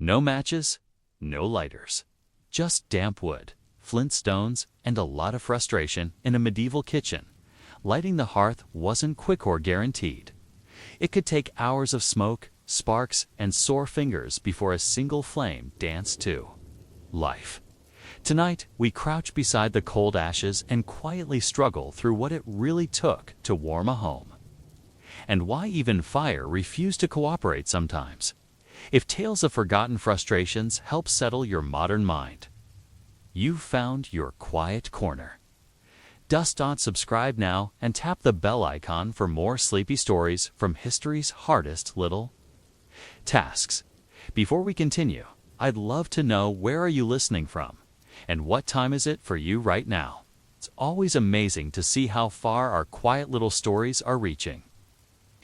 No matches, no lighters. Just damp wood, flint stones, and a lot of frustration in a medieval kitchen. Lighting the hearth wasn't quick or guaranteed. It could take hours of smoke, sparks, and sore fingers before a single flame danced to life. Tonight, we crouch beside the cold ashes and quietly struggle through what it really took to warm a home. And why even fire refused to cooperate sometimes. If tales of forgotten frustrations help settle your modern mind, you've found your quiet corner. Subscribe now and tap the bell icon for more sleepy stories from history's hardest little tasks. Before we continue, I'd love to know, where are you listening from? And what time is it for you right now? It's always amazing to see how far our quiet little stories are reaching.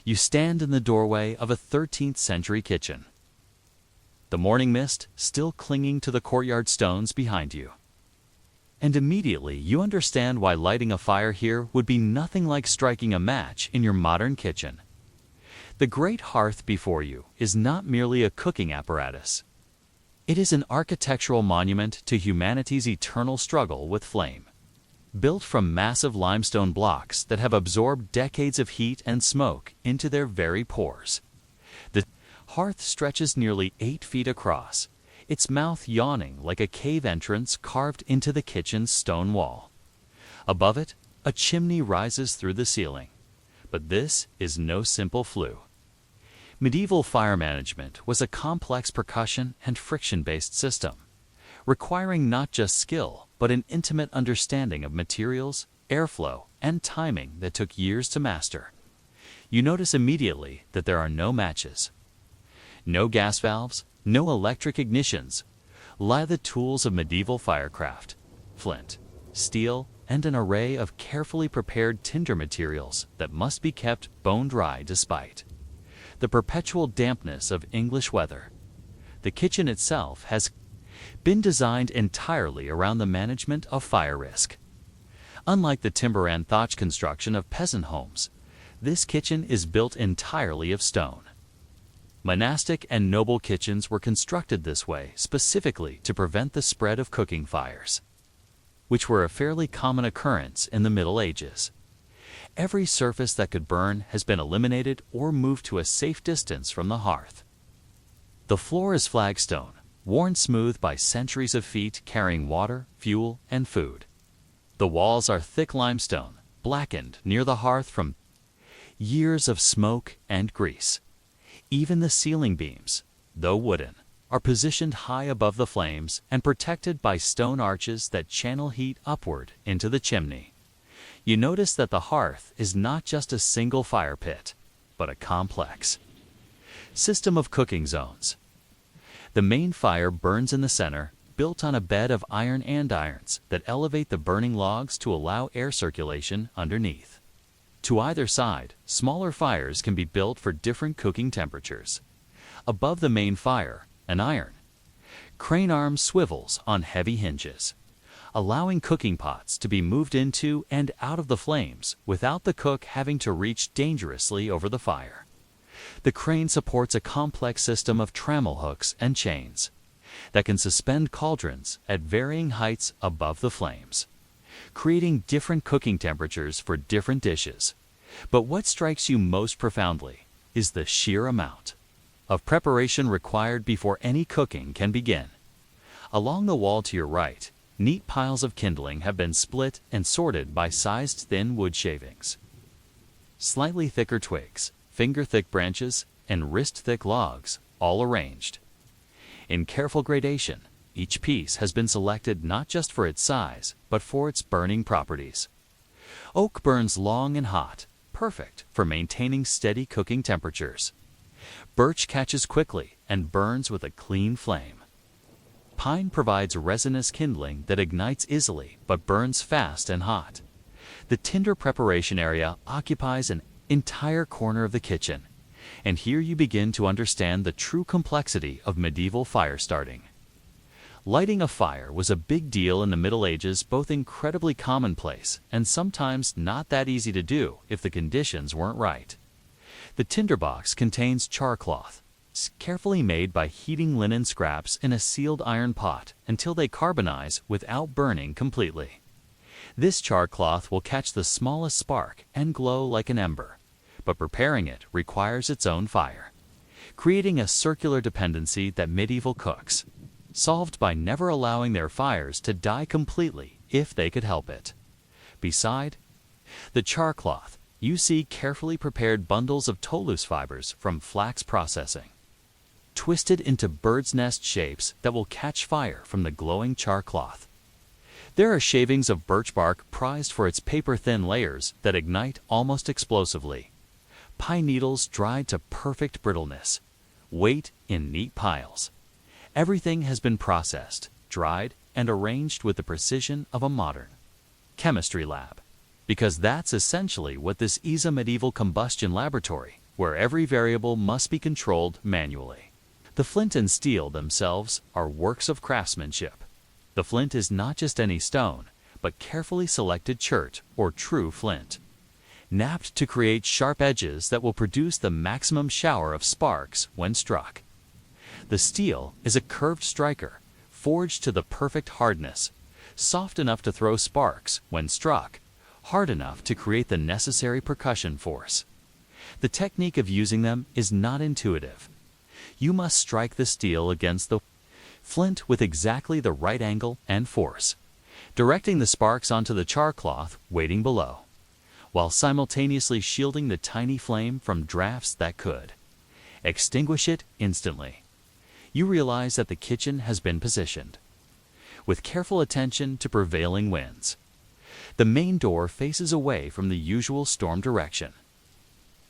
You stand in the doorway of a 13th century kitchen, the morning mist still clinging to the courtyard stones behind you. And immediately you understand why lighting a fire here would be nothing like striking a match in your modern kitchen. The great hearth before you is not merely a cooking apparatus. It is an architectural monument to humanity's eternal struggle with flame. Built from massive limestone blocks that have absorbed decades of heat and smoke into their very pores. The hearth stretches nearly 8 feet across, its mouth yawning like a cave entrance carved into the kitchen's stone wall. Above it, a chimney rises through the ceiling. But this is no simple flue. Medieval fire management was a complex percussion and friction-based system, requiring not just skill, but an intimate understanding of materials, airflow, and timing that took years to master. You notice immediately that there are no matches, no gas valves, no electric ignitions. Lie the tools of medieval firecraft: flint, steel, and an array of carefully prepared tinder materials that must be kept bone dry despite the perpetual dampness of English weather. The kitchen itself has been designed entirely around the management of fire risk. Unlike the timber and thatch construction of peasant homes, this kitchen is built entirely of stone. Monastic and noble kitchens were constructed this way specifically to prevent the spread of cooking fires, which were a fairly common occurrence in the Middle Ages. Every surface that could burn has been eliminated or moved to a safe distance from the hearth. The floor is flagstone, worn smooth by centuries of feet carrying water, fuel, and food. The walls are thick limestone, blackened near the hearth from years of smoke and grease. Even the ceiling beams, though wooden, are positioned high above the flames and protected by stone arches that channel heat upward into the chimney. You notice that the hearth is not just a single fire pit, but a complex system of cooking zones. The main fire burns in the center, built on a bed of iron andirons that elevate the burning logs to allow air circulation underneath. To either side, smaller fires can be built for different cooking temperatures. Above the main fire, an iron crane arm swivels on heavy hinges, allowing cooking pots to be moved into and out of the flames without the cook having to reach dangerously over the fire. The crane supports a complex system of trammel hooks and chains that can suspend cauldrons at varying heights above the flames, creating different cooking temperatures for different dishes. But what strikes you most profoundly is the sheer amount of preparation required before any cooking can begin. Along the wall to your right, neat piles of kindling have been split and sorted by sized thin wood shavings. Slightly thicker twigs, finger-thick branches, and wrist-thick logs, all arranged in careful gradation. Each piece has been selected not just for its size, but for its burning properties. Oak burns long and hot, perfect for maintaining steady cooking temperatures. Birch catches quickly and burns with a clean flame. Pine provides resinous kindling that ignites easily but burns fast and hot. The tinder preparation area occupies an entire corner of the kitchen, and here you begin to understand the true complexity of medieval fire starting. Lighting a fire was a big deal in the Middle Ages, both incredibly commonplace and sometimes not that easy to do if the conditions weren't right. The tinderbox contains charcloth, carefully made by heating linen scraps in a sealed iron pot until they carbonize without burning completely. This char cloth will catch the smallest spark and glow like an ember, but preparing it requires its own fire, creating a circular dependency that medieval cooks solved by never allowing their fires to die completely if they could help it. Beside the char cloth, you see carefully prepared bundles of Toulouse fibers from flax processing, twisted into bird's nest shapes that will catch fire from the glowing char cloth. There are shavings of birch bark prized for its paper-thin layers that ignite almost explosively, pine needles dried to perfect brittleness, weight in neat piles. Everything has been processed, dried, and arranged with the precision of a modern chemistry lab, because that's essentially what this is, a medieval combustion laboratory where every variable must be controlled manually. The flint and steel themselves are works of craftsmanship. The flint is not just any stone, but carefully selected chert or true flint, knapped to create sharp edges that will produce the maximum shower of sparks when struck. The steel is a curved striker, forged to the perfect hardness, soft enough to throw sparks when struck, hard enough to create the necessary percussion force. The technique of using them is not intuitive. You must strike the steel against the flint with exactly the right angle and force, directing the sparks onto the char cloth waiting below, while simultaneously shielding the tiny flame from drafts that could extinguish it instantly. You realize that the kitchen has been positioned with careful attention to prevailing winds. The main door faces away from the usual storm direction,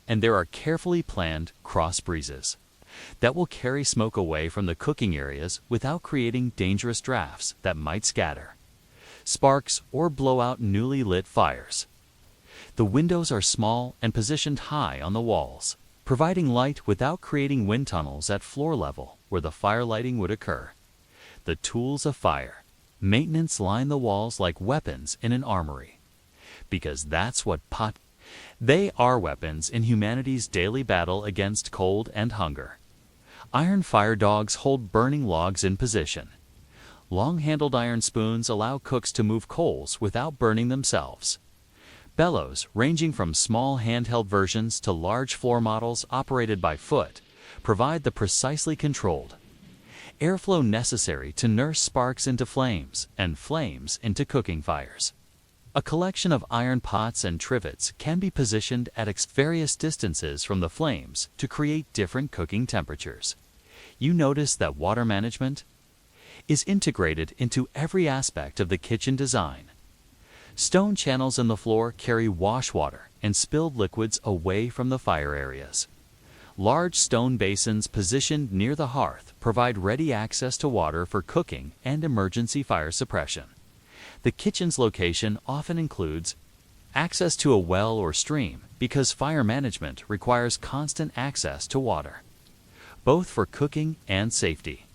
and there are carefully planned cross breezes that will carry smoke away from the cooking areas without creating dangerous drafts that might scatter sparks or blow out newly lit fires. The windows are small and positioned high on the walls, providing light without creating wind tunnels at floor level where the fire lighting would occur. The tools of fire maintenance line the walls like weapons in an armory, because that's what they are, weapons in humanity's daily battle against cold and hunger. Iron fire dogs hold burning logs in position. Long-handled iron spoons allow cooks to move coals without burning themselves. Bellows, ranging from small handheld versions to large floor models operated by foot, provide the precisely controlled airflow necessary to nurse sparks into flames and flames into cooking fires. A collection of iron pots and trivets can be positioned at various distances from the flames to create different cooking temperatures. You notice that water management is integrated into every aspect of the kitchen design. Stone channels in the floor carry wash water and spilled liquids away from the fire areas. Large stone basins positioned near the hearth provide ready access to water for cooking and emergency fire suppression. The kitchen's location often includes access to a well or stream because fire management requires constant access to water, both for cooking and safety.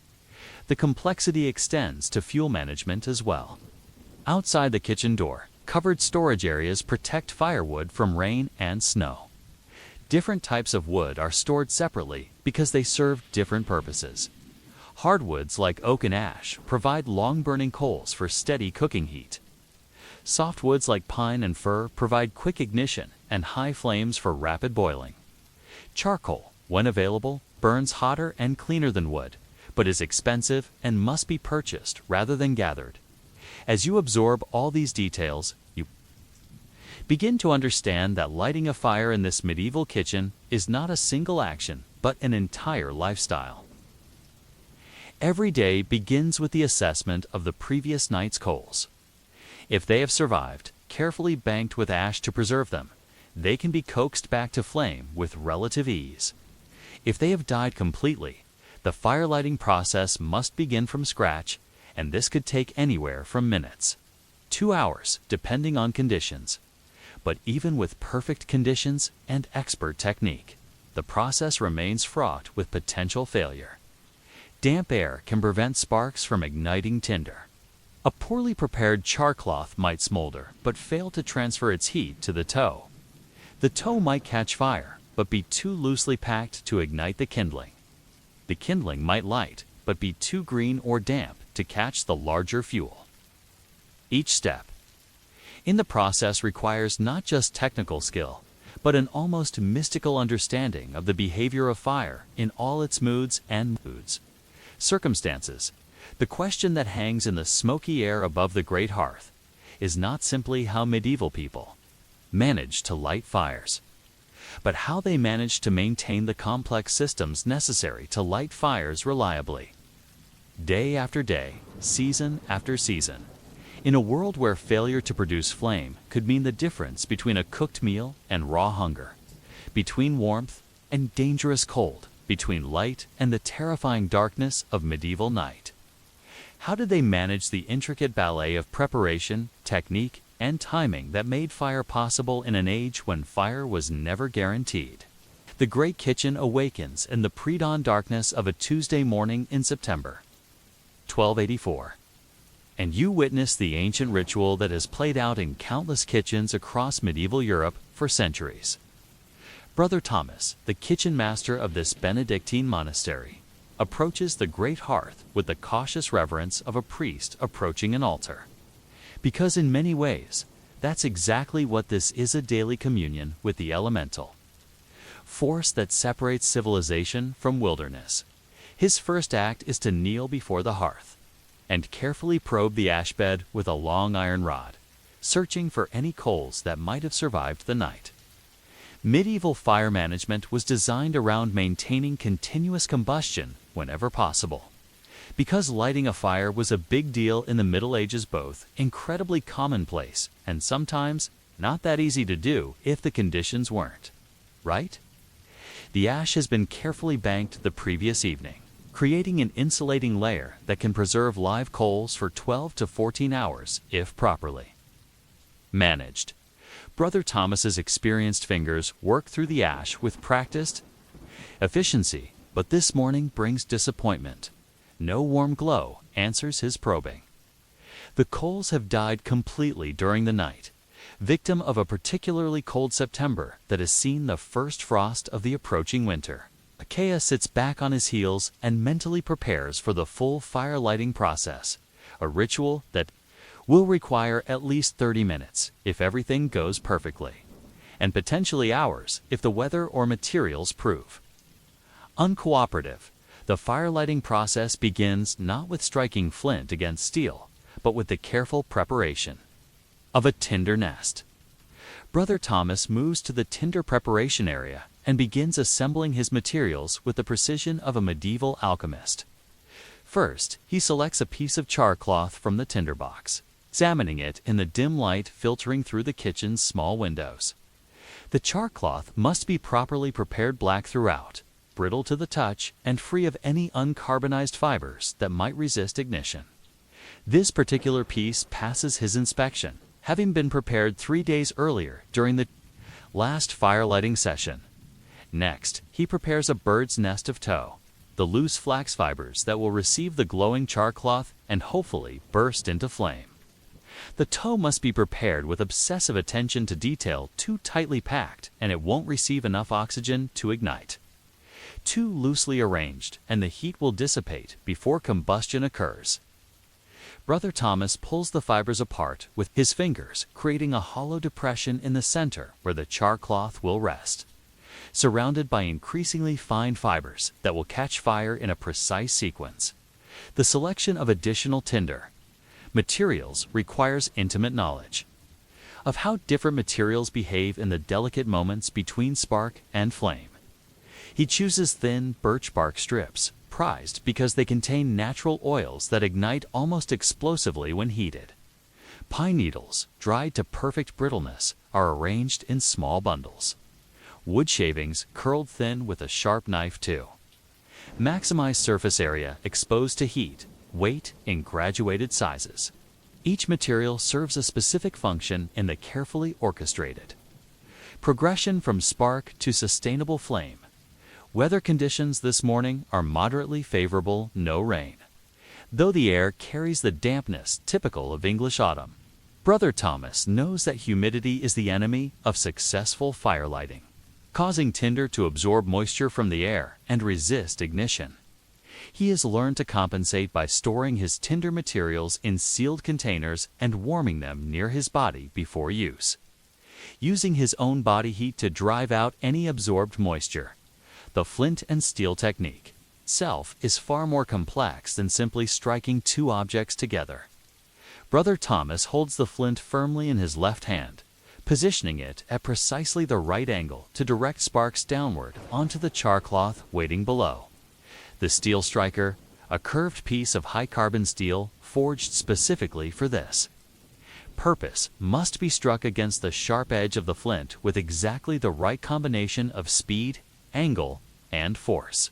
The complexity extends to fuel management as well. Outside the kitchen door, covered storage areas protect firewood from rain and snow. Different types of wood are stored separately because they serve different purposes. Hardwoods like oak and ash provide long-burning coals for steady cooking heat. Softwoods like pine and fir provide quick ignition and high flames for rapid boiling. Charcoal, when available, burns hotter and cleaner than wood, but is expensive and must be purchased rather than gathered. As you absorb all these details, you begin to understand that lighting a fire in this medieval kitchen is not a single action, but an entire lifestyle. Every day begins with the assessment of the previous night's coals. If they have survived, carefully banked with ash to preserve them, they can be coaxed back to flame with relative ease. If they have died completely, the fire lighting process must begin from scratch, and this could take anywhere from minutes, 2 hours, depending on conditions. But even with perfect conditions and expert technique, the process remains fraught with potential failure. Damp air can prevent sparks from igniting tinder. A poorly prepared char cloth might smolder, but fail to transfer its heat to the tow. The tow might catch fire, but be too loosely packed to ignite the kindling. The kindling might light, but be too green or damp to catch the larger fuel. Each step in the process requires not just technical skill, but an almost mystical understanding of the behavior of fire in all its moods and circumstances. The question that hangs in the smoky air above the great hearth is not simply how medieval people managed to light fires, but how they managed to maintain the complex systems necessary to light fires reliably, day after day, season after season, in a world where failure to produce flame could mean the difference between a cooked meal and raw hunger, between warmth and dangerous cold, between light and the terrifying darkness of medieval night. How did they manage the intricate ballet of preparation, technique, and timing that made fire possible in an age when fire was never guaranteed? The great kitchen awakens in the pre-dawn darkness of a Tuesday morning in September 1284. And you witness the ancient ritual that has played out in countless kitchens across medieval Europe for centuries. Brother Thomas, the kitchen master of this Benedictine monastery, approaches the great hearth with the cautious reverence of a priest approaching an altar. Because in many ways, that's exactly what this is, a daily communion with the elemental force that separates civilization from wilderness. His first act is to kneel before the hearth and carefully probe the ash bed with a long iron rod, searching for any coals that might have survived the night. Medieval fire management was designed around maintaining continuous combustion whenever possible. Because lighting a fire was a big deal in the Middle Ages, both incredibly commonplace and sometimes not that easy to do if the conditions weren't right. The ash has been carefully banked the previous evening, creating an insulating layer that can preserve live coals for 12 to 14 hours if properly managed. Brother Thomas's experienced fingers work through the ash with practiced efficiency, but this morning brings disappointment. No warm glow answers his probing. The coals have died completely during the night, victim of a particularly cold September that has seen the first frost of the approaching winter. Akea sits back on his heels and mentally prepares for the full fire lighting process, a ritual that will require at least 30 minutes if everything goes perfectly, and potentially hours if the weather or materials prove uncooperative. The fire lighting process begins not with striking flint against steel, but with the careful preparation of a tinder nest. Brother Thomas moves to the tinder preparation area and begins assembling his materials with the precision of a medieval alchemist. First, he selects a piece of char cloth from the tinderbox, examining it in the dim light filtering through the kitchen's small windows. The char cloth must be properly prepared black throughout, brittle to the touch, and free of any uncarbonized fibers that might resist ignition. This particular piece passes his inspection, having been prepared 3 days earlier during the last fire lighting session. Next, he prepares a bird's nest of tow, the loose flax fibers that will receive the glowing char cloth and hopefully burst into flame. The tow must be prepared with obsessive attention to detail. Too tightly packed and it won't receive enough oxygen to ignite. Too loosely arranged and the heat will dissipate before combustion occurs. Brother Thomas pulls the fibers apart with his fingers, creating a hollow depression in the center where the char cloth will rest, surrounded by increasingly fine fibers that will catch fire in a precise sequence. The selection of additional tinder materials requires intimate knowledge of how different materials behave in the delicate moments between spark and flame. He chooses thin birch bark strips, prized because they contain natural oils that ignite almost explosively when heated. Pine needles, dried to perfect brittleness, are arranged in small bundles. Wood shavings, curled thin with a sharp knife too. Maximize surface area exposed to heat, weight in graduated sizes. Each material serves a specific function in the carefully orchestrated progression from spark to sustainable flame. Weather conditions this morning are moderately favorable, no rain, though the air carries the dampness typical of English autumn. Brother Thomas knows that humidity is the enemy of successful fire lighting, causing tinder to absorb moisture from the air and resist ignition. He has learned to compensate by storing his tinder materials in sealed containers and warming them near his body before use, using his own body heat to drive out any absorbed moisture. The flint and steel technique itself is far more complex than simply striking two objects together. Brother Thomas holds the flint firmly in his left hand, positioning it at precisely the right angle to direct sparks downward onto the char cloth waiting below. The steel striker, a curved piece of high-carbon steel forged specifically for this purpose, must be struck against the sharp edge of the flint with exactly the right combination of speed, angle, and force.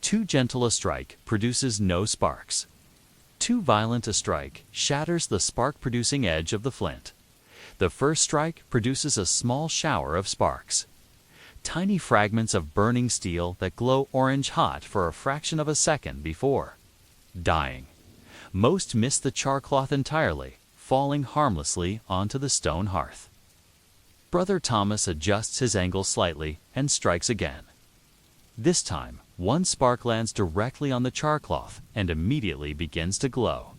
Too gentle a strike produces no sparks. Too violent a strike shatters the spark-producing edge of the flint. The first strike produces a small shower of sparks, tiny fragments of burning steel that glow orange hot for a fraction of a second before dying. Most miss the char cloth entirely, falling harmlessly onto the stone hearth. Brother Thomas adjusts his angle slightly and strikes again. This time, one spark lands directly on the char cloth and immediately begins to glow.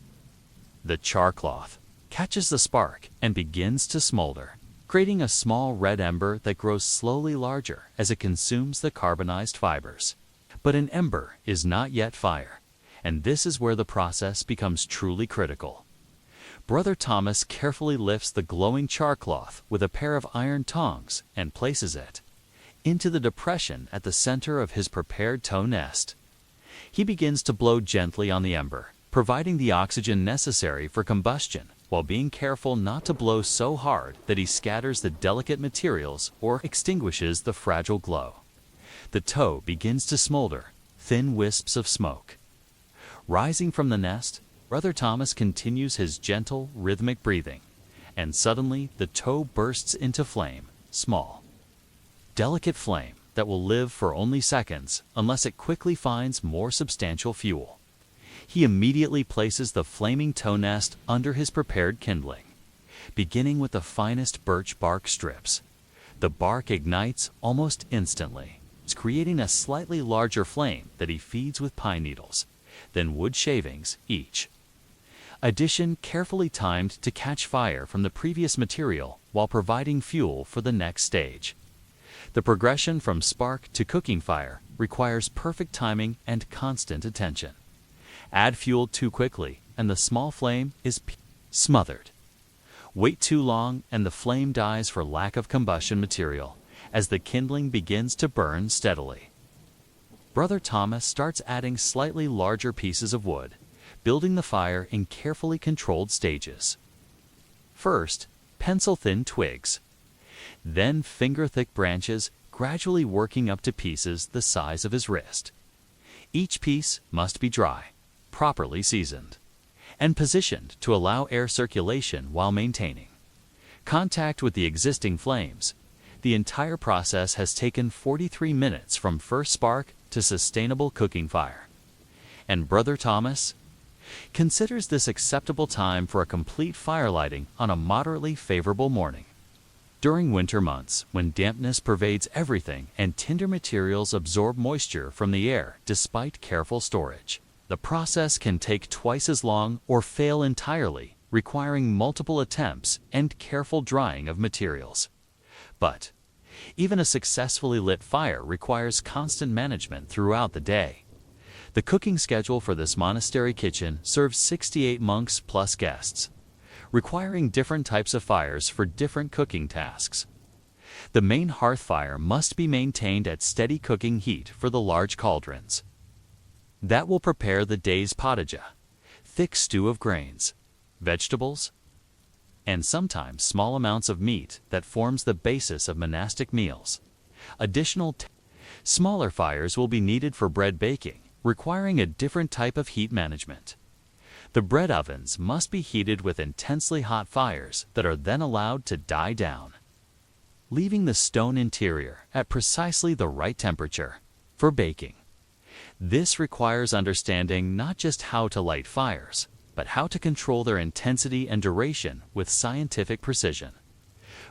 The char cloth catches the spark and begins to smolder, creating a small red ember that grows slowly larger as it consumes the carbonized fibers. But an ember is not yet fire, and this is where the process becomes truly critical. Brother Thomas carefully lifts the glowing char cloth with a pair of iron tongs and places it into the depression at the center of his prepared tow nest. He begins to blow gently on the ember, providing the oxygen necessary for combustion, while being careful not to blow so hard that he scatters the delicate materials or extinguishes the fragile glow. The tow begins to smolder, thin wisps of smoke rising from the nest. Brother Thomas continues his gentle, rhythmic breathing, and suddenly the tow bursts into flame, small, delicate flame that will live for only seconds unless it quickly finds more substantial fuel. He immediately places the flaming tow nest under his prepared kindling, beginning with the finest birch bark strips. The bark ignites almost instantly, creating a slightly larger flame that he feeds with pine needles, then wood shavings, each addition carefully timed to catch fire from the previous material while providing fuel for the next stage. The progression from spark to cooking fire requires perfect timing and constant attention. Add fuel too quickly, and the small flame is smothered. Wait too long, and the flame dies for lack of combustion material, as the kindling begins to burn steadily. Brother Thomas starts adding slightly larger pieces of wood, building the fire in carefully controlled stages. First, pencil-thin twigs, then finger-thick branches, gradually working up to pieces the size of his wrist. Each piece must be dry, properly seasoned, and positioned to allow air circulation while maintaining contact with the existing flames. The entire process has taken 43 minutes from first spark to sustainable cooking fire. And Brother Thomas considers this acceptable time for a complete fire lighting on a moderately favorable morning. During winter months, when dampness pervades everything and tinder materials absorb moisture from the air despite careful storage, the process can take twice as long or fail entirely, requiring multiple attempts and careful drying of materials. But even a successfully lit fire requires constant management throughout the day. The cooking schedule for this monastery kitchen serves 68 monks plus guests, requiring different types of fires for different cooking tasks. The main hearth fire must be maintained at steady cooking heat for the large cauldrons. That will prepare the day's potaja, thick stew of grains, vegetables, and sometimes small amounts of meat that forms the basis of monastic meals. Additional smaller fires will be needed for bread baking, requiring a different type of heat management. The bread ovens must be heated with intensely hot fires that are then allowed to die down, leaving the stone interior at precisely the right temperature for baking. This requires understanding not just how to light fires, but how to control their intensity and duration with scientific precision.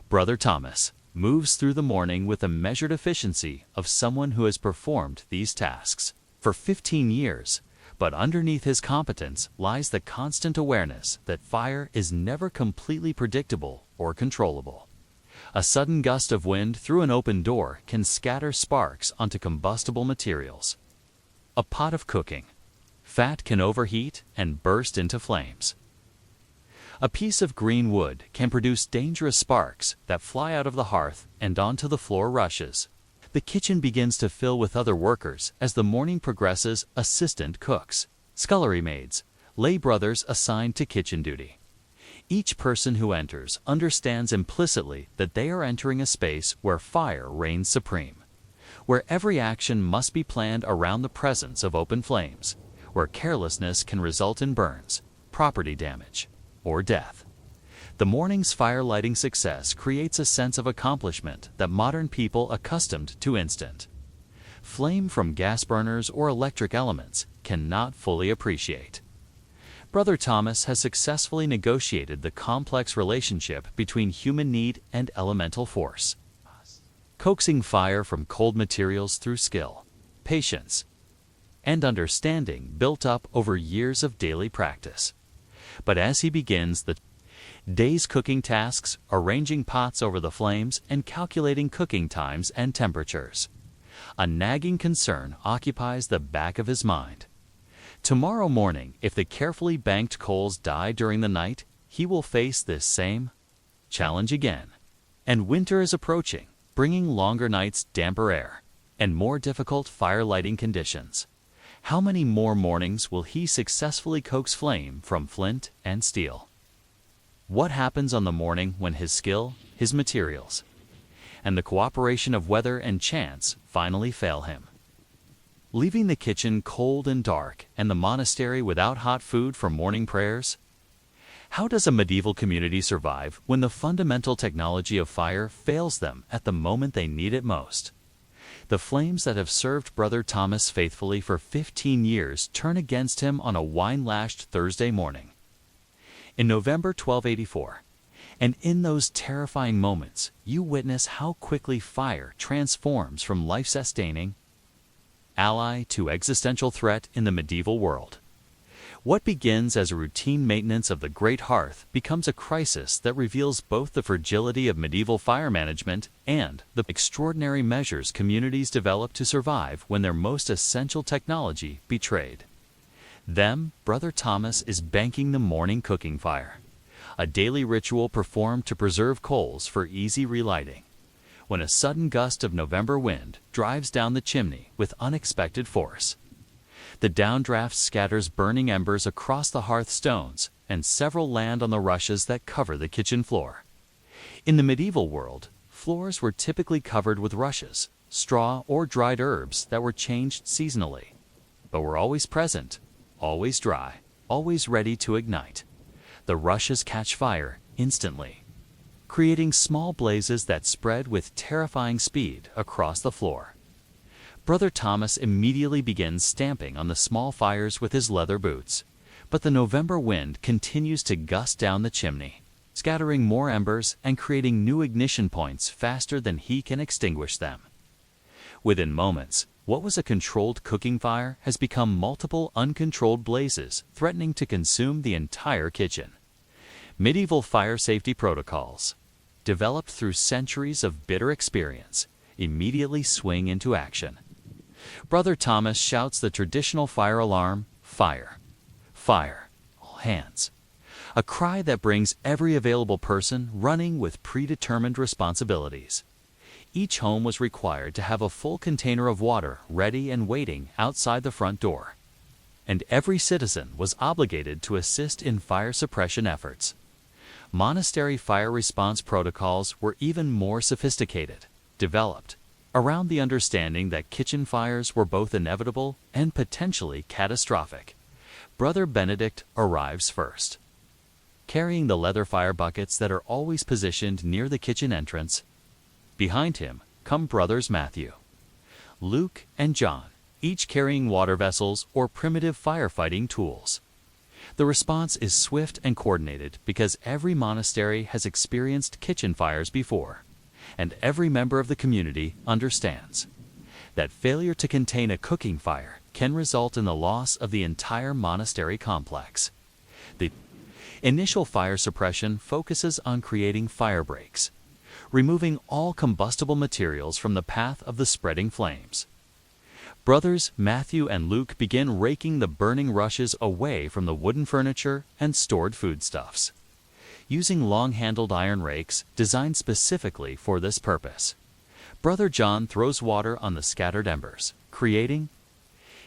Brother Thomas moves through the morning with the measured efficiency of someone who has performed these tasks for 15 years, but underneath his competence lies the constant awareness that fire is never completely predictable or controllable. A sudden gust of wind through an open door can scatter sparks onto combustible materials. A pot of cooking. Fat can overheat and burst into flames. A piece of green wood can produce dangerous sparks that fly out of the hearth and onto the floor rushes. The kitchen begins to fill with other workers as the morning progresses: assistant cooks, scullery maids, lay brothers assigned to kitchen duty. Each person who enters understands implicitly that they are entering a space where fire reigns supreme, where every action must be planned around the presence of open flames, where carelessness can result in burns, property damage, or death. The morning's fire lighting success creates a sense of accomplishment that modern people accustomed to instant flame from gas burners or electric elements cannot fully appreciate. Brother Thomas has successfully negotiated the complex relationship between human need and elemental force, coaxing fire from cold materials through skill, patience, and understanding built up over years of daily practice. But as he begins the day's cooking tasks, arranging pots over the flames and calculating cooking times and temperatures, a nagging concern occupies the back of his mind. Tomorrow morning, if the carefully banked coals die during the night, he will face this same challenge again. And winter is approaching, bringing longer nights, damper air, and more difficult fire lighting conditions. How many more mornings will he successfully coax flame from flint and steel? What happens on the morning when his skill, his materials, and the cooperation of weather and chance finally fail him? Leaving the kitchen cold and dark and the monastery without hot food for morning prayers? How does a medieval community survive when the fundamental technology of fire fails them at the moment they need it most? The flames that have served Brother Thomas faithfully for 15 years turn against him on a wine-lashed Thursday morning in November 1284. And in those terrifying moments, you witness how quickly fire transforms from life-sustaining ally to existential threat in the medieval world. What begins as a routine maintenance of the great hearth becomes a crisis that reveals both the fragility of medieval fire management and the extraordinary measures communities develop to survive when their most essential technology betrayed them. Brother Thomas is banking the morning cooking fire, a daily ritual performed to preserve coals for easy relighting, when a sudden gust of November wind drives down the chimney with unexpected force. The downdraft scatters burning embers across the hearth stones, and several land on the rushes that cover the kitchen floor. In the medieval world, floors were typically covered with rushes, straw, or dried herbs that were changed seasonally, but were always present, always dry, always ready to ignite. The rushes catch fire instantly, creating small blazes that spread with terrifying speed across the floor. Brother Thomas immediately begins stamping on the small fires with his leather boots, but the November wind continues to gust down the chimney, scattering more embers and creating new ignition points faster than he can extinguish them. Within moments, what was a controlled cooking fire has become multiple uncontrolled blazes threatening to consume the entire kitchen. Medieval fire safety protocols, developed through centuries of bitter experience, immediately swing into action. Brother Thomas shouts the traditional fire alarm: "Fire! Fire! All hands!" A cry that brings every available person running with predetermined responsibilities. Each home was required to have a full container of water ready and waiting outside the front door, and every citizen was obligated to assist in fire suppression efforts. Monastery fire response protocols were even more sophisticated, developed around the understanding that kitchen fires were both inevitable and potentially catastrophic. Brother Benedict arrives first, carrying the leather fire buckets that are always positioned near the kitchen entrance. Behind him come brothers Matthew, Luke, and John, each carrying water vessels or primitive firefighting tools. The response is swift and coordinated because every monastery has experienced kitchen fires before, and every member of the community understands that failure to contain a cooking fire can result in the loss of the entire monastery complex. The initial fire suppression focuses on creating fire breaks, removing all combustible materials from the path of the spreading flames. Brothers Matthew and Luke begin raking the burning rushes away from the wooden furniture and stored foodstuffs, using long-handled iron rakes designed specifically for this purpose. Brother John throws water on the scattered embers, creating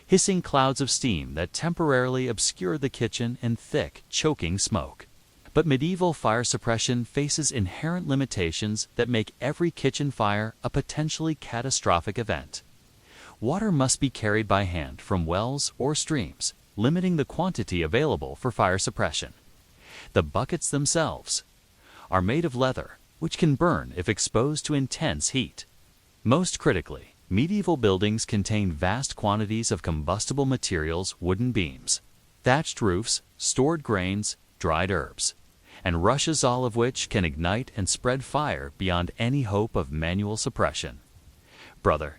hissing clouds of steam that temporarily obscure the kitchen in thick, choking smoke. But medieval fire suppression faces inherent limitations that make every kitchen fire a potentially catastrophic event. Water must be carried by hand from wells or streams, limiting the quantity available for fire suppression. The buckets themselves are made of leather, which can burn if exposed to intense heat. Most critically, medieval buildings contain vast quantities of combustible materials, wooden beams, thatched roofs, stored grains, dried herbs, and rushes, all of which can ignite and spread fire beyond any hope of manual suppression. Brother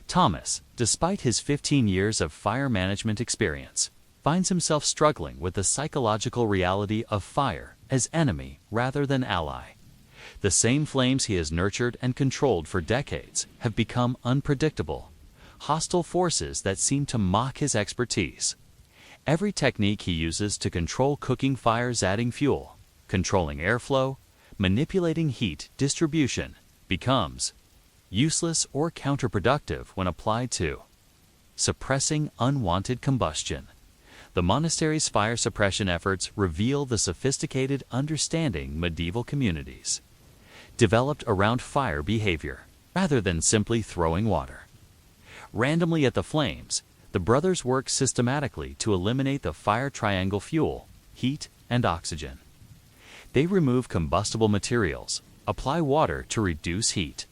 Thomas, despite his 15 years of fire management experience, finds himself struggling with the psychological reality of fire as enemy rather than ally. The same flames he has nurtured and controlled for decades have become unpredictable, hostile forces that seem to mock his expertise. Every technique he uses to control cooking fires, adding fuel, controlling airflow, manipulating heat distribution, becomes useless or counterproductive when applied to suppressing unwanted combustion. The monastery's fire suppression efforts reveal the sophisticated understanding medieval communities developed around fire behavior, rather than simply throwing water randomly at the flames. The brothers work systematically to eliminate the fire triangle: fuel, heat, and oxygen. They remove combustible materials, apply water to reduce heat,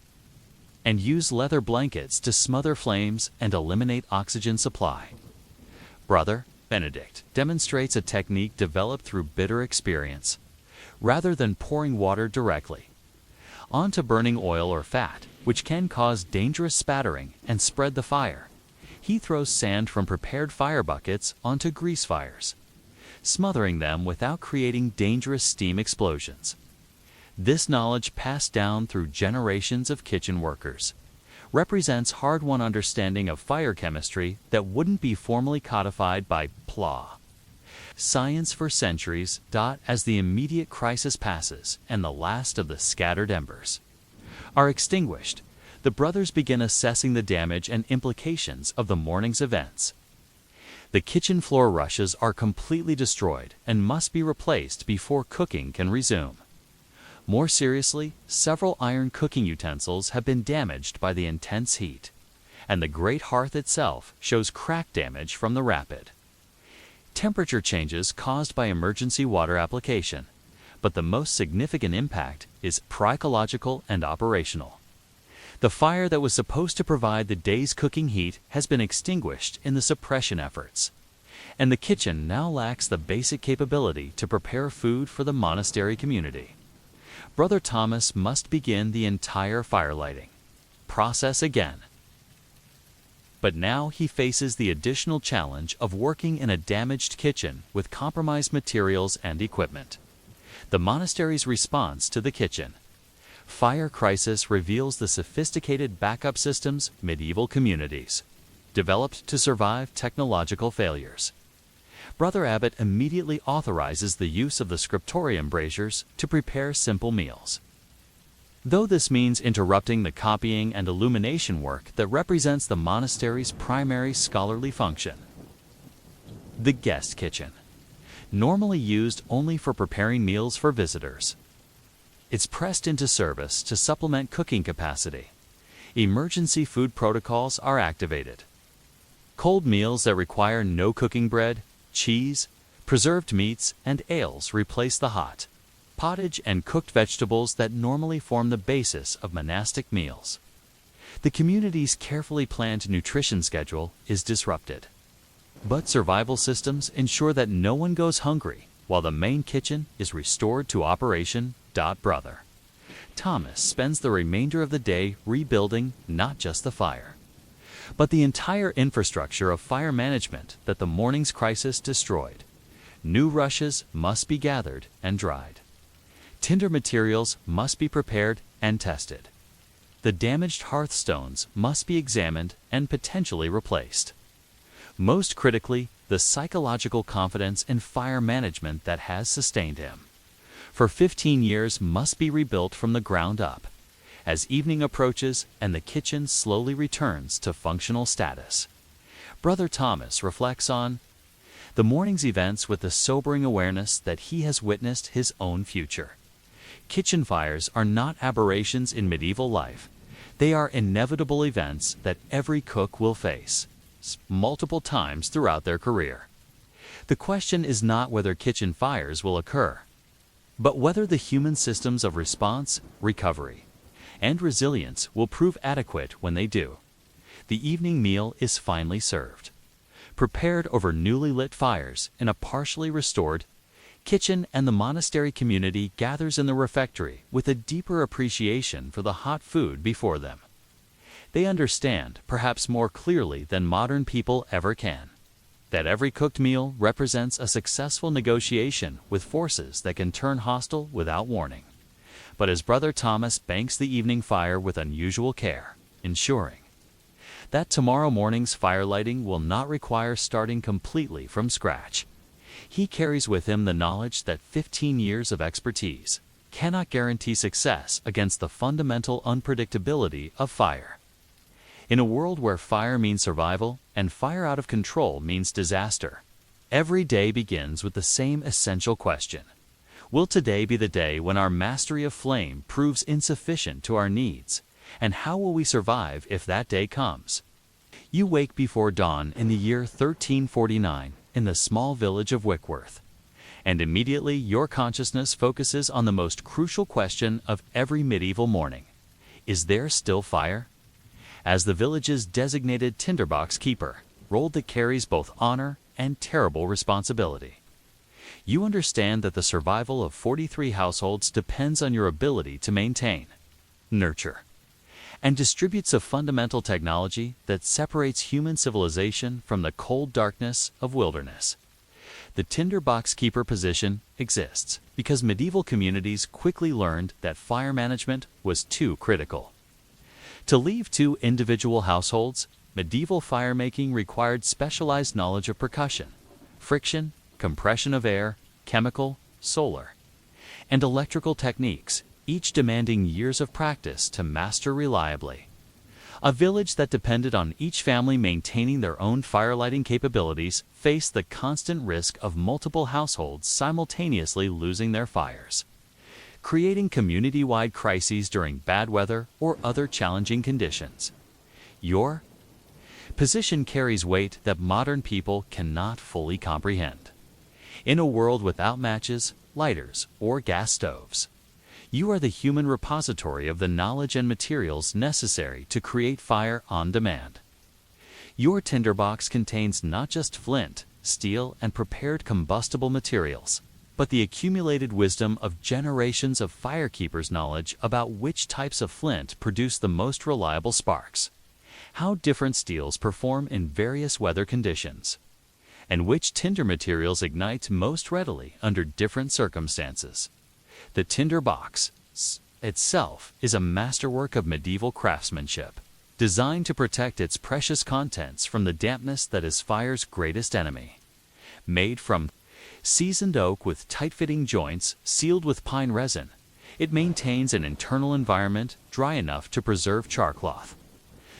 and use leather blankets to smother flames and eliminate oxygen supply. Brother Benedict demonstrates a technique developed through bitter experience. Rather than pouring water directly onto burning oil or fat, which can cause dangerous spattering and spread the fire, he throws sand from prepared fire buckets onto grease fires, smothering them without creating dangerous steam explosions. This knowledge, passed down through generations of kitchen workers, represents hard-won understanding of fire chemistry that wouldn't be formally codified by science for centuries. As the immediate crisis passes and the last of the scattered embers are extinguished, the brothers begin assessing the damage and implications of the morning's events. The kitchen floor rushes are completely destroyed and must be replaced before cooking can resume. More seriously, several iron cooking utensils have been damaged by the intense heat, and the great hearth itself shows crack damage from the rapid temperature changes caused by emergency water application. But the most significant impact is psychological and operational. The fire that was supposed to provide the day's cooking heat has been extinguished in the suppression efforts, and the kitchen now lacks the basic capability to prepare food for the monastery community. Brother Thomas must begin the entire fire lighting process again. But now he faces the additional challenge of working in a damaged kitchen with compromised materials and equipment. The monastery's response to the kitchen fire crisis reveals the sophisticated backup systems medieval communities developed to survive technological failures. Brother Abbot immediately authorizes the use of the scriptorium braziers to prepare simple meals, though this means interrupting the copying and illumination work that represents the monastery's primary scholarly function. The guest kitchen, normally used only for preparing meals for visitors, it's pressed into service to supplement cooking capacity. Emergency food protocols are activated. Cold meals that require no cooking bread, cheese, preserved meats, and ales replace the hot pottage and cooked vegetables that normally form the basis of monastic meals. The community's carefully planned nutrition schedule is disrupted, but survival systems ensure that no one goes hungry while the main kitchen is restored to operation. Brother Thomas spends the remainder of the day rebuilding not just the fire, but the entire infrastructure of fire management that the morning's crisis destroyed. New rushes must be gathered and dried. Tinder materials must be prepared and tested. The damaged hearthstones must be examined and potentially replaced. Most critically, the psychological confidence in fire management that has sustained him. For 15 years must be rebuilt from the ground up, as evening approaches and the kitchen slowly returns to functional status. Brother Thomas reflects on the morning's events with the sobering awareness that he has witnessed his own future. Kitchen fires are not aberrations in medieval life. They are inevitable events that every cook will face multiple times throughout their career. The question is not whether kitchen fires will occur, but whether the human systems of response, recovery, and resilience will prove adequate when they do. The evening meal is finally served, prepared over newly lit fires in a partially restored kitchen, and the monastery community gathers in the refectory with a deeper appreciation for the hot food before them. They understand, perhaps more clearly than modern people ever can, that every cooked meal represents a successful negotiation with forces that can turn hostile without warning. But as Brother Thomas banks the evening fire with unusual care, ensuring that tomorrow morning's fire lighting will not require starting completely from scratch, he carries with him the knowledge that 15 years of expertise cannot guarantee success against the fundamental unpredictability of fire. In a world where fire means survival and fire out of control means disaster, every day begins with the same essential question. Will today be the day when our mastery of flame proves insufficient to our needs? And how will we survive if that day comes? You wake before dawn in the year 1349 in the small village of Wickworth, and immediately your consciousness focuses on the most crucial question of every medieval morning. Is there still fire? As the village's designated tinderbox keeper, role that carries both honor and terrible responsibility, you understand that the survival of 43 households depends on your ability to maintain, nurture, and distributes a fundamental technology that separates human civilization from the cold darkness of wilderness. The tinderbox keeper position exists because medieval communities quickly learned that fire management was too critical. To leave two individual households, medieval firemaking required specialized knowledge of percussion, friction, compression of air, chemical, solar, and electrical techniques, each demanding years of practice to master reliably. A village that depended on each family maintaining their own firelighting capabilities faced the constant risk of multiple households simultaneously losing their fires, creating community-wide crises during bad weather or other challenging conditions. Your position carries weight that modern people cannot fully comprehend. In a world without matches, lighters, or gas stoves, you are the human repository of the knowledge and materials necessary to create fire on demand. Your tinderbox contains not just flint, steel, and prepared combustible materials, but the accumulated wisdom of generations of firekeepers' knowledge about which types of flint produce the most reliable sparks, how different steels perform in various weather conditions, and which tinder materials ignite most readily under different circumstances. The tinderbox itself is a masterwork of medieval craftsmanship, designed to protect its precious contents from the dampness that is fire's greatest enemy. Made from seasoned oak with tight-fitting joints sealed with pine resin, it maintains an internal environment dry enough to preserve charcloth,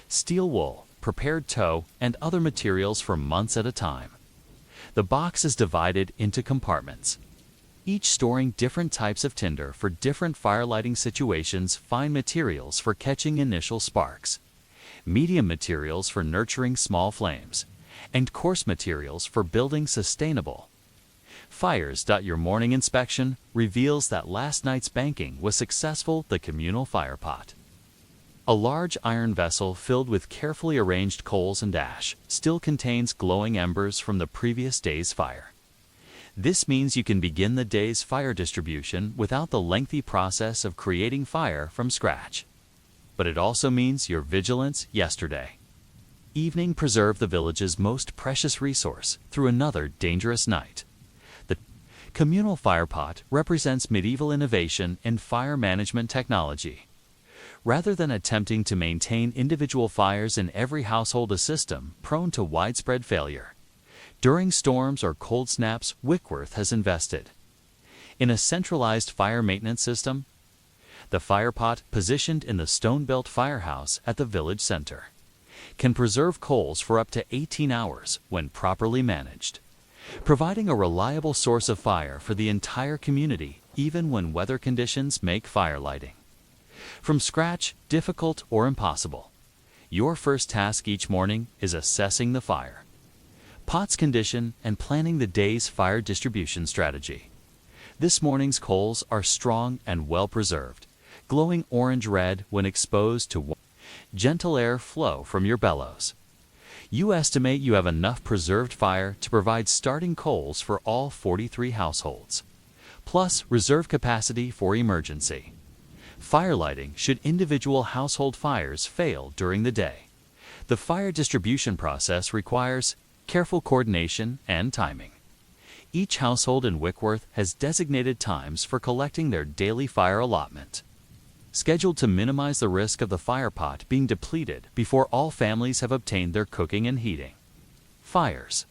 steel wool, prepared tow, and other materials for months at a time. The box is divided into compartments, each storing different types of tinder for different firelighting situations, fine materials for catching initial sparks, medium materials for nurturing small flames, and coarse materials for building sustainable fires. Your morning inspection reveals that last night's banking was successful. The communal fire pot, a large iron vessel filled with carefully arranged coals and ash, still contains glowing embers from the previous day's fire. This means you can begin the day's fire distribution without the lengthy process of creating fire from scratch. But it also means your vigilance yesterday Evening preserve the village's most precious resource through another dangerous night. The communal firepot represents medieval innovation in fire management technology. Rather than attempting to maintain individual fires in every household, a system prone to widespread failure. During storms or cold snaps, Wickworth has invested in a centralized fire maintenance system. The firepot, positioned in the stone-built firehouse at the village center, can preserve coals for up to 18 hours when properly managed, providing a reliable source of fire for the entire community, even when weather conditions make firelighting from scratch difficult or impossible. Your first task each morning is assessing the fire pot's condition and planning the day's fire distribution strategy. This morning's coals are strong and well preserved, glowing orange-red when exposed to gentle air flow from your bellows. You estimate you have enough preserved fire to provide starting coals for all 43 households, plus reserve capacity for emergency firelighting should individual household fires fail during the day. The fire distribution process requires careful coordination and timing. Each household in Wickworth has designated times for collecting their daily fire allotment, scheduled to minimize the risk of the firepot being depleted before all families have obtained their cooking and heating. Fires.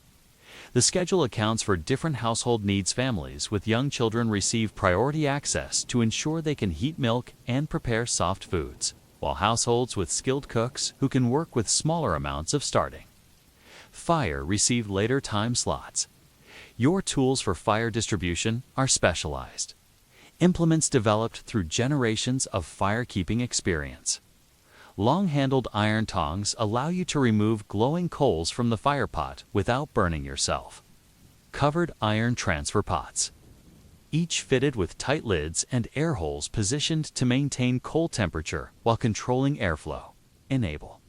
The schedule accounts for different household needs. Families with young children receive priority access to ensure they can heat milk and prepare soft foods, while households with skilled cooks who can work with smaller amounts of starting fire receive later time slots. Your tools for fire distribution are specialized implements developed through generations of fire-keeping experience. Long-handled iron tongs allow you to remove glowing coals from the firepot without burning yourself. Covered iron transfer pots, each fitted with tight lids and air holes positioned to maintain coal temperature while controlling airflow, enable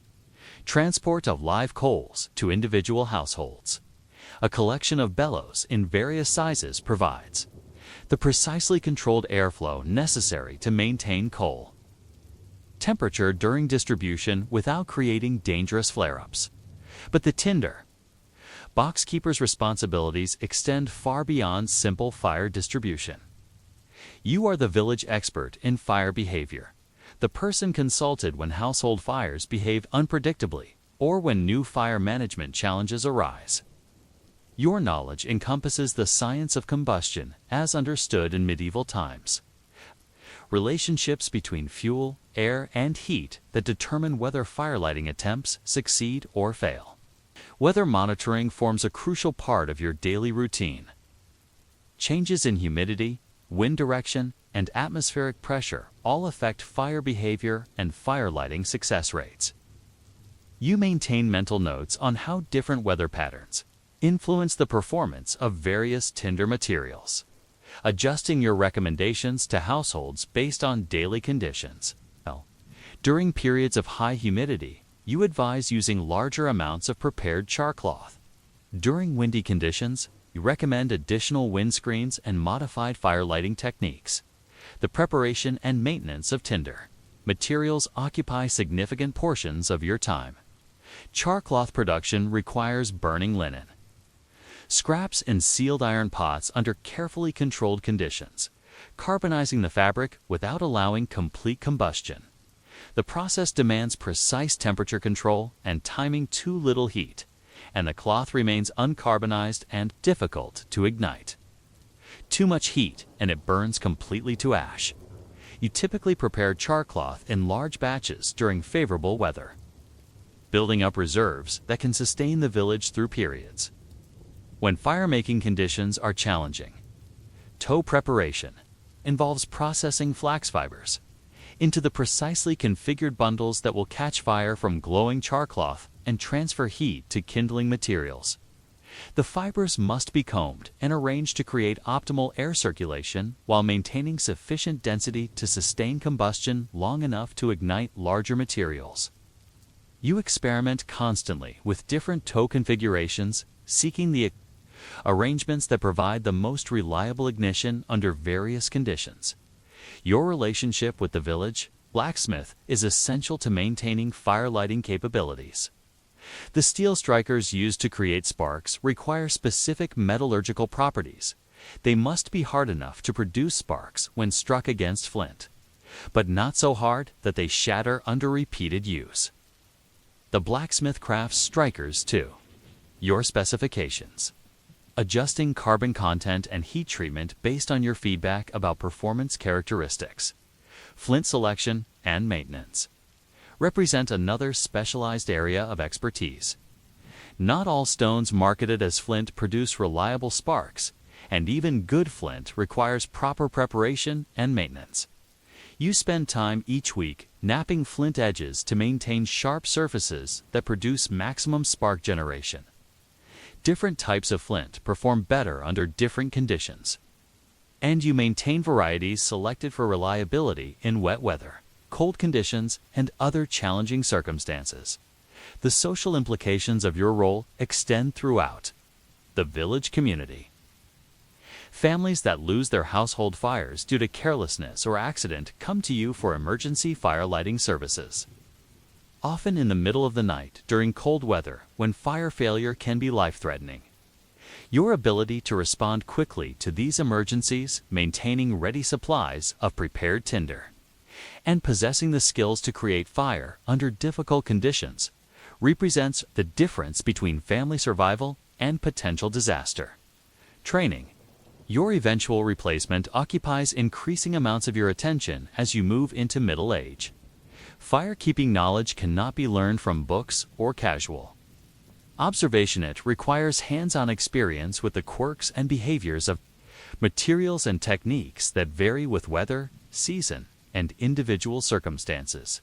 transport of live coals to individual households. A collection of bellows in various sizes provides the precisely controlled airflow necessary to maintain coal temperature during distribution without creating dangerous flare-ups. But the tinder box keeper's responsibilities extend far beyond simple fire distribution. You are the village expert in fire behavior, the person consulted when household fires behave unpredictably or when new fire management challenges arise. Your knowledge encompasses the science of combustion as understood in medieval times, relationships between fuel, air, and heat that determine whether firelighting attempts succeed or fail. Weather monitoring forms a crucial part of your daily routine. Changes in humidity, wind direction, and atmospheric pressure all affect fire behavior and firelighting success rates. You maintain mental notes on how different weather patterns influence the performance of various tinder materials, adjusting your recommendations to households based on daily conditions. During periods of high humidity, you advise using larger amounts of prepared char cloth. During windy conditions, you recommend additional windscreens and modified firelighting techniques. The preparation and maintenance of tinder materials occupy significant portions of your time. Char cloth production requires burning linen, scraps, and sealed iron pots under carefully controlled conditions, carbonizing the fabric without allowing complete combustion. The process demands precise temperature control and timing too little heat, and the cloth remains uncarbonized and difficult to ignite. Too much heat and it burns completely to ash. You typically prepare char cloth in large batches during favorable weather, building up reserves that can sustain the village through periods when fire-making conditions are challenging. Tow preparation involves processing flax fibers into the precisely configured bundles that will catch fire from glowing char cloth and transfer heat to kindling materials. The fibers must be combed and arranged to create optimal air circulation while maintaining sufficient density to sustain combustion long enough to ignite larger materials. You experiment constantly with different tow configurations, seeking the arrangements that provide the most reliable ignition under various conditions. Your relationship with the village blacksmith is essential to maintaining firelighting capabilities. The steel strikers used to create sparks require specific metallurgical properties. They must be hard enough to produce sparks when struck against flint, but not so hard that they shatter under repeated use. The blacksmith crafts strikers too. Your specifications. Adjusting carbon content and heat treatment based on your feedback about performance characteristics. Flint selection and maintenance represent another specialized area of expertise. Not all stones marketed as flint produce reliable sparks, and even good flint requires proper preparation and maintenance. You spend time each week knapping flint edges to maintain sharp surfaces that produce maximum spark generation. Different types of flint perform better under different conditions, and you maintain varieties selected for reliability in wet weather, cold conditions, and other challenging circumstances. The social implications of your role extend throughout the village community. Families that lose their household fires due to carelessness or accident come to you for emergency fire lighting services. Often in the middle of the night during cold weather when fire failure can be life-threatening. Your ability to respond quickly to these emergencies, maintaining ready supplies of prepared tinder, and possessing the skills to create fire under difficult conditions represents the difference between family survival and potential disaster. Training. Your eventual replacement occupies increasing amounts of your attention as you move into middle age. Fire-keeping knowledge cannot be learned from books or casual observation. It requires hands-on experience with the quirks and behaviors of materials and techniques that vary with weather, season, and individual circumstances.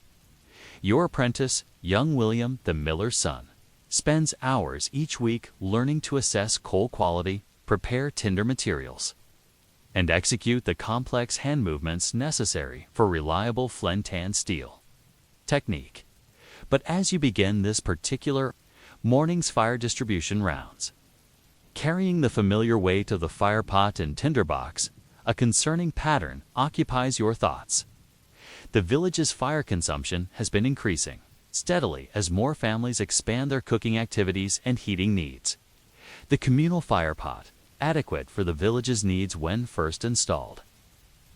Your apprentice, young William, the miller's son, spends hours each week learning to assess coal quality, prepare tinder materials, and execute the complex hand movements necessary for reliable flint-tanned steel technique. But as you begin this particular morning's fire distribution rounds, carrying the familiar weight of the fire pot and tinderbox, a concerning pattern occupies your thoughts. The village's fire consumption has been increasing steadily as more families expand their cooking activities and heating needs. The communal fire pot, adequate for the village's needs when first installed,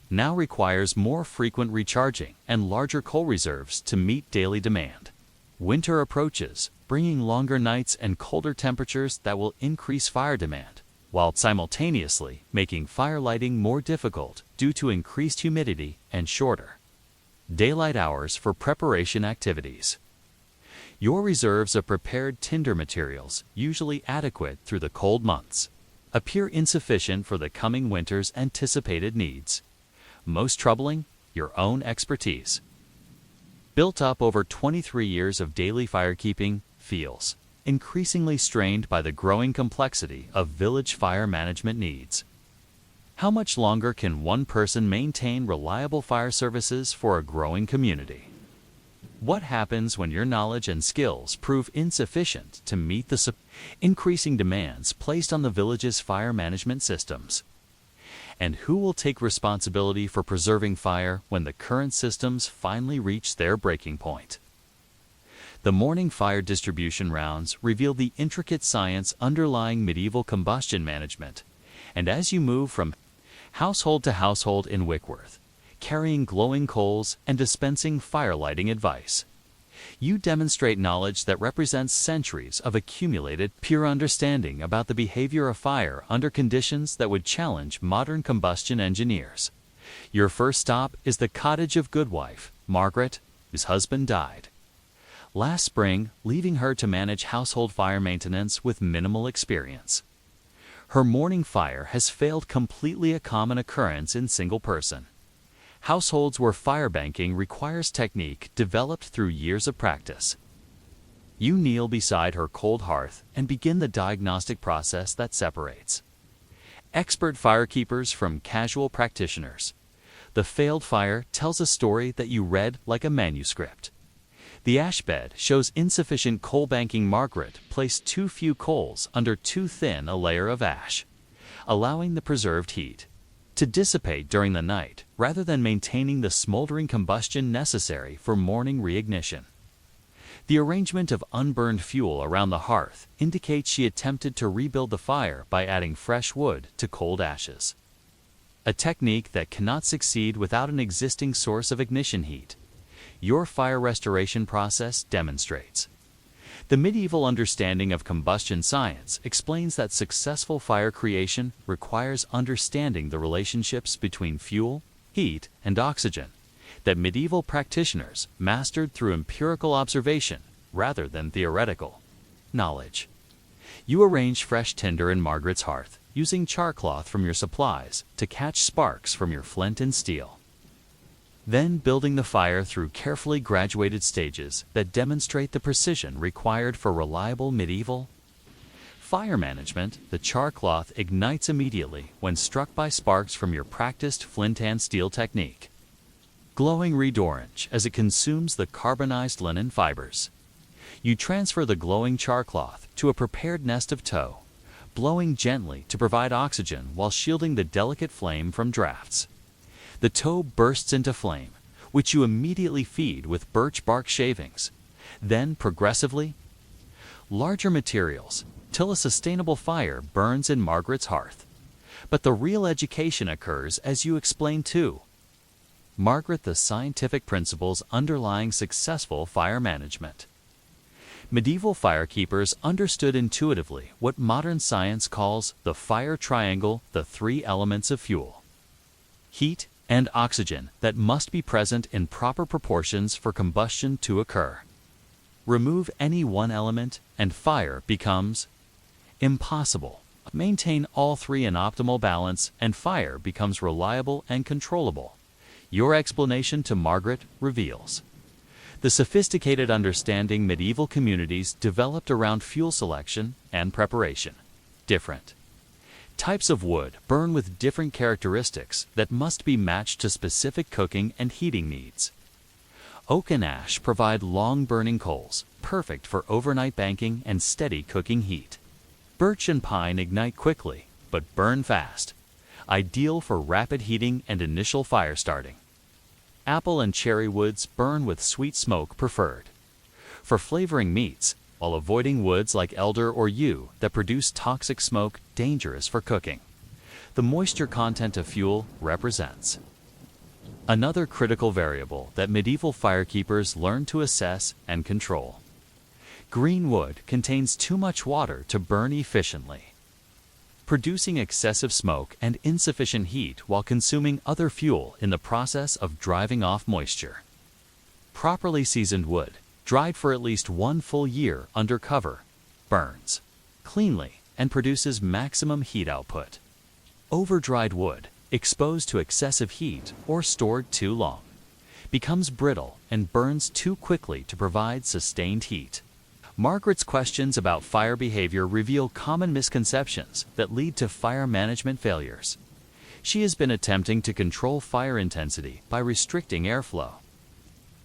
now requires more frequent recharging and larger coal reserves to meet daily demand. Winter approaches, bringing longer nights and colder temperatures that will increase fire demand, while simultaneously making fire lighting more difficult due to increased humidity and shorter daylight hours for preparation activities. Your reserves of prepared tinder materials, usually adequate through the cold months, appear insufficient for the coming winter's anticipated needs. Most troubling, your own expertise, built up over 23 years of daily firekeeping, feels increasingly strained by the growing complexity of village fire management needs. How much longer can one person maintain reliable fire services for a growing community? What happens when your knowledge and skills prove insufficient to meet the increasing demands placed on the village's fire management systems? And who will take responsibility for preserving fire when the current systems finally reach their breaking point? The morning fire distribution rounds reveal the intricate science underlying medieval combustion management, and as you move from household to household in Wickworth, carrying glowing coals and dispensing fire lighting advice, you demonstrate knowledge that represents centuries of accumulated pure understanding about the behavior of fire under conditions that would challenge modern combustion engineers. Your first stop is the cottage of Goodwife, Margaret, whose husband died last spring, leaving her to manage household fire maintenance with minimal experience. Her morning fire has failed completely, a common occurrence in single person households where fire banking requires technique developed through years of practice. You kneel beside her cold hearth and begin the diagnostic process that separates expert firekeepers from casual practitioners. The failed fire tells a story that you read like a manuscript. The ash bed shows insufficient coal banking. Margaret placed too few coals under too thin a layer of ash, allowing the preserved heat to dissipate during the night rather than maintaining the smoldering combustion necessary for morning reignition. The arrangement of unburned fuel around the hearth indicates she attempted to rebuild the fire by adding fresh wood to cold ashes. A technique that cannot succeed without an existing source of ignition heat. Your fire restoration process demonstrates. The medieval understanding of combustion science explains that successful fire creation requires understanding the relationships between fuel, heat, and oxygen that medieval practitioners mastered through empirical observation rather than theoretical knowledge. You arrange fresh tinder in Margaret's hearth, using char cloth from your supplies to catch sparks from your flint and steel. Then building the fire through carefully graduated stages that demonstrate the precision required for reliable medieval fire management. The char cloth ignites immediately when struck by sparks from your practiced flint and steel technique, glowing red orange as it consumes the carbonized linen fibers. You transfer the glowing char cloth to a prepared nest of tow, blowing gently to provide oxygen while shielding the delicate flame from drafts. The tow bursts into flame, which you immediately feed with birch bark shavings. Then, progressively, larger materials, till a sustainable fire burns in Margaret's hearth. But the real education occurs as you explain to Margaret the scientific principles underlying successful fire management. Medieval firekeepers understood intuitively what modern science calls the fire triangle, the three elements of fuel, heat, and oxygen that must be present in proper proportions for combustion to occur. Remove any one element and fire becomes impossible. Maintain all three in optimal balance and fire becomes reliable and controllable. Your explanation to Margaret reveals the sophisticated understanding medieval communities developed around fuel selection and preparation. Different types of wood burn with different characteristics that must be matched to specific cooking and heating needs. Oak and ash provide long-burning coals, perfect for overnight banking and steady cooking heat. Birch and pine ignite quickly, but burn fast, ideal for rapid heating and initial fire starting. Apple and cherry woods burn with sweet smoke preferred for flavoring meats, while avoiding woods like elder or yew that produce toxic smoke dangerous for cooking. The moisture content of fuel represents another critical variable that medieval firekeepers learned to assess and control. Green wood contains too much water to burn efficiently, producing excessive smoke and insufficient heat while consuming other fuel in the process of driving off moisture. Properly seasoned wood, dried for at least 1 full year under cover, burns cleanly and produces maximum heat output. Over-dried wood, exposed to excessive heat or stored too long, becomes brittle and burns too quickly to provide sustained heat. Margaret's questions about fire behavior reveal common misconceptions that lead to fire management failures. She has been attempting to control fire intensity by restricting airflow,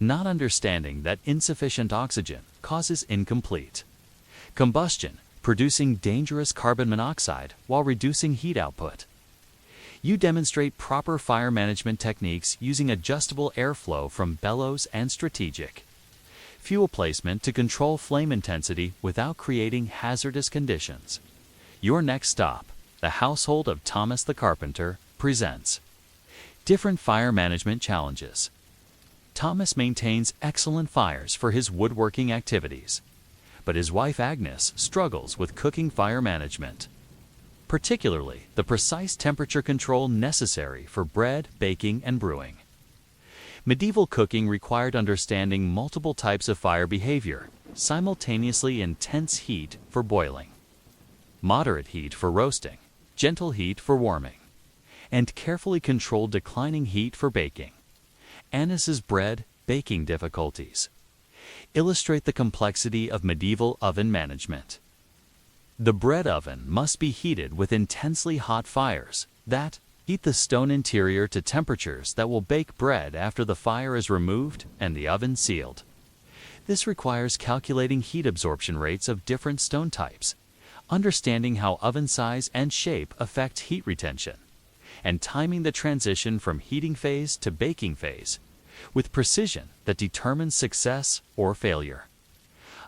not understanding that insufficient oxygen causes incomplete combustion, producing dangerous carbon monoxide while reducing heat output. You demonstrate proper fire management techniques using adjustable airflow from bellows and strategic fuel placement to control flame intensity without creating hazardous conditions. Your next stop, the household of Thomas the Carpenter, presents different fire management challenges. Thomas maintains excellent fires for his woodworking activities, but his wife Agnes struggles with cooking fire management, particularly the precise temperature control necessary for bread, baking, and brewing. Medieval cooking required understanding multiple types of fire behavior, simultaneously intense heat for boiling, moderate heat for roasting, gentle heat for warming, and carefully controlled declining heat for baking. Annis's bread baking difficulties illustrate the complexity of medieval oven management. The bread oven must be heated with intensely hot fires that heat the stone interior to temperatures that will bake bread after the fire is removed and the oven sealed. This requires calculating heat absorption rates of different stone types, understanding how oven size and shape affect heat retention, and timing the transition from heating phase to baking phase with precision that determines success or failure.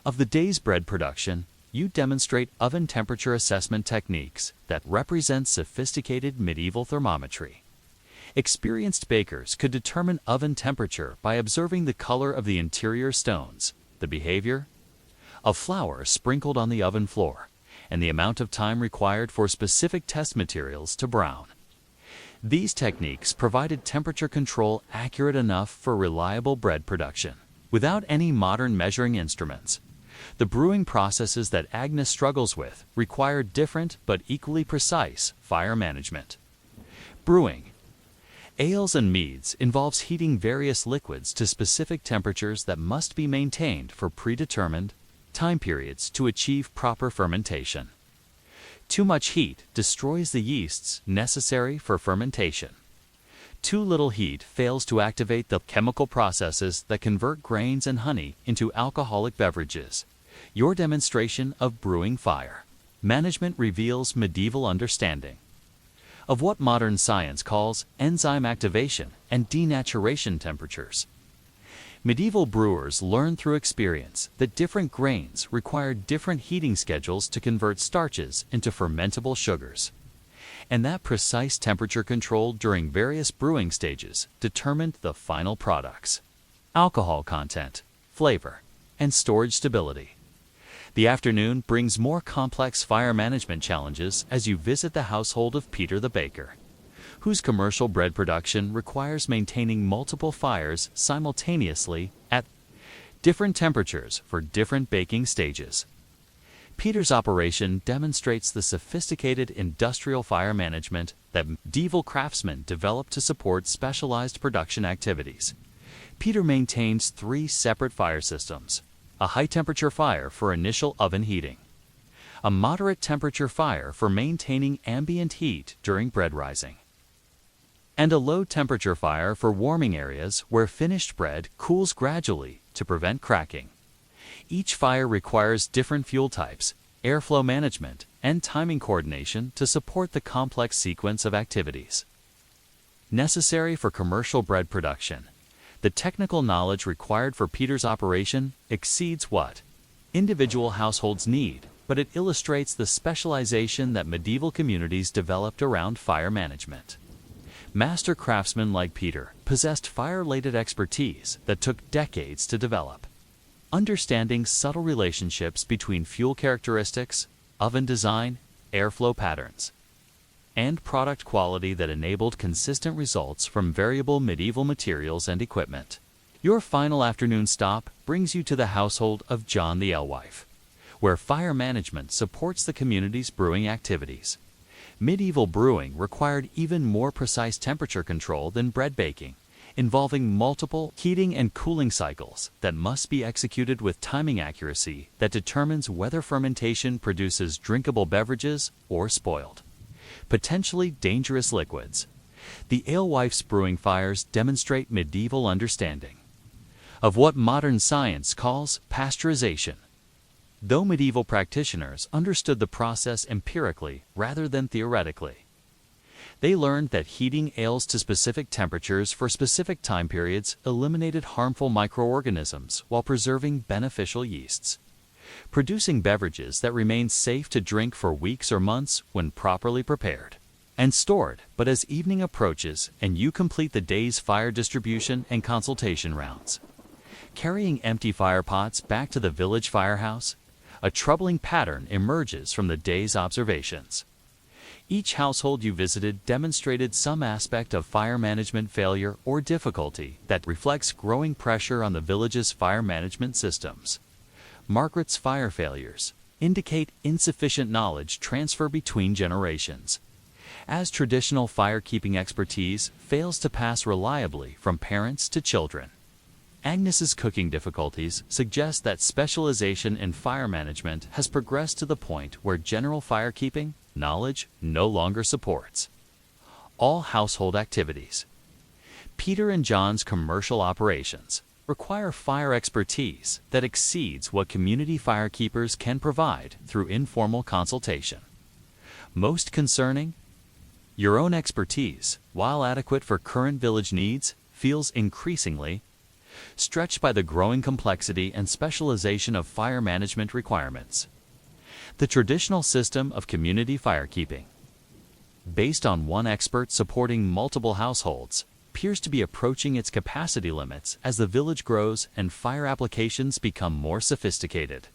Of the day's bread production, you demonstrate oven temperature assessment techniques that represent sophisticated medieval thermometry. Experienced bakers could determine oven temperature by observing the color of the interior stones, the behavior of flour sprinkled on the oven floor, and the amount of time required for specific test materials to brown. These techniques provided temperature control accurate enough for reliable bread production. Without any modern measuring instruments, the brewing processes that Agnes struggles with require different but equally precise fire management. Brewing ales and meads involves heating various liquids to specific temperatures that must be maintained for predetermined time periods to achieve proper fermentation. Too much heat destroys the yeasts necessary for fermentation. Too little heat fails to activate the chemical processes that convert grains and honey into alcoholic beverages. Your demonstration of brewing fire management reveals medieval understanding of what modern science calls enzyme activation and denaturation temperatures. Medieval brewers learned through experience that different grains required different heating schedules to convert starches into fermentable sugars, and that precise temperature control during various brewing stages determined the final products, alcohol content, flavor, and storage stability. The afternoon brings more complex fire management challenges as you visit the household of Peter the baker, whose commercial bread production requires maintaining multiple fires simultaneously at different temperatures for different baking stages. Peter's operation demonstrates the sophisticated industrial fire management that medieval craftsmen developed to support specialized production activities. Peter maintains 3 separate fire systems: a high-temperature fire for initial oven heating, a moderate temperature fire for maintaining ambient heat during bread rising, and a low-temperature fire for warming areas where finished bread cools gradually to prevent cracking. Each fire requires different fuel types, airflow management, and timing coordination to support the complex sequence of activities necessary for commercial bread production. The technical knowledge required for Peter's operation exceeds what individual households need, but it illustrates the specialization that medieval communities developed around fire management. Master craftsmen like Peter possessed fire-related expertise that took decades to develop. Understanding subtle relationships between fuel characteristics, oven design, airflow patterns, and product quality that enabled consistent results from variable medieval materials and equipment. Your final afternoon stop brings you to the household of John the alewife, where fire management supports the community's brewing activities. Medieval brewing required even more precise temperature control than bread baking, involving multiple heating and cooling cycles that must be executed with timing accuracy that determines whether fermentation produces drinkable beverages or spoiled, potentially dangerous liquids. The alewife's brewing fires demonstrate medieval understanding of what modern science calls pasteurization. Though medieval practitioners understood the process empirically rather than theoretically, they learned that heating ales to specific temperatures for specific time periods eliminated harmful microorganisms while preserving beneficial yeasts, producing beverages that remain safe to drink for weeks or months when properly prepared and stored. But as evening approaches and you complete the day's fire distribution and consultation rounds, carrying empty fire pots back to the village firehouse, a troubling pattern emerges from the day's observations. Each household you visited demonstrated some aspect of fire management failure or difficulty that reflects growing pressure on the village's fire management systems. Margaret's fire failures indicate insufficient knowledge transfer between generations, as traditional fire-keeping expertise fails to pass reliably from parents to children. Agnes's cooking difficulties suggest that specialization in fire management has progressed to the point where general firekeeping knowledge no longer supports all household activities. Peter and John's commercial operations require fire expertise that exceeds what community firekeepers can provide through informal consultation. Most concerning, your own expertise, while adequate for current village needs, feels increasingly stretched by the growing complexity and specialization of fire management requirements. The traditional system of community firekeeping, based on one expert supporting multiple households, appears to be approaching its capacity limits as the village grows and fire applications become more sophisticated.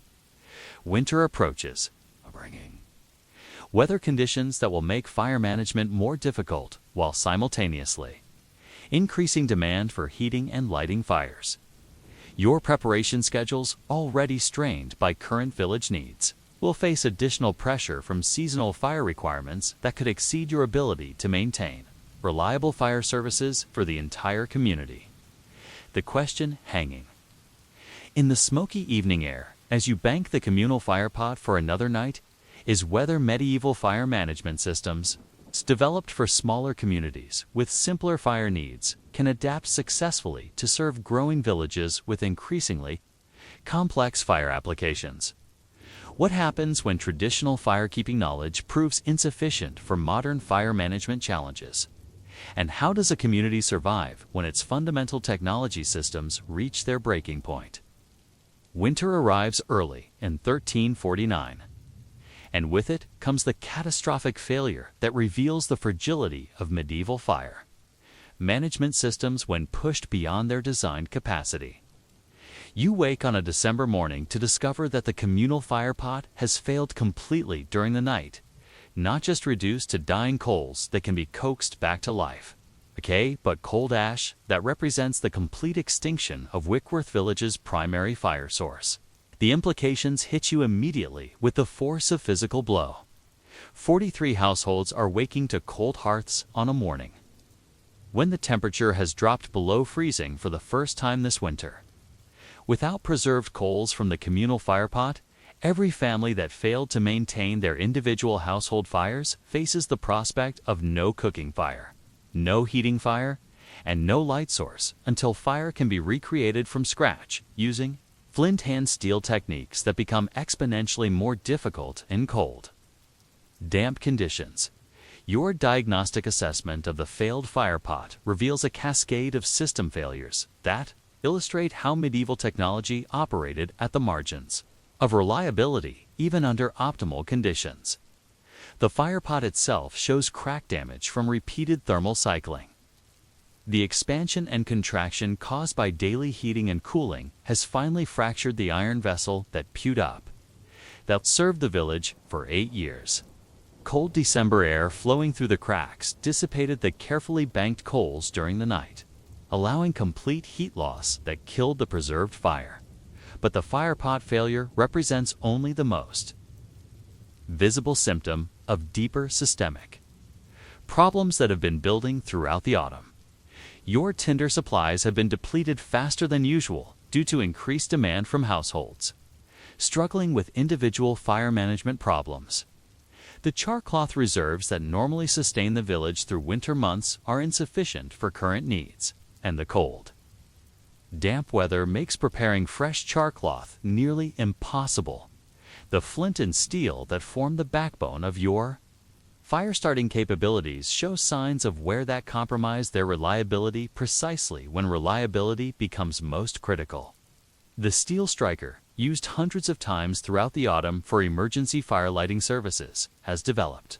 Winter approaches, bringing weather conditions that will make fire management more difficult while simultaneously increasing demand for heating and lighting fires. Your preparation schedules, already strained by current village needs, will face additional pressure from seasonal fire requirements that could exceed your ability to maintain reliable fire services for the entire community. The question hanging in the smoky evening air as you bank the communal fire pot for another night is whether medieval fire management systems, developed for smaller communities with simpler fire needs, can adapt successfully to serve growing villages with increasingly complex fire applications. What happens when traditional firekeeping knowledge proves insufficient for modern fire management challenges? And how does a community survive when its fundamental technology systems reach their breaking point? Winter arrives early in 1349, and with it comes the catastrophic failure that reveals the fragility of medieval fire management systems when pushed beyond their designed capacity. You wake on a December morning to discover that the communal fire pot has failed completely during the night, not just reduced to dying coals that can be coaxed back to life, but cold ash that represents the complete extinction of Wickworth Village's primary fire source. The implications hit you immediately with the force of physical blow. 43 households are waking to cold hearths on a morning when the temperature has dropped below freezing for the first time this winter. Without preserved coals from the communal fire pot, every family that failed to maintain their individual household fires faces the prospect of no cooking fire, no heating fire, and no light source until fire can be recreated from scratch using flint hand steel techniques that become exponentially more difficult in cold, damp conditions. Your diagnostic assessment of the failed fire pot reveals a cascade of system failures that illustrate how medieval technology operated at the margins of reliability even under optimal conditions. The fire pot itself shows crack damage from repeated thermal cycling. The expansion and contraction caused by daily heating and cooling has finally fractured the iron vessel that pewed up, that served the village for 8 years. Cold December air flowing through the cracks dissipated the carefully banked coals during the night, allowing complete heat loss that killed the preserved fire. But the fire pot failure represents only the most visible symptom of deeper systemic problems that have been building throughout the autumn. Your tinder supplies have been depleted faster than usual due to increased demand from households struggling with individual fire management problems. The charcloth reserves that normally sustain the village through winter months are insufficient for current needs, and the cold, damp weather makes preparing fresh charcloth nearly impossible. The flint and steel that form the backbone of your fire-starting capabilities show signs of where that compromised their reliability precisely when reliability becomes most critical. The steel striker, used hundreds of times throughout the autumn for emergency fire lighting services, has developed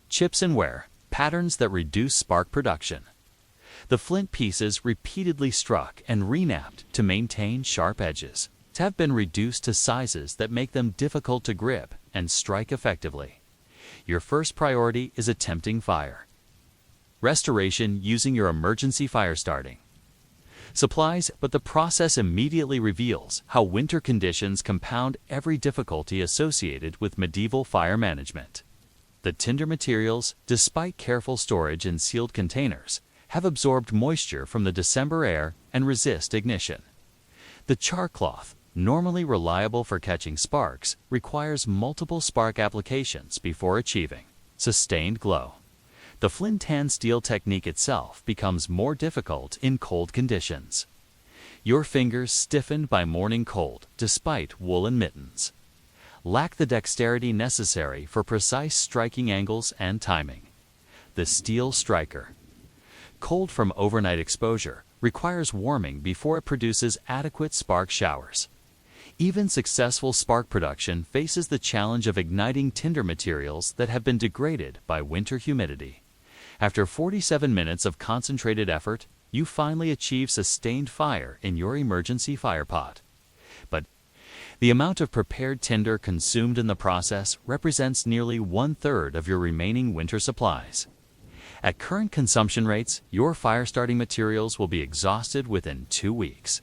chips and wear patterns that reduce spark production. The flint pieces repeatedly struck and renapped to maintain sharp edges have been reduced to sizes that make them difficult to grip and strike effectively. Your first priority is attempting fire restoration using your emergency fire starting supplies, but the process immediately reveals how winter conditions compound every difficulty associated with medieval fire management. The tinder materials, despite careful storage in sealed containers, have absorbed moisture from the December air and resist ignition. The charcloth, normally reliable for catching sparks, requires multiple spark applications before achieving sustained glow. The flint hand steel technique itself becomes more difficult in cold conditions. Your fingers, stiffened by morning cold despite woolen mittens, lack the dexterity necessary for precise striking angles and timing. The steel striker, cold from overnight exposure, requires warming before it produces adequate spark showers. Even successful spark production faces the challenge of igniting tinder materials that have been degraded by winter humidity. After 47 minutes of concentrated effort, you finally achieve sustained fire in your emergency fire pot. But the amount of prepared tinder consumed in the process represents nearly 1/3 of your remaining winter supplies. At current consumption rates, your fire-starting materials will be exhausted within 2 weeks,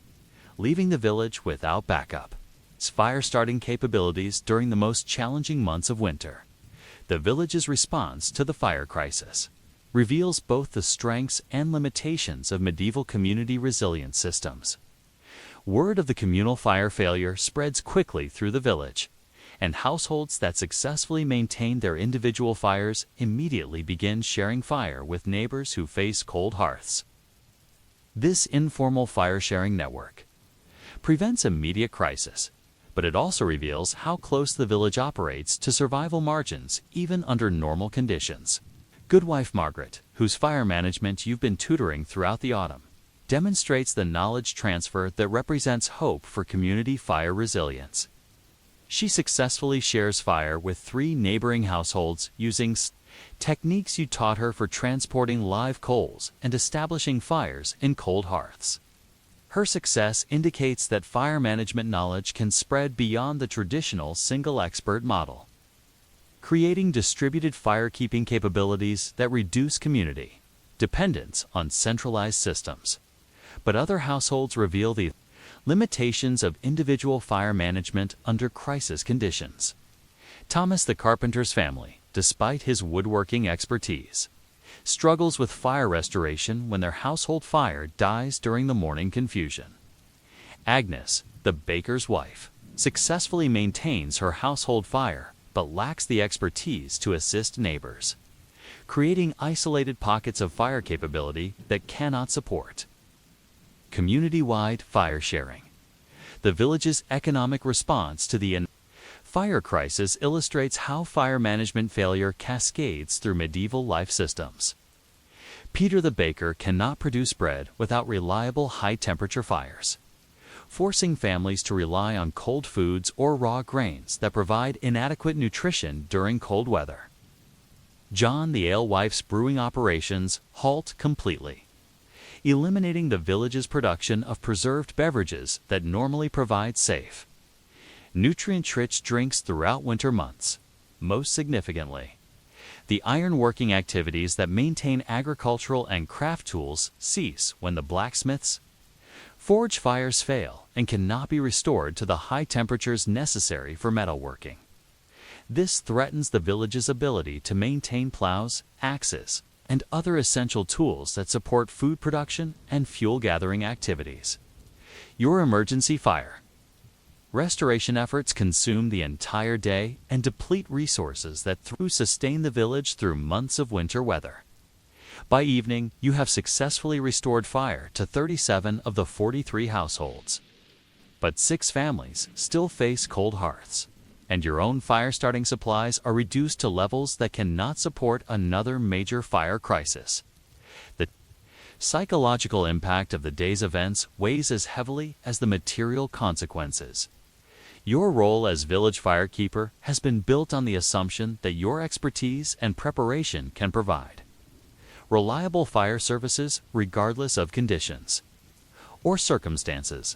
leaving the village without backup. Fire-starting capabilities during the most challenging months of winter. The village's response to the fire crisis reveals both the strengths and limitations of medieval community resilience systems. Word of the communal fire failure spreads quickly through the village, and households that successfully maintain their individual fires immediately begin sharing fire with neighbors who face cold hearths. This informal fire-sharing network prevents immediate crisis, but it also reveals how close the village operates to survival margins even under normal conditions. Goodwife Margaret, whose fire management you've been tutoring throughout the autumn, demonstrates the knowledge transfer that represents hope for community fire resilience. She successfully shares fire with 3 neighboring households using techniques you taught her for transporting live coals and establishing fires in cold hearths. Her success indicates that fire management knowledge can spread beyond the traditional single expert model, creating distributed firekeeping capabilities that reduce community dependence on centralized systems. But other households reveal the limitations of individual fire management under crisis conditions. Thomas the carpenter's family, despite his woodworking expertise, struggles with fire restoration when their household fire dies during the morning confusion. Agnes, the baker's wife, successfully maintains her household fire but lacks the expertise to assist neighbors, creating isolated pockets of fire capability that cannot support community-wide fire sharing. The village's economic response to the fire crisis illustrates how fire management failure cascades through medieval life systems. Peter the baker cannot produce bread without reliable high-temperature fires, forcing families to rely on cold foods or raw grains that provide inadequate nutrition during cold weather. John the alewife's brewing operations halt completely, eliminating the village's production of preserved beverages that normally provide safe, nutrient-rich drinks throughout winter months. Most significantly, the ironworking activities that maintain agricultural and craft tools cease when the blacksmith's forge fires fail and cannot be restored to the high temperatures necessary for metalworking. This threatens the village's ability to maintain plows, axes, and other essential tools that support food production and fuel-gathering activities. Your emergency fire restoration efforts consume the entire day and deplete resources that sustain the village through months of winter weather. By evening, you have successfully restored fire to 37 of the 43 households. But 6 families still face cold hearths, and your own fire-starting supplies are reduced to levels that cannot support another major fire crisis. The psychological impact of the day's events weighs as heavily as the material consequences. Your role as village firekeeper has been built on the assumption that your expertise and preparation can provide reliable fire services regardless of conditions or circumstances.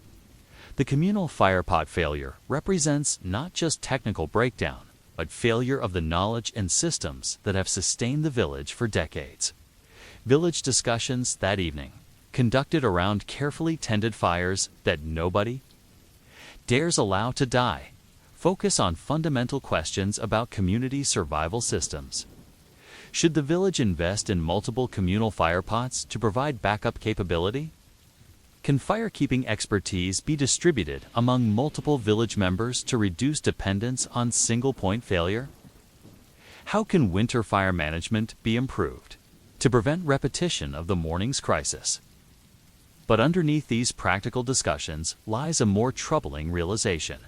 The communal firepot failure represents not just technical breakdown, but failure of the knowledge and systems that have sustained the village for decades. Village discussions that evening, conducted around carefully tended fires that nobody dares allow to die, focus on fundamental questions about community survival systems. Should the village invest in multiple communal firepots to provide backup capability? Can firekeeping expertise be distributed among multiple village members to reduce dependence on single-point failure? How can winter fire management be improved to prevent repetition of the morning's crisis? But underneath these practical discussions lies a more troubling realization.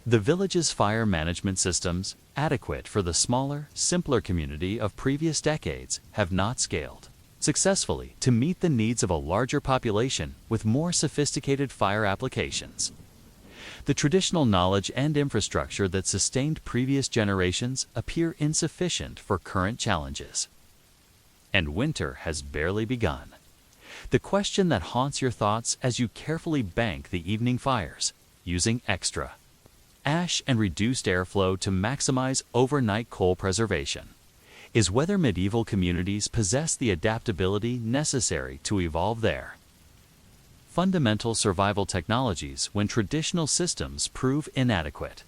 The village's fire management systems, adequate for the smaller, simpler community of previous decades, have not scaled. successfully to meet the needs of a larger population with more sophisticated fire applications. The traditional knowledge and infrastructure that sustained previous generations appear insufficient for current challenges. And winter has barely begun. The question that haunts your thoughts as you carefully bank the evening fires, using extra ash and reduced airflow to maximize overnight coal preservation, is whether medieval communities possess the adaptability necessary to evolve their fundamental survival technologies when traditional systems prove inadequate.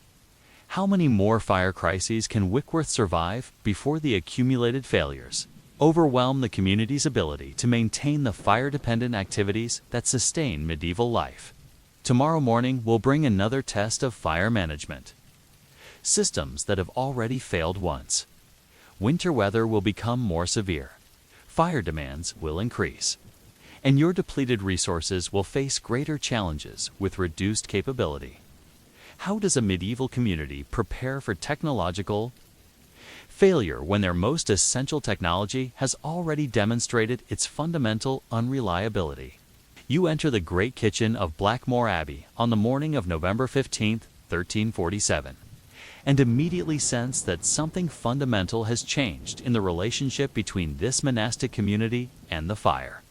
How many more fire crises can Wickworth survive before the accumulated failures overwhelm the community's ability to maintain the fire-dependent activities that sustain medieval life? Tomorrow morning will bring another test of fire management. Systems that have already failed once. Winter weather will become more severe. Fire demands will increase. And your depleted resources will face greater challenges with reduced capability. How does a medieval community prepare for technological failure when their most essential technology has already demonstrated its fundamental unreliability? You enter the great kitchen of Blackmore Abbey on the morning of November 15, 1347, and immediately sense that something fundamental has changed in the relationship between this monastic community and the fire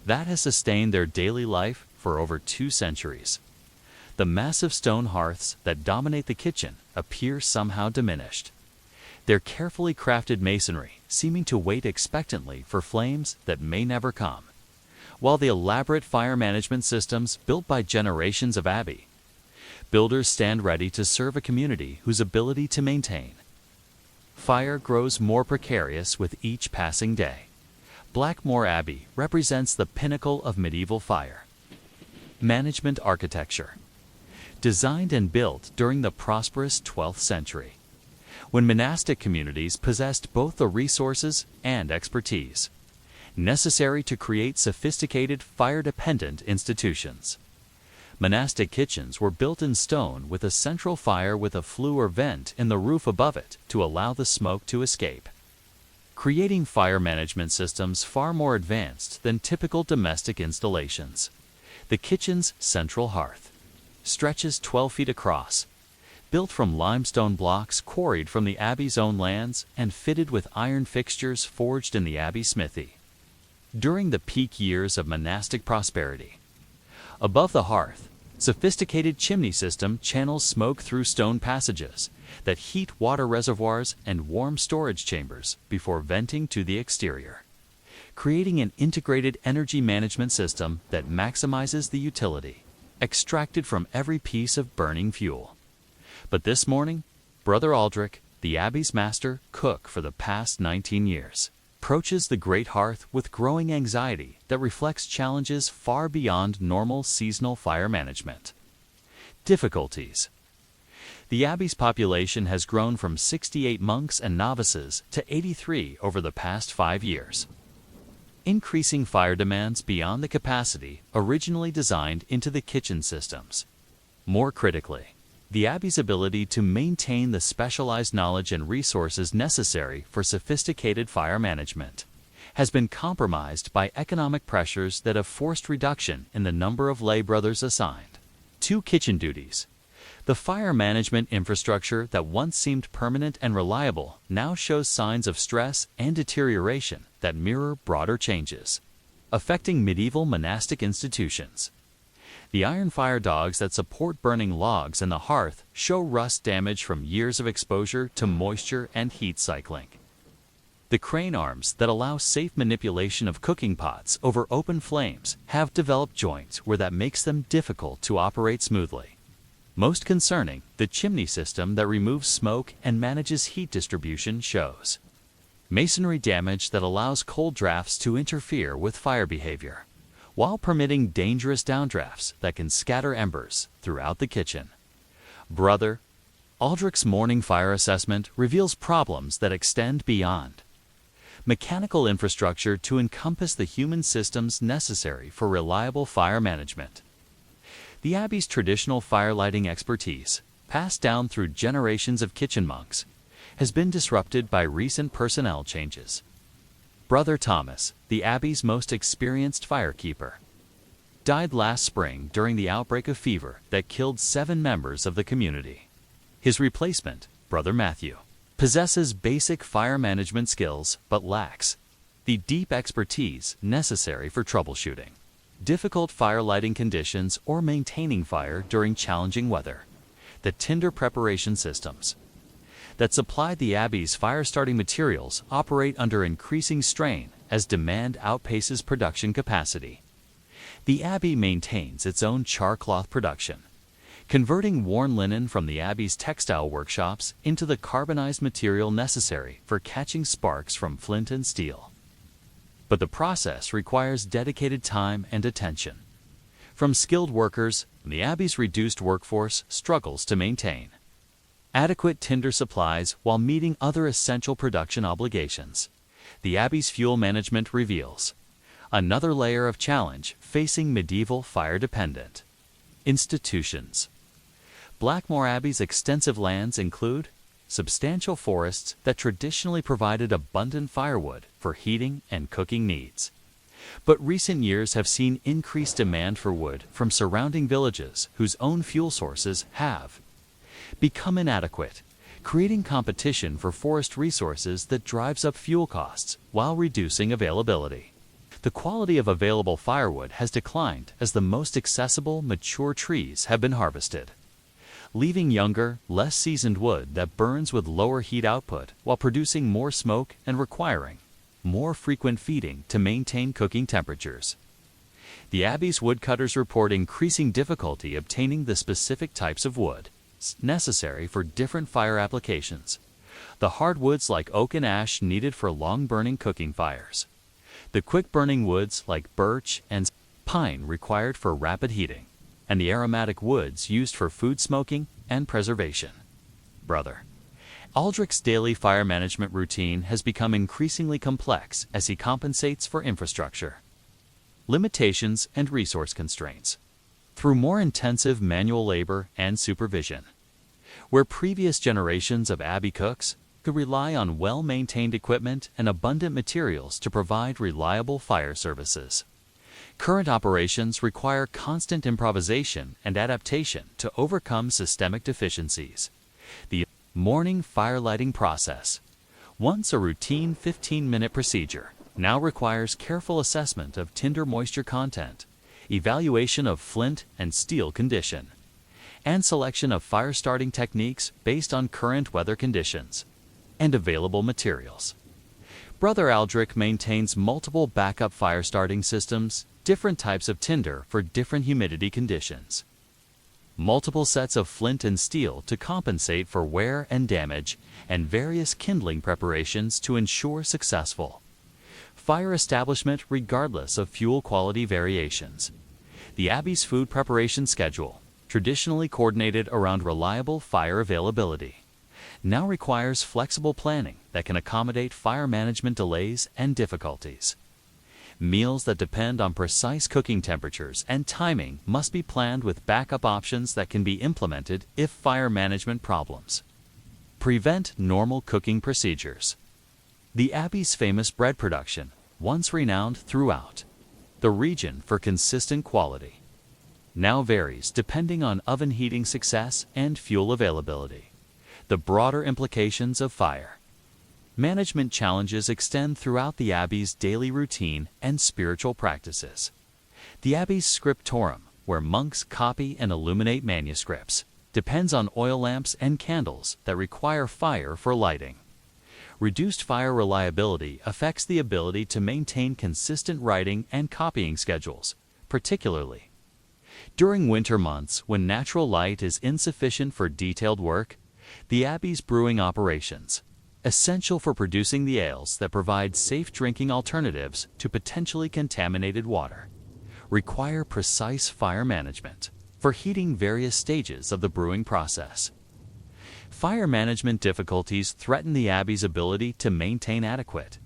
that has sustained their daily life for over 2 centuries. The massive stone hearths that dominate the kitchen appear somehow diminished, their carefully crafted masonry seeming to wait expectantly for flames that may never come, while the elaborate fire management systems built by generations of abbey builders stand ready to serve a community whose ability to maintain fire grows more precarious with each passing day. Blackmore Abbey represents the pinnacle of medieval fire management architecture, designed and built during the prosperous 12th century, when monastic communities possessed both the resources and expertise necessary to create sophisticated fire-dependent institutions. Monastic kitchens were built in stone with a central fire with a flue or vent in the roof above it to allow the smoke to escape, creating fire management systems far more advanced than typical domestic installations. The kitchen's central hearth stretches 12 feet across, built from limestone blocks quarried from the abbey's own lands and fitted with iron fixtures forged in the abbey smithy during the peak years of monastic prosperity. Above the hearth, sophisticated chimney system channels smoke through stone passages that heat water reservoirs and warm storage chambers before venting to the exterior, creating an integrated energy management system that maximizes the utility extracted from every piece of burning fuel. But this morning, Brother Aldrich, the abbey's master cook for the past 19 years, approaches the great hearth with growing anxiety that reflects challenges far beyond normal seasonal fire management. Difficulties. The abbey's population has grown from 68 monks and novices to 83 over the past 5 years, increasing fire demands beyond the capacity originally designed into the kitchen systems. More critically, the abbey's ability to maintain the specialized knowledge and resources necessary for sophisticated fire management has been compromised by economic pressures that have forced reduction in the number of lay brothers assigned to kitchen duties. The fire management infrastructure that once seemed permanent and reliable now shows signs of stress and deterioration that mirror broader changes affecting medieval monastic institutions. The iron fire dogs that support burning logs in the hearth show rust damage from years of exposure to moisture and heat cycling. The crane arms that allow safe manipulation of cooking pots over open flames have developed joints where that makes them difficult to operate smoothly. Most concerning, the chimney system that removes smoke and manages heat distribution shows masonry damage that allows cold drafts to interfere with fire behavior, while permitting dangerous downdrafts that can scatter embers throughout the kitchen. Brother Aldrich's morning fire assessment reveals problems that extend beyond mechanical infrastructure to encompass the human systems necessary for reliable fire management. The abbey's traditional fire lighting expertise, passed down through generations of kitchen monks, has been disrupted by recent personnel changes. Brother Thomas, the Abbey's most experienced firekeeper, died last spring during the outbreak of fever that killed 7 members of the community. His replacement, Brother Matthew, possesses basic fire management skills but lacks the deep expertise necessary for troubleshooting difficult fire lighting conditions or maintaining fire during challenging weather. The tinder preparation systems that supply the Abbey's fire-starting materials operate under increasing strain as demand outpaces production capacity. The Abbey maintains its own char cloth production, converting worn linen from the Abbey's textile workshops into the carbonized material necessary for catching sparks from flint and steel. But the process requires dedicated time and attention from skilled workers. The Abbey's reduced workforce struggles to maintain adequate tinder supplies while meeting other essential production obligations. The Abbey's fuel management reveals another layer of challenge facing medieval fire-dependent institutions. Blackmore Abbey's extensive lands include substantial forests that traditionally provided abundant firewood for heating and cooking needs. But recent years have seen increased demand for wood from surrounding villages whose own fuel sources have become inadequate, creating competition for forest resources that drives up fuel costs while reducing availability. The quality of available firewood has declined as the most accessible, mature trees have been harvested, leaving younger, less seasoned wood that burns with lower heat output while producing more smoke and requiring more frequent feeding to maintain cooking temperatures. The Abbey's woodcutters report increasing difficulty obtaining the specific types of wood necessary for different fire applications. The hardwoods like oak and ash needed for long-burning cooking fires. The quick-burning woods like birch and pine required for rapid heating, and the aromatic woods used for food smoking and preservation. Brother Aldrich's daily fire management routine has become increasingly complex as he compensates for infrastructure limitations and resource constraints through more intensive manual labor and supervision. Where previous generations of Abbey cooks could rely on well-maintained equipment and abundant materials to provide reliable fire services, current operations require constant improvisation and adaptation to overcome systemic deficiencies. The morning fire lighting process, once a routine 15-minute procedure, now requires careful assessment of tinder moisture content, evaluation of flint and steel condition, and selection of fire-starting techniques based on current weather conditions and available materials. Brother Aldrich maintains multiple backup fire-starting systems, different types of tinder for different humidity conditions, multiple sets of flint and steel to compensate for wear and damage, and various kindling preparations to ensure successful fire establishment regardless of fuel quality variations. The Abbey's food preparation schedule, traditionally coordinated around reliable fire availability, now requires flexible planning that can accommodate fire management delays and difficulties. Meals that depend on precise cooking temperatures and timing must be planned with backup options that can be implemented if fire management problems prevent normal cooking procedures. The Abbey's famous bread production, once renowned throughout the region for consistent quality, now varies depending on oven heating success and fuel availability. The broader implications of fire management challenges extend throughout the Abbey's daily routine and spiritual practices. The Abbey's scriptorum, where monks copy and illuminate manuscripts, depends on oil lamps and candles that require fire for lighting. Reduced fire reliability affects the ability to maintain consistent writing and copying schedules, particularly during winter months when natural light is insufficient for detailed work. The Abbey's brewing operations, essential for producing the ales that provide safe drinking alternatives to potentially contaminated water, require precise fire management for heating various stages of the brewing process. Fire management difficulties threaten the Abbey's ability to maintain adequate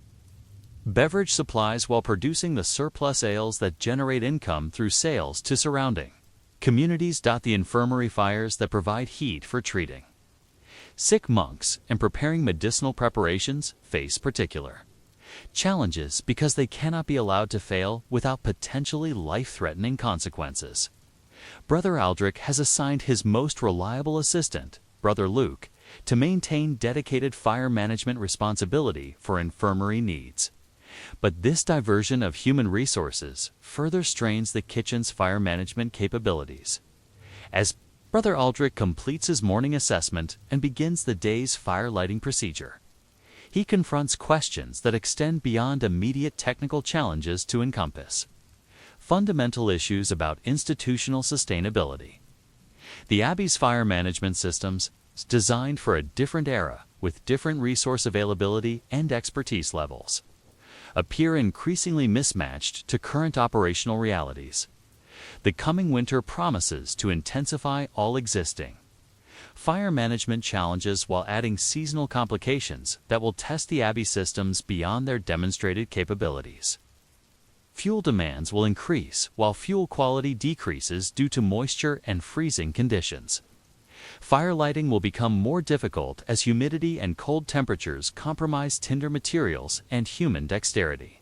beverage supplies while producing the surplus ales that generate income through sales to surrounding communities. The infirmary fires that provide heat for treating sick monks and preparing medicinal preparations face particular Challenges because they cannot be allowed to fail without potentially life-threatening consequences. Brother Aldrich has assigned his most reliable assistant, Brother Luke, to maintain dedicated fire management responsibility for infirmary needs. But this diversion of human resources further strains the kitchen's fire management capabilities. As Brother Aldrich completes his morning assessment and begins the day's fire lighting procedure, he confronts questions that extend beyond immediate technical challenges to encompass fundamental issues about institutional sustainability. The Abbey's fire management systems, designed for a different era with different resource availability and expertise levels, appear increasingly mismatched to current operational realities. The coming winter promises to intensify all existing fire management challenges while adding seasonal complications that will test the Abbey systems beyond their demonstrated capabilities. Fuel demands will increase while fuel quality decreases due to moisture and freezing conditions. Fire lighting will become more difficult as humidity and cold temperatures compromise tinder materials and human dexterity.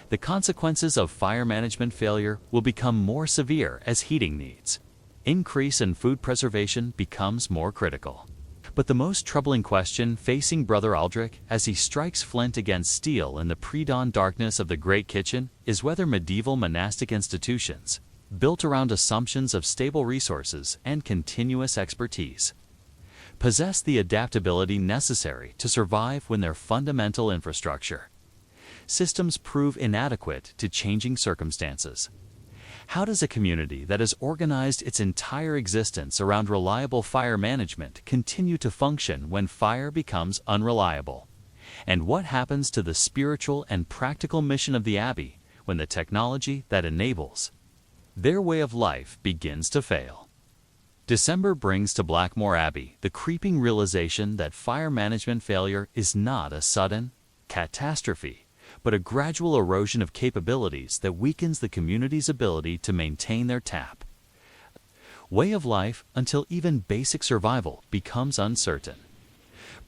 The consequences of fire management failure will become more severe as heating needs increase and food preservation becomes more critical. But the most troubling question facing Brother Aldrich as he strikes flint against steel in the pre-dawn darkness of the Great Kitchen is whether medieval monastic institutions, built around assumptions of stable resources and continuous expertise, possess the adaptability necessary to survive when their fundamental infrastructure systems prove inadequate to changing circumstances. How does a community that has organized its entire existence around reliable fire management continue to function when fire becomes unreliable? And what happens to the spiritual and practical mission of the Abbey when the technology that enables their way of life begins to fail? December brings to Blackmore Abbey the creeping realization that fire management failure is not a sudden catastrophe, but a gradual erosion of capabilities that weakens the community's ability to maintain their way of life until even basic survival becomes uncertain.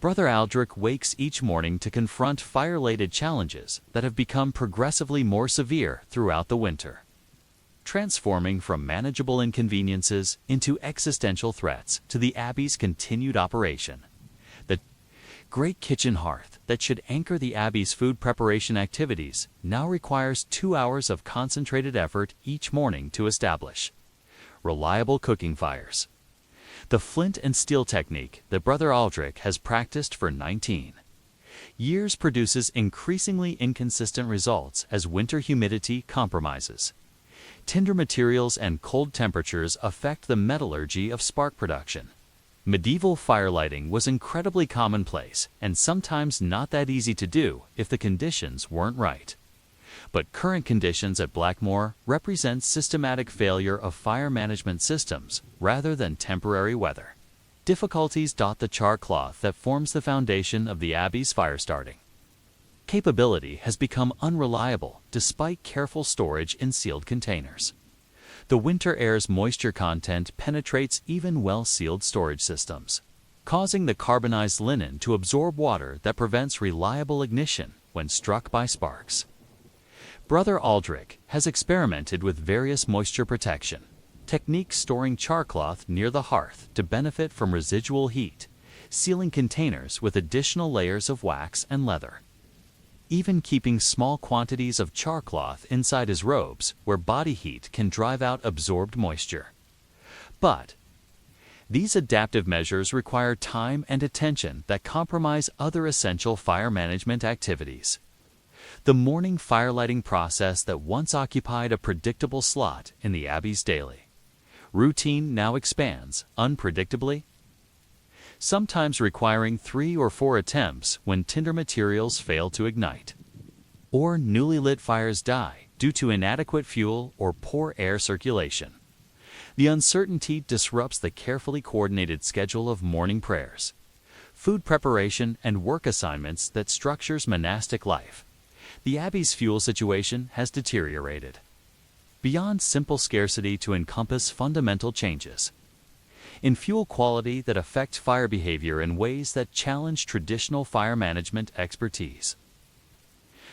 Brother Aldrich wakes each morning to confront fire-related challenges that have become progressively more severe throughout the winter, transforming from manageable inconveniences into existential threats to the Abbey's continued operation. The Great Kitchen hearth that should anchor the Abbey's food preparation activities now requires 2 hours of concentrated effort each morning to establish reliable cooking fires. The flint and steel technique that Brother Aldrich has practiced for 19 years produces increasingly inconsistent results as winter humidity compromises tinder materials and cold temperatures affect the metallurgy of spark production. Medieval fire lighting was incredibly commonplace and sometimes not that easy to do if the conditions weren't right. But current conditions at Blackmore represent systematic failure of fire management systems rather than temporary weather. Difficulties dot the char cloth that forms the foundation of the Abbey's fire starting capability has become unreliable despite careful storage in sealed containers. The winter air's moisture content penetrates even well-sealed storage systems, causing the carbonized linen to absorb water that prevents reliable ignition when struck by sparks. Brother Aldrich has experimented with various moisture protection techniques, storing char cloth near the hearth to benefit from residual heat, sealing containers with additional layers of wax and leather, even keeping small quantities of char cloth inside his robes where body heat can drive out absorbed moisture. But these adaptive measures require time and attention that compromise other essential fire management activities. The morning fire lighting process that once occupied a predictable slot in the Abbey's daily routine now expands unpredictably, sometimes requiring 3 or 4 attempts when tinder materials fail to ignite, or newly lit fires die due to inadequate fuel or poor air circulation. The uncertainty disrupts the carefully coordinated schedule of morning prayers, food preparation, and work assignments that structures monastic life. The Abbey's fuel situation has deteriorated beyond simple scarcity to encompass fundamental changes in fuel quality that affect fire behavior in ways that challenge traditional fire management expertise.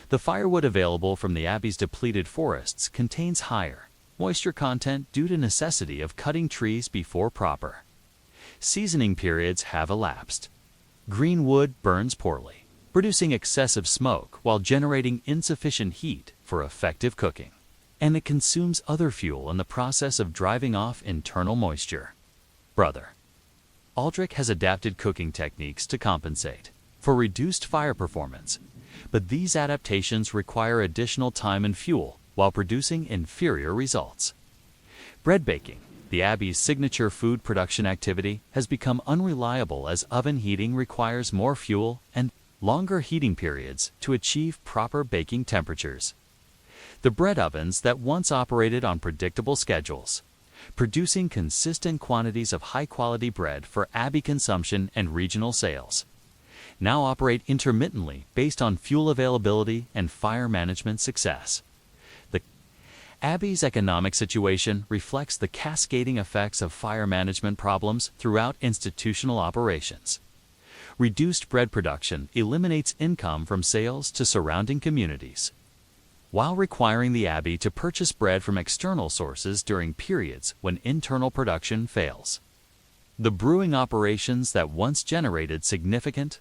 The firewood available from the Abbey's depleted forests contains higher moisture content due to necessity of cutting trees before proper seasoning periods have elapsed. Green wood burns poorly, producing excessive smoke while generating insufficient heat for effective cooking, and it consumes other fuel in the process of driving off internal moisture. Brother Aldrich has adapted cooking techniques to compensate for reduced fire performance, but these adaptations require additional time and fuel while producing inferior results. Bread baking, the Abbey's signature food production activity, has become unreliable as oven heating requires more fuel and longer heating periods to achieve proper baking temperatures. The bread ovens that once operated on predictable schedules, producing consistent quantities of high-quality bread for Abbey consumption and regional sales, now operate intermittently based on fuel availability and fire management success. The Abbey's economic situation reflects the cascading effects of fire management problems throughout institutional operations. Reduced bread production eliminates income from sales to surrounding communities, while requiring the Abbey to purchase bread from external sources during periods when internal production fails. The brewing operations that once generated significant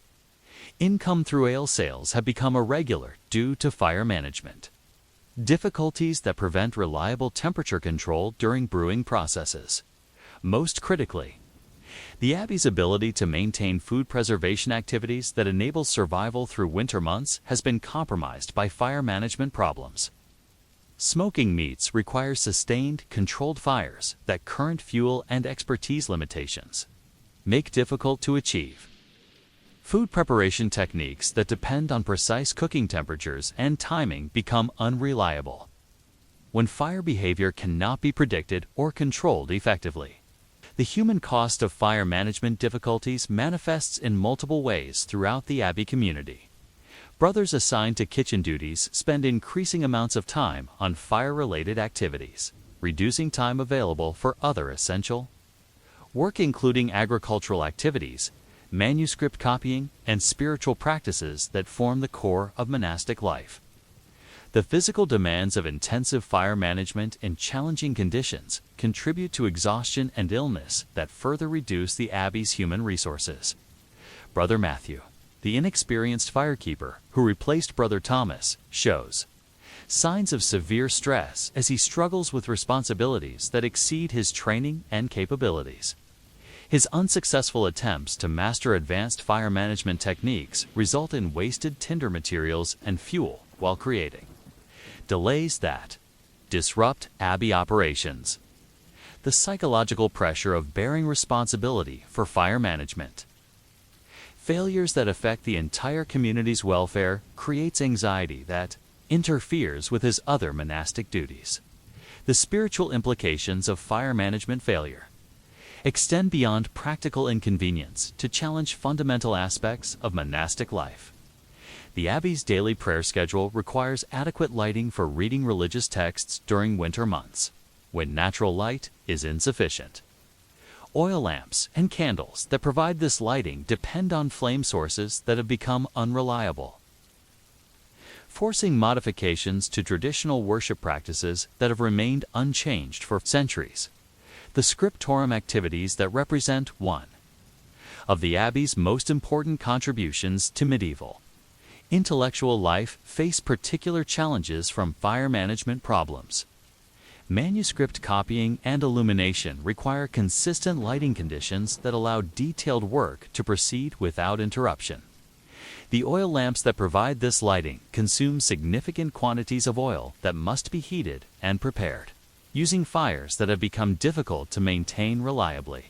income through ale sales have become irregular due to fire management difficulties that prevent reliable temperature control during brewing processes. Most critically, the Abbey's ability to maintain food preservation activities that enable survival through winter months has been compromised by fire management problems. Smoking meats require sustained, controlled fires that current fuel and expertise limitations make difficult to achieve. Food preparation techniques that depend on precise cooking temperatures and timing become unreliable when fire behavior cannot be predicted or controlled effectively. The human cost of fire management difficulties manifests in multiple ways throughout the Abbey community. Brothers assigned to kitchen duties spend increasing amounts of time on fire-related activities, reducing time available for other essential work including agricultural activities, manuscript copying, and spiritual practices that form the core of monastic life. The physical demands of intensive fire management in challenging conditions contribute to exhaustion and illness that further reduce the Abbey's human resources. Brother Matthew, the inexperienced firekeeper who replaced Brother Thomas, shows signs of severe stress as he struggles with responsibilities that exceed his training and capabilities. His unsuccessful attempts to master advanced fire management techniques result in wasted tinder materials and fuel while creating delays that disrupt Abbey operations. The psychological pressure of bearing responsibility for fire management. Failures that affect the entire community's welfare creates anxiety that interferes with his other monastic duties. The spiritual implications of fire management failure extend beyond practical inconvenience to challenge fundamental aspects of monastic life. The Abbey's daily prayer schedule requires adequate lighting for reading religious texts during winter months, when natural light is insufficient. Oil lamps and candles that provide this lighting depend on flame sources that have become unreliable, forcing modifications to traditional worship practices that have remained unchanged for centuries. The scriptorum activities that represent one of the Abbey's most important contributions to medieval intellectual life face particular challenges from fire management problems. Manuscript copying and illumination require consistent lighting conditions that allow detailed work to proceed without interruption. The oil lamps that provide this lighting consume significant quantities of oil that must be heated and prepared, using fires that have become difficult to maintain reliably.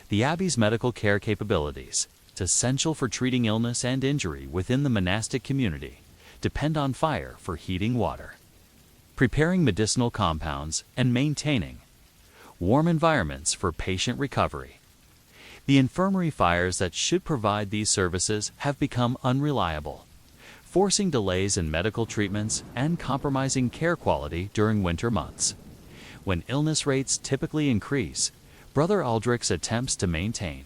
The Abbey's medical care capabilities, essential for treating illness and injury within the monastic community, depend on fire for heating water, preparing medicinal compounds, and maintaining warm environments for patient recovery. The infirmary fires that should provide these services have become unreliable, forcing delays in medical treatments and compromising care quality during winter months. When illness rates typically increase, Brother Aldrich's attempts to maintain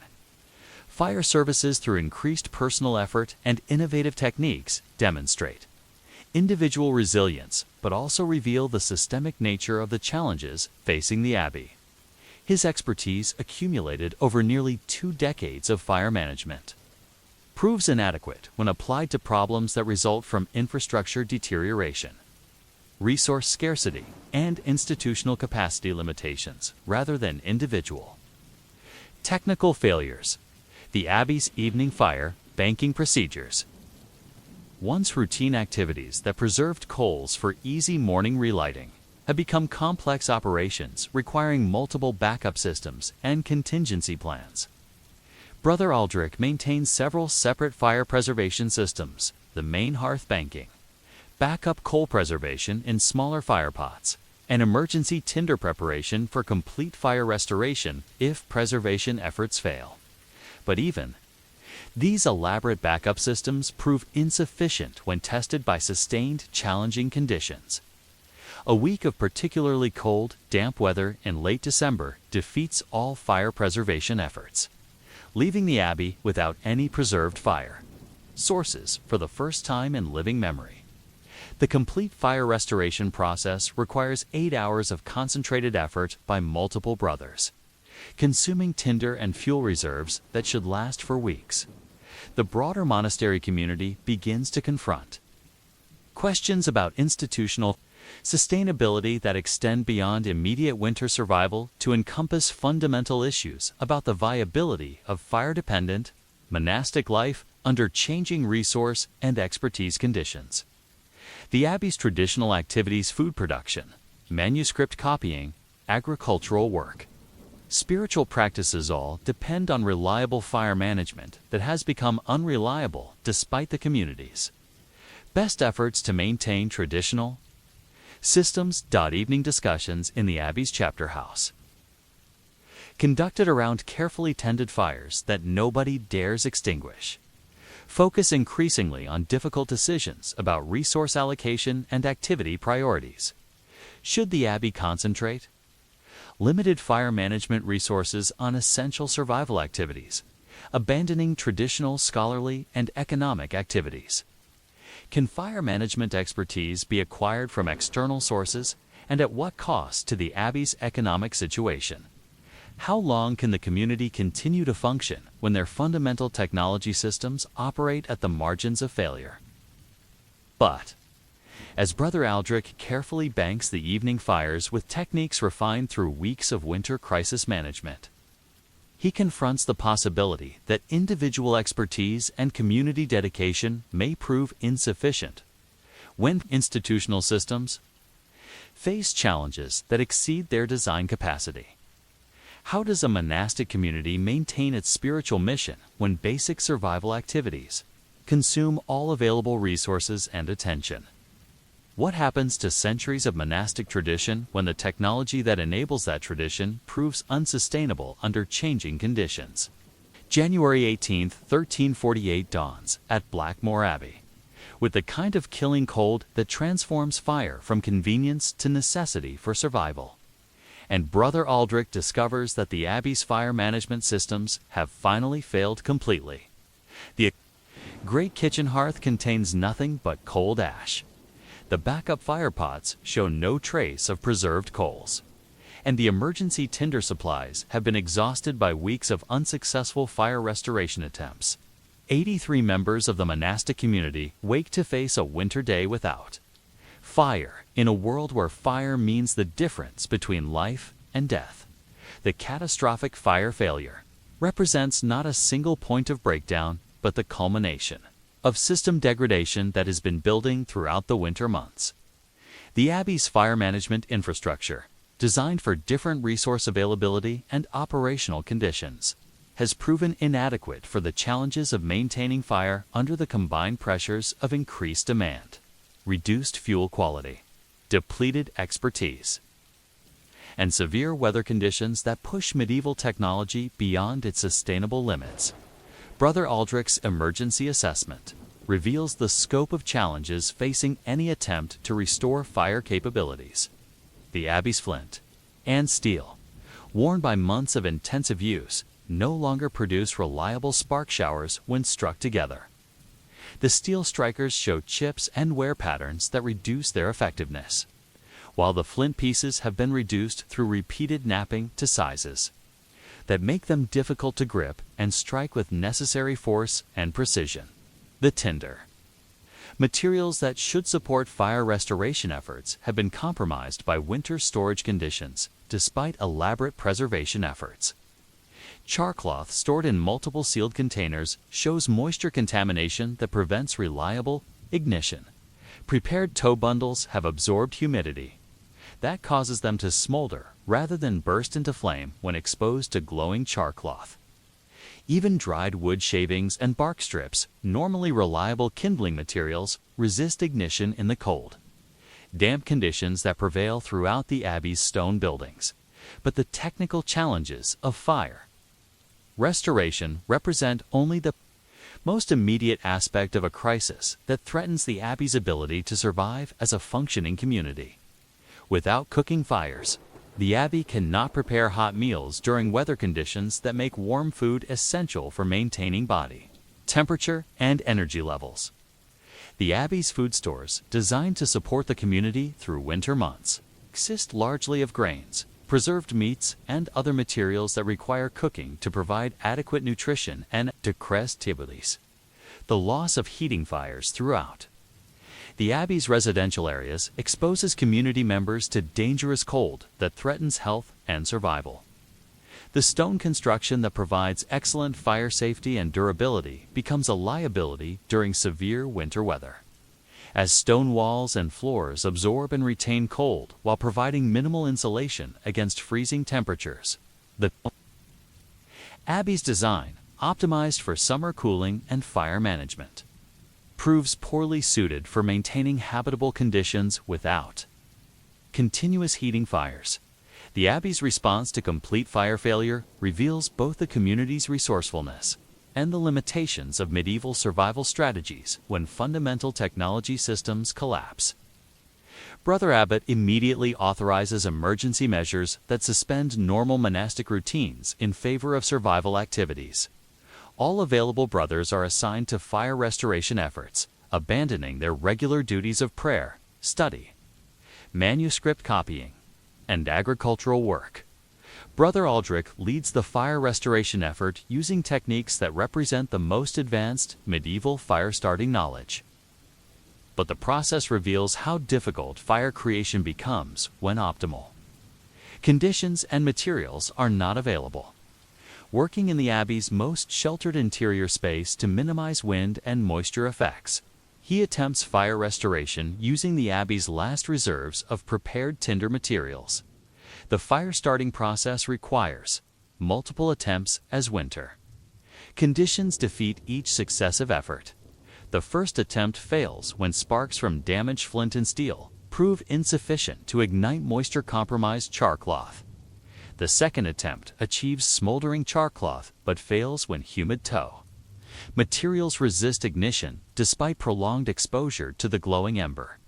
fire services through increased personal effort and innovative techniques demonstrate individual resilience, but also reveal the systemic nature of the challenges facing the Abbey. His expertise, accumulated over nearly 2 decades of fire management, proves inadequate when applied to problems that result from infrastructure deterioration, resource scarcity, and institutional capacity limitations rather than individual. Technical failures. The Abbey's evening fire banking procedures. Once routine activities that preserved coals for easy morning relighting have become complex operations requiring multiple backup systems and contingency plans. Brother Aldrich maintains several separate fire preservation systems: the main hearth banking, backup coal preservation in smaller fire pots, and emergency tinder preparation for complete fire restoration if preservation efforts fail. But even these elaborate backup systems prove insufficient when tested by sustained, challenging conditions. A week of particularly cold, damp weather in late December defeats all fire preservation efforts, leaving the Abbey without any preserved fire sources for the first time in living memory. The complete fire restoration process requires 8 hours of concentrated effort by multiple brothers, consuming tinder and fuel reserves that should last for weeks. The broader monastery community begins to confront questions about institutional sustainability that extend beyond immediate winter survival to encompass fundamental issues about the viability of fire-dependent, monastic life under changing resource and expertise conditions. The Abbey's traditional activities: food production, manuscript copying, agricultural work, spiritual practices all depend on reliable fire management that has become unreliable despite the community's best efforts to maintain traditional systems. Evening discussions in the Abbey's chapter house, conducted around carefully tended fires that nobody dares extinguish, focus increasingly on difficult decisions about resource allocation and activity priorities. Should the Abbey concentrate limited fire management resources on essential survival activities, abandoning traditional scholarly and economic activities? Can fire management expertise be acquired from external sources, and at what cost to the Abbey's economic situation? How long can the community continue to function when their fundamental technology systems operate at the margins of failure? But as Brother Aldrich carefully banks the evening fires with techniques refined through weeks of winter crisis management, he confronts the possibility that individual expertise and community dedication may prove insufficient when institutional systems face challenges that exceed their design capacity. How does a monastic community maintain its spiritual mission when basic survival activities consume all available resources and attention? What happens to centuries of monastic tradition when the technology that enables that tradition proves unsustainable under changing conditions? January 18, 1348 dawns at Blackmore Abbey, with the kind of killing cold that transforms fire from convenience to necessity for survival. And Brother Aldrich discovers that the Abbey's fire management systems have finally failed completely. The great kitchen hearth contains nothing but cold ash. The backup fire pots show no trace of preserved coals, and the emergency tinder supplies have been exhausted by weeks of unsuccessful fire restoration attempts. 83 members of the monastic community wake to face a winter day without fire in a world where fire means the difference between life and death. The catastrophic fire failure represents not a single point of breakdown, but the culmination of system degradation that has been building throughout the winter months. The Abbey's fire management infrastructure, designed for different resource availability and operational conditions, has proven inadequate for the challenges of maintaining fire under the combined pressures of increased demand, reduced fuel quality, depleted expertise, and severe weather conditions that push medieval technology beyond its sustainable limits. Brother Aldrich's emergency assessment reveals the scope of challenges facing any attempt to restore fire capabilities. The Abbey's flint and steel, worn by months of intensive use, no longer produce reliable spark showers when struck together. The steel strikers show chips and wear patterns that reduce their effectiveness, while the flint pieces have been reduced through repeated knapping to sizes that make them difficult to grip and strike with necessary force and precision. The tinder. Materials that should support fire restoration efforts have been compromised by winter storage conditions, despite elaborate preservation efforts. Char cloth stored in multiple sealed containers shows moisture contamination that prevents reliable ignition. Prepared tow bundles have absorbed humidity. That causes them to smolder rather than burst into flame when exposed to glowing char cloth. Even dried wood shavings and bark strips, normally reliable kindling materials, resist ignition in the cold. Damp conditions that prevail throughout the Abbey's stone buildings, but the technical challenges of fire restoration represent only the most immediate aspect of a crisis that threatens the Abbey's ability to survive as a functioning community. Without cooking fires, the Abbey cannot prepare hot meals during weather conditions that make warm food essential for maintaining body temperature and energy levels. The Abbey's food stores, designed to support the community through winter months, consist largely of grains, preserved meats, and other materials that require cooking to provide adequate nutrition and decrease tibilis, the loss of heating fires throughout. The Abbey's residential areas exposes community members to dangerous cold that threatens health and survival. The stone construction that provides excellent fire safety and durability becomes a liability during severe winter weather, as stone walls and floors absorb and retain cold while providing minimal insulation against freezing temperatures. The Abbey's design, optimized for summer cooling and fire management, proves poorly suited for maintaining habitable conditions without continuous heating fires. The Abbey's response to complete fire failure reveals both the community's resourcefulness and the limitations of medieval survival strategies when fundamental technology systems collapse. Brother Abbot immediately authorizes emergency measures that suspend normal monastic routines in favor of survival activities. All available brothers are assigned to fire restoration efforts, abandoning their regular duties of prayer, study, manuscript copying, and agricultural work. Brother Aldrich leads the fire restoration effort using techniques that represent the most advanced medieval fire-starting knowledge. But the process reveals how difficult fire creation becomes when optimal conditions and materials are not available. Working in the Abbey's most sheltered interior space to minimize wind and moisture effects, he attempts fire restoration using the Abbey's last reserves of prepared tinder materials. The fire-starting process requires multiple attempts as winter conditions defeat each successive effort. The first attempt fails when sparks from damaged flint and steel prove insufficient to ignite moisture-compromised char cloth. The second attempt achieves smoldering char cloth but fails when humid tow materials resist ignition despite prolonged exposure to the glowing ember.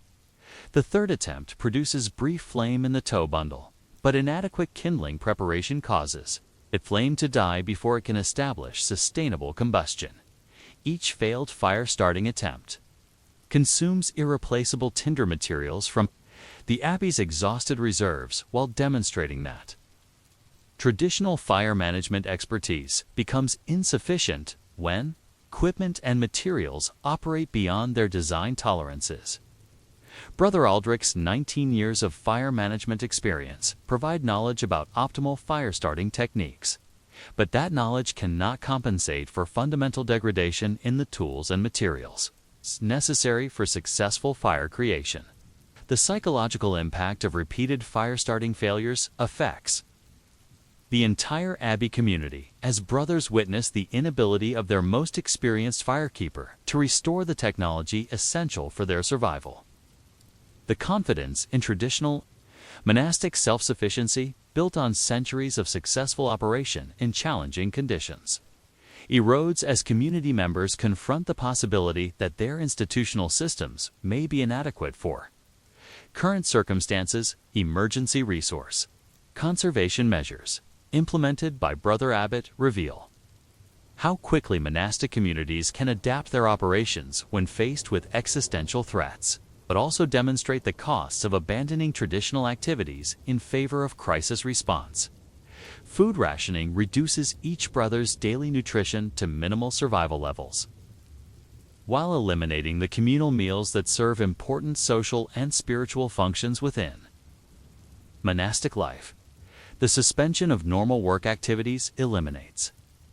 The third attempt produces brief flame in the tow bundle, but inadequate kindling preparation causes it flame to die before it can establish sustainable combustion. Each failed fire-starting attempt consumes irreplaceable tinder materials from the Abbey's exhausted reserves while demonstrating that traditional fire management expertise becomes insufficient when equipment and materials operate beyond their design tolerances. Brother Aldrich's 19 years of fire management experience provide knowledge about optimal fire-starting techniques, but that knowledge cannot compensate for fundamental degradation in the tools and materials necessary for successful fire creation. The psychological impact of repeated fire-starting failures affects the entire Abbey community, as brothers witness the inability of their most experienced firekeeper to restore the technology essential for their survival. The confidence in traditional monastic self-sufficiency, built on centuries of successful operation in challenging conditions, erodes as community members confront the possibility that their institutional systems may be inadequate for current circumstances. Emergency resource conservation measures implemented by Brother Abbot reveal how quickly monastic communities can adapt their operations when faced with existential threats, but also demonstrate the costs of abandoning traditional activities in favor of crisis response. Food rationing reduces each brother's daily nutrition to minimal survival levels, while eliminating the communal meals that serve important social and spiritual functions within monastic life. The suspension of normal work activities eliminates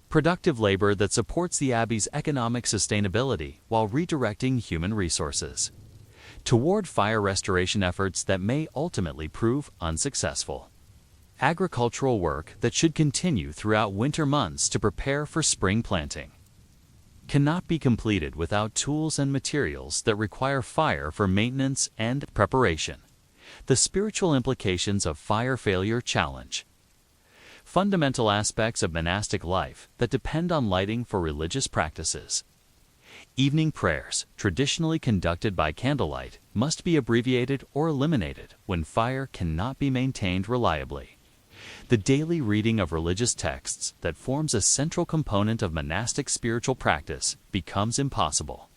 productive labor that supports the abbey's economic sustainability while redirecting human resources toward fire restoration efforts that may ultimately prove unsuccessful. Agricultural work that should continue throughout winter months to prepare for spring planting cannot be completed without tools and materials that require fire for maintenance and preparation. The spiritual implications of fire failure challenge fundamental aspects of monastic life that depend on lighting for religious practices. Evening prayers, traditionally conducted by candlelight, must be abbreviated or eliminated when fire cannot be maintained reliably. The daily reading of religious texts that forms a central component of monastic spiritual practice becomes impossible.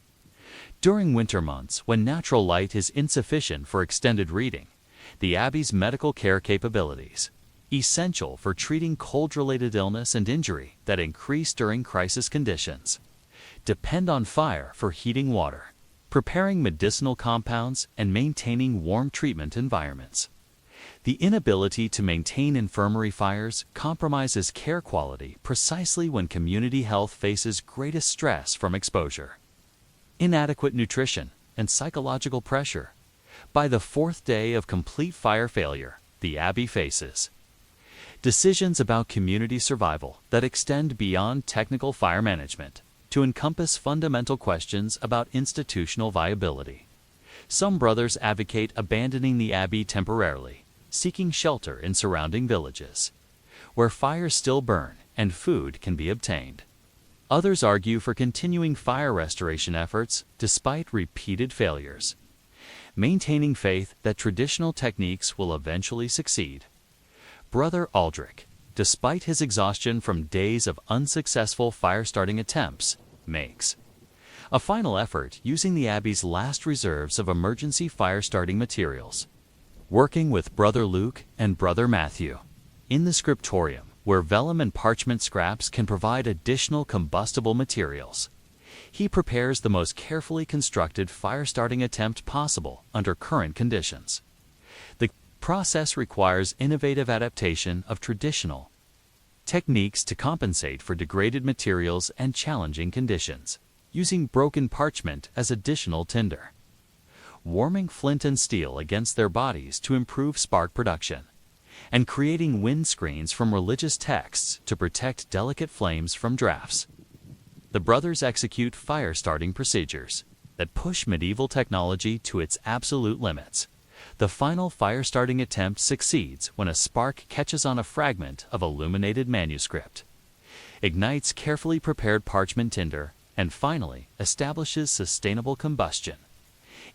During winter months, when natural light is insufficient for extended reading, the abbey's medical care capabilities, essential for treating cold-related illness and injury that increase during crisis conditions, depend on fire for heating water, preparing medicinal compounds, and maintaining warm treatment environments. The inability to maintain infirmary fires compromises care quality precisely when community health faces greatest stress from exposure. Inadequate nutrition and psychological pressure. By the fourth day of complete fire failure, the abbey faces decisions about community survival that extend beyond technical fire management to encompass fundamental questions about institutional viability. Some brothers advocate abandoning the abbey temporarily, seeking shelter in surrounding villages, where fires still burn and food can be obtained. Others argue for continuing fire restoration efforts despite repeated failures, maintaining faith that traditional techniques will eventually succeed. Brother Aldrich, despite his exhaustion from days of unsuccessful fire-starting attempts, makes a final effort using the abbey's last reserves of emergency fire-starting materials. Working with Brother Luke and Brother Matthew in the scriptorium, where vellum and parchment scraps can provide additional combustible materials, he prepares the most carefully constructed fire-starting attempt possible under current conditions. The process requires innovative adaptation of traditional techniques to compensate for degraded materials and challenging conditions, using broken parchment as additional tinder, warming flint and steel against their bodies to improve spark production, and creating wind screens from religious texts to protect delicate flames from drafts. The brothers execute fire-starting procedures that push medieval technology to its absolute limits. The final fire-starting attempt succeeds when a spark catches on a fragment of illuminated manuscript, ignites carefully prepared parchment tinder, and finally establishes sustainable combustion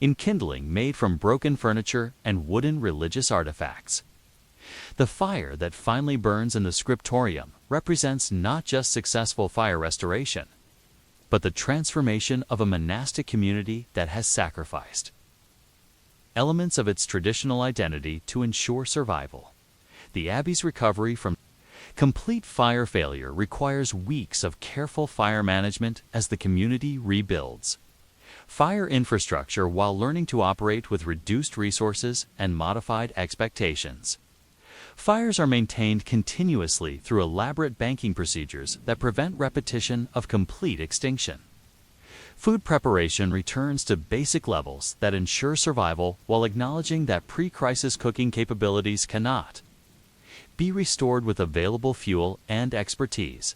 in kindling made from broken furniture and wooden religious artifacts. The fire that finally burns in the scriptorium represents not just successful fire restoration, but the transformation of a monastic community that has sacrificed elements of its traditional identity to ensure survival. The abbey's recovery from complete fire failure requires weeks of careful fire management as the community rebuilds fire infrastructure while learning to operate with reduced resources and modified expectations. Fires are maintained continuously through elaborate banking procedures that prevent repetition of complete extinction. Food preparation returns to basic levels that ensure survival while acknowledging that pre-crisis cooking capabilities cannot be restored with available fuel and expertise.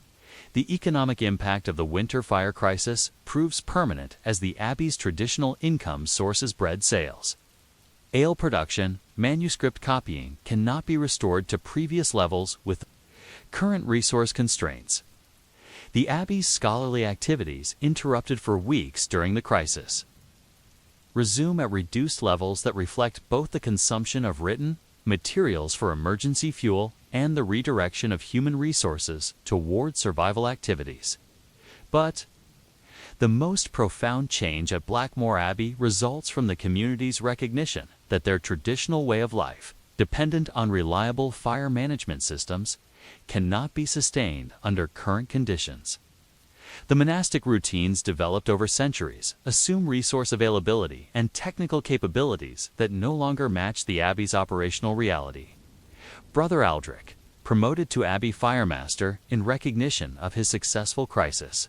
The economic impact of the winter fire crisis proves permanent as the abbey's traditional income sources bread sales. Ale production, manuscript copying cannot be restored to previous levels with current resource constraints. The abbey's scholarly activities, interrupted for weeks during the crisis, resume at reduced levels that reflect both the consumption of written materials for emergency fuel and the redirection of human resources toward survival activities. But the most profound change at Blackmore Abbey results from the community's recognition that their traditional way of life, dependent on reliable fire management systems, cannot be sustained under current conditions. The monastic routines developed over centuries assume resource availability and technical capabilities that no longer match the Abbey's operational reality. Brother Aldrich, promoted to Abbey Firemaster in recognition of his successful crisis.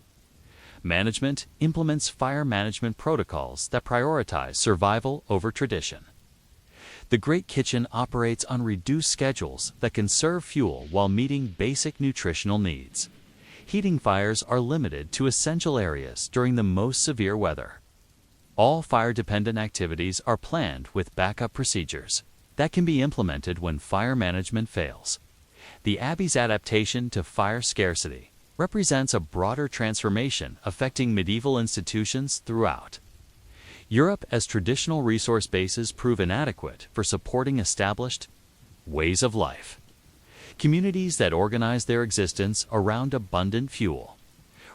Management implements fire management protocols that prioritize survival over tradition. The Great Kitchen operates on reduced schedules that conserve fuel while meeting basic nutritional needs. Heating fires are limited to essential areas during the most severe weather. All fire-dependent activities are planned with backup procedures that can be implemented when fire management fails. The Abbey's adaptation to fire scarcity represents a broader transformation affecting medieval institutions throughout Europe as traditional resource bases prove inadequate for supporting established ways of life. Communities that organize their existence around abundant fuel,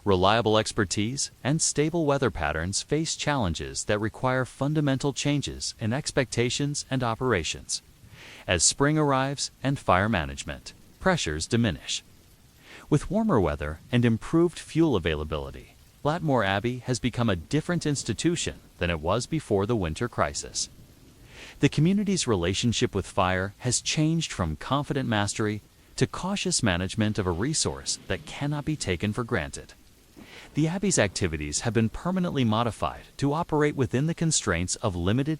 reliable expertise, and stable weather patterns face challenges that require fundamental changes in expectations and operations. As spring arrives and fire management pressures diminish. With warmer weather and improved fuel availability, Blackmore Abbey has become a different institution than it was before the winter crisis. The community's relationship with fire has changed from confident mastery to cautious management of a resource that cannot be taken for granted. The Abbey's activities have been permanently modified to operate within the constraints of limited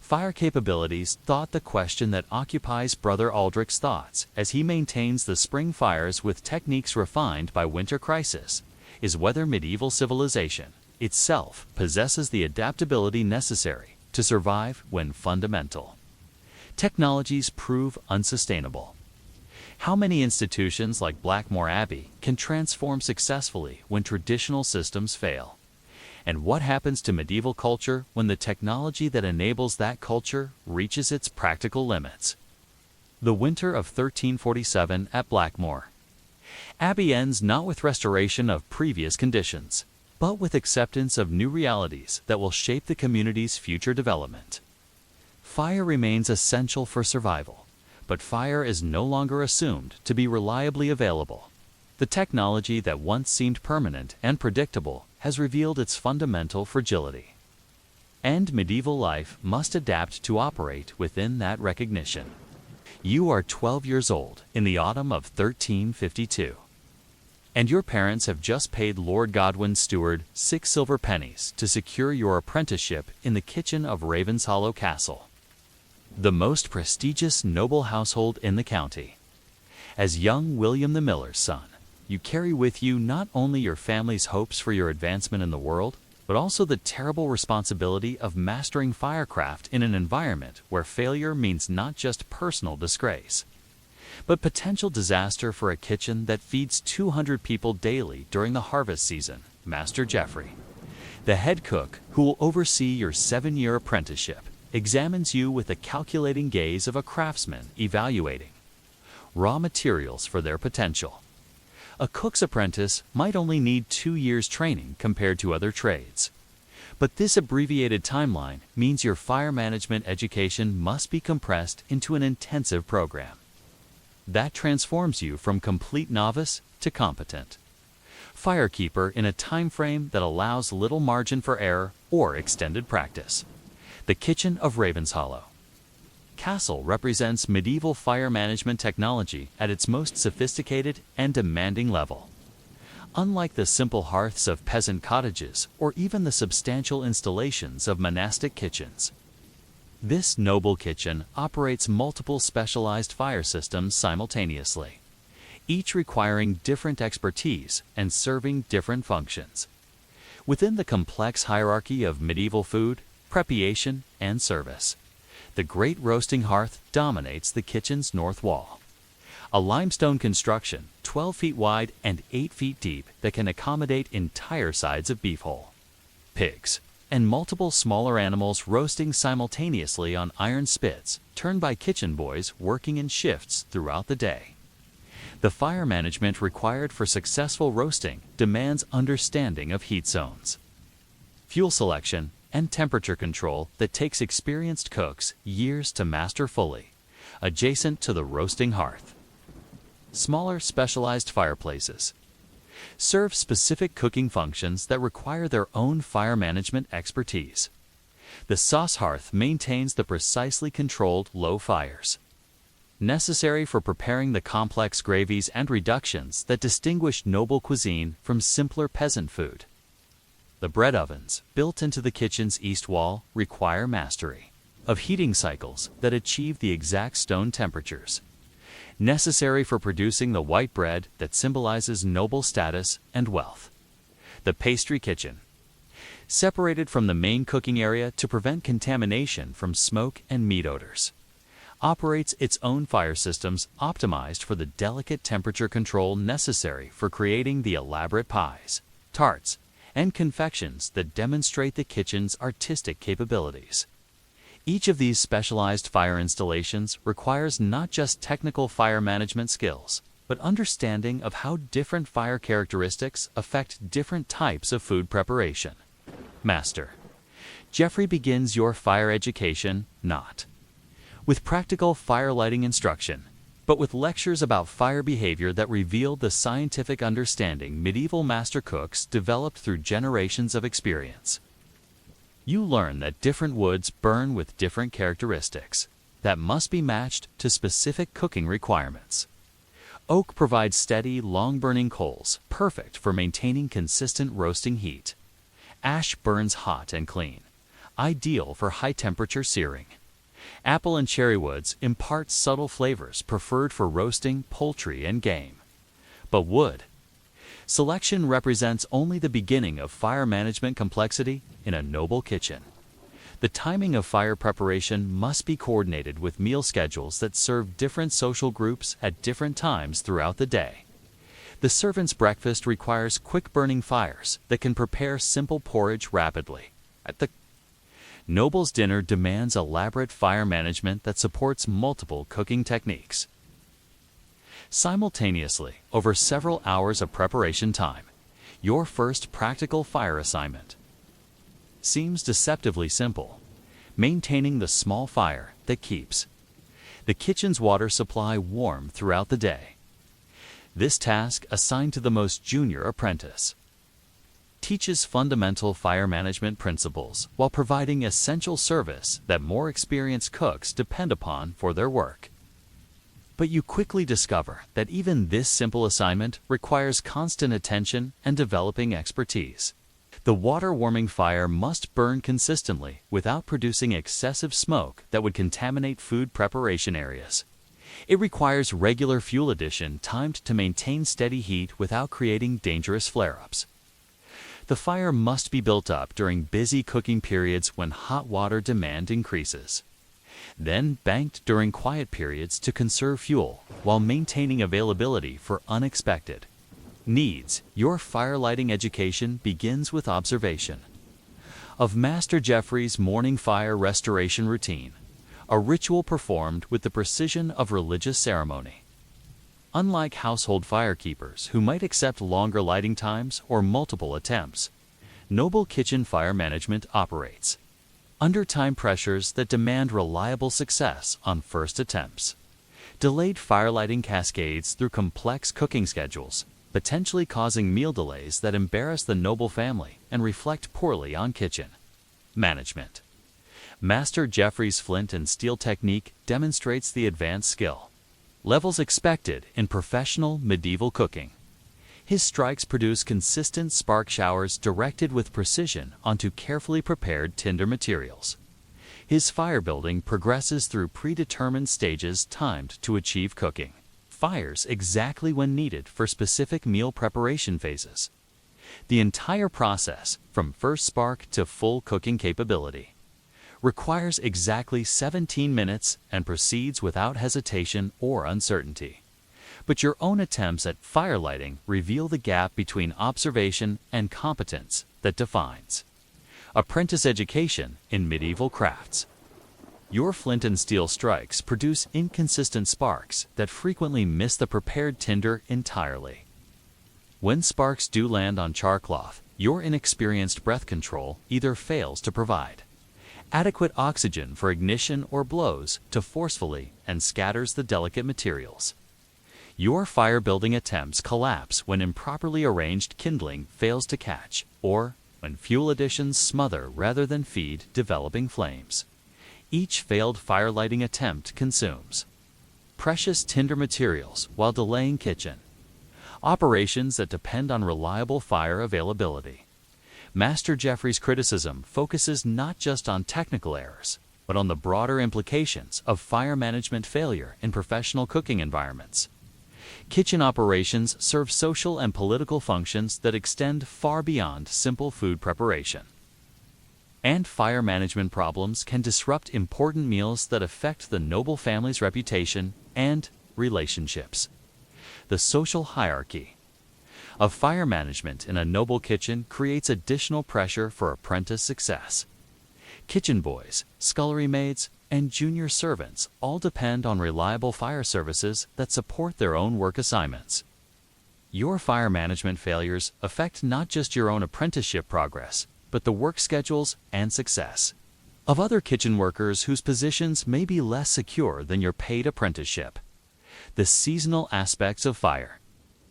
fire capabilities. The question that occupies Brother Aldrich's thoughts as he maintains the spring fires with techniques refined by winter crisis is whether medieval civilization itself possesses the adaptability necessary to survive when fundamental technologies prove unsustainable. How many institutions like Blackmore Abbey can transform successfully when traditional systems fail? And what happens to medieval culture when the technology that enables that culture reaches its practical limits? The winter of 1347 at Blackmore Abbey ends not with restoration of previous conditions, but with acceptance of new realities that will shape the community's future development. Fire remains essential for survival, but fire is no longer assumed to be reliably available. The technology that once seemed permanent and predictable has revealed its fundamental fragility. And medieval life must adapt to operate within that recognition. You are 12 years old in the autumn of 1352, and your parents have just paid Lord Godwin's steward 6 silver pennies to secure your apprenticeship in the kitchen of Ravenshollow Castle, the most prestigious noble household in the county. As young William the Miller's son, you carry with you not only your family's hopes for your advancement in the world, but also the terrible responsibility of mastering firecraft in an environment where failure means not just personal disgrace, but potential disaster for a kitchen that feeds 200 people daily during the harvest season. Master Geoffrey, the head cook who will oversee your 7-year apprenticeship, examines you with the calculating gaze of a craftsman evaluating raw materials for their potential. A cook's apprentice might only need 2 years training compared to other trades. But this abbreviated timeline means your fire management education must be compressed into an intensive program that transforms you from complete novice to competent firekeeper in a time frame that allows little margin for error or extended practice. The kitchen of Ravenshollow Castle represents medieval fire management technology at its most sophisticated and demanding level. Unlike the simple hearths of peasant cottages or even the substantial installations of monastic kitchens, this noble kitchen operates multiple specialized fire systems simultaneously, each requiring different expertise and serving different functions. Within the complex hierarchy of medieval food, preparation, and service, the great roasting hearth dominates the kitchen's north wall. A limestone construction 12 feet wide and 8 feet deep that can accommodate entire sides of beef whole, pigs, and multiple smaller animals roasting simultaneously on iron spits turned by kitchen boys working in shifts throughout the day. The fire management required for successful roasting demands understanding of heat zones, fuel selection, and temperature control that takes experienced cooks years to master fully, adjacent to the roasting hearth. Smaller specialized fireplaces serve specific cooking functions that require their own fire management expertise. The sauce hearth maintains the precisely controlled low fires necessary for preparing the complex gravies and reductions that distinguish noble cuisine from simpler peasant food. The bread ovens, built into the kitchen's east wall, require mastery of heating cycles that achieve the exact stone temperatures necessary for producing the white bread that symbolizes noble status and wealth. The pastry kitchen, separated from the main cooking area to prevent contamination from smoke and meat odors, operates its own fire systems optimized for the delicate temperature control necessary for creating the elaborate pies, tarts, and confections that demonstrate the kitchen's artistic capabilities. Each of these specialized fire installations requires not just technical fire management skills, but understanding of how different fire characteristics affect different types of food preparation. Master Jeffrey begins your fire education not with practical fire lighting instruction, but with lectures about fire behavior that reveal the scientific understanding medieval master cooks developed through generations of experience. You learn that different woods burn with different characteristics that must be matched to specific cooking requirements. Oak provides steady, long-burning coals, perfect for maintaining consistent roasting heat. Ash burns hot and clean, ideal for high-temperature searing. Apple and cherry woods impart subtle flavors preferred for roasting poultry and game. But wood selection represents only the beginning of fire management complexity in a noble kitchen. The timing of fire preparation must be coordinated with meal schedules that serve different social groups at different times throughout the day. The servant's breakfast requires quick-burning fires that can prepare simple porridge rapidly. The noble's dinner demands elaborate fire management that supports multiple cooking techniques. Simultaneously, over several hours of preparation time, your first practical fire assignment seems deceptively simple: maintaining the small fire that keeps the kitchen's water supply warm throughout the day. This task, assigned to the most junior apprentice, teaches fundamental fire management principles while providing essential service that more experienced cooks depend upon for their work. But you quickly discover that even this simple assignment requires constant attention and developing expertise. The water-warming fire must burn consistently without producing excessive smoke that would contaminate food preparation areas. It requires regular fuel addition timed to maintain steady heat without creating dangerous flare-ups. The fire must be built up during busy cooking periods when hot water demand increases, then banked during quiet periods to conserve fuel while maintaining availability for unexpected needs. Your fire lighting education begins with observation of Master Jeffrey's morning fire restoration routine, a ritual performed with the precision of religious ceremony. Unlike household firekeepers who might accept longer lighting times or multiple attempts, noble kitchen fire management operates under time pressures that demand reliable success on first attempts. Delayed fire lighting cascades through complex cooking schedules, potentially causing meal delays that embarrass the noble family and reflect poorly on kitchen management. Master Jeffrey's flint and steel technique demonstrates the advanced skill levels expected in professional medieval cooking. His strikes produce consistent spark showers directed with precision onto carefully prepared tinder materials. His fire building progresses through predetermined stages timed to achieve cooking fires exactly when needed for specific meal preparation phases. The entire process, from first spark to full cooking capability, requires exactly 17 minutes and proceeds without hesitation or uncertainty. But your own attempts at fire lighting reveal the gap between observation and competence that defines apprentice education in medieval crafts. Your flint and steel strikes produce inconsistent sparks that frequently miss the prepared tinder entirely. When sparks do land on char cloth, your inexperienced breath control either fails to provide adequate oxygen for ignition or blows too forcefully and scatters the delicate materials. Your fire-building attempts collapse when improperly arranged kindling fails to catch, or when fuel additions smother rather than feed developing flames. Each failed fire-lighting attempt consumes precious tinder materials while delaying kitchen operations that depend on reliable fire availability. Master Jeffrey's criticism focuses not just on technical errors, but on the broader implications of fire management failure in professional cooking environments. Kitchen operations serve social and political functions that extend far beyond simple food preparation. And fire management problems can disrupt important meals that affect the noble family's reputation and relationships. The social hierarchy of fire management in a noble kitchen creates additional pressure for apprentice success. Kitchen boys, scullery maids, and junior servants all depend on reliable fire services that support their own work assignments. Your fire management failures affect not just your own apprenticeship progress, but the work schedules and success of other kitchen workers whose positions may be less secure than your paid apprenticeship. The seasonal aspects of fire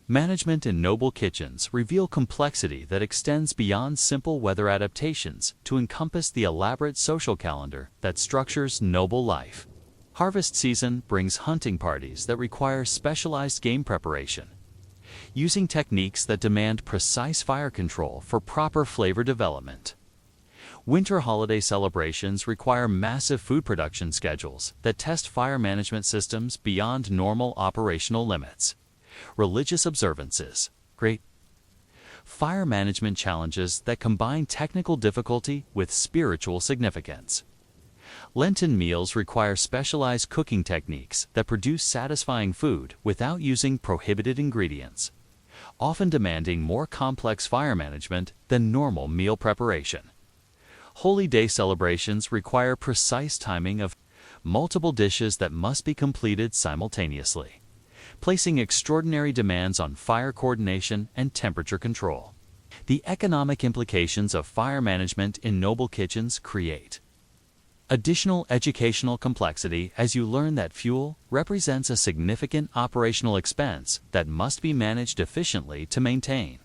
management in noble kitchens reveal complexity that extends beyond simple weather adaptations to encompass the elaborate social calendar that structures noble life. Harvest season brings hunting parties that require specialized game preparation, using techniques that demand precise fire control for proper flavor development. Winter holiday celebrations require massive food production schedules that test fire management systems beyond normal operational limits. Religious observances create fire management challenges that combine technical difficulty with spiritual significance. Lenten meals require specialized cooking techniques that produce satisfying food without using prohibited ingredients, often demanding more complex fire management than normal meal preparation. Holy day celebrations require precise timing of multiple dishes that must be completed simultaneously, placing extraordinary demands on fire coordination and temperature control. The economic implications of fire management in noble kitchens create additional educational complexity as you learn that fuel represents a significant operational expense that must be managed efficiently to maintain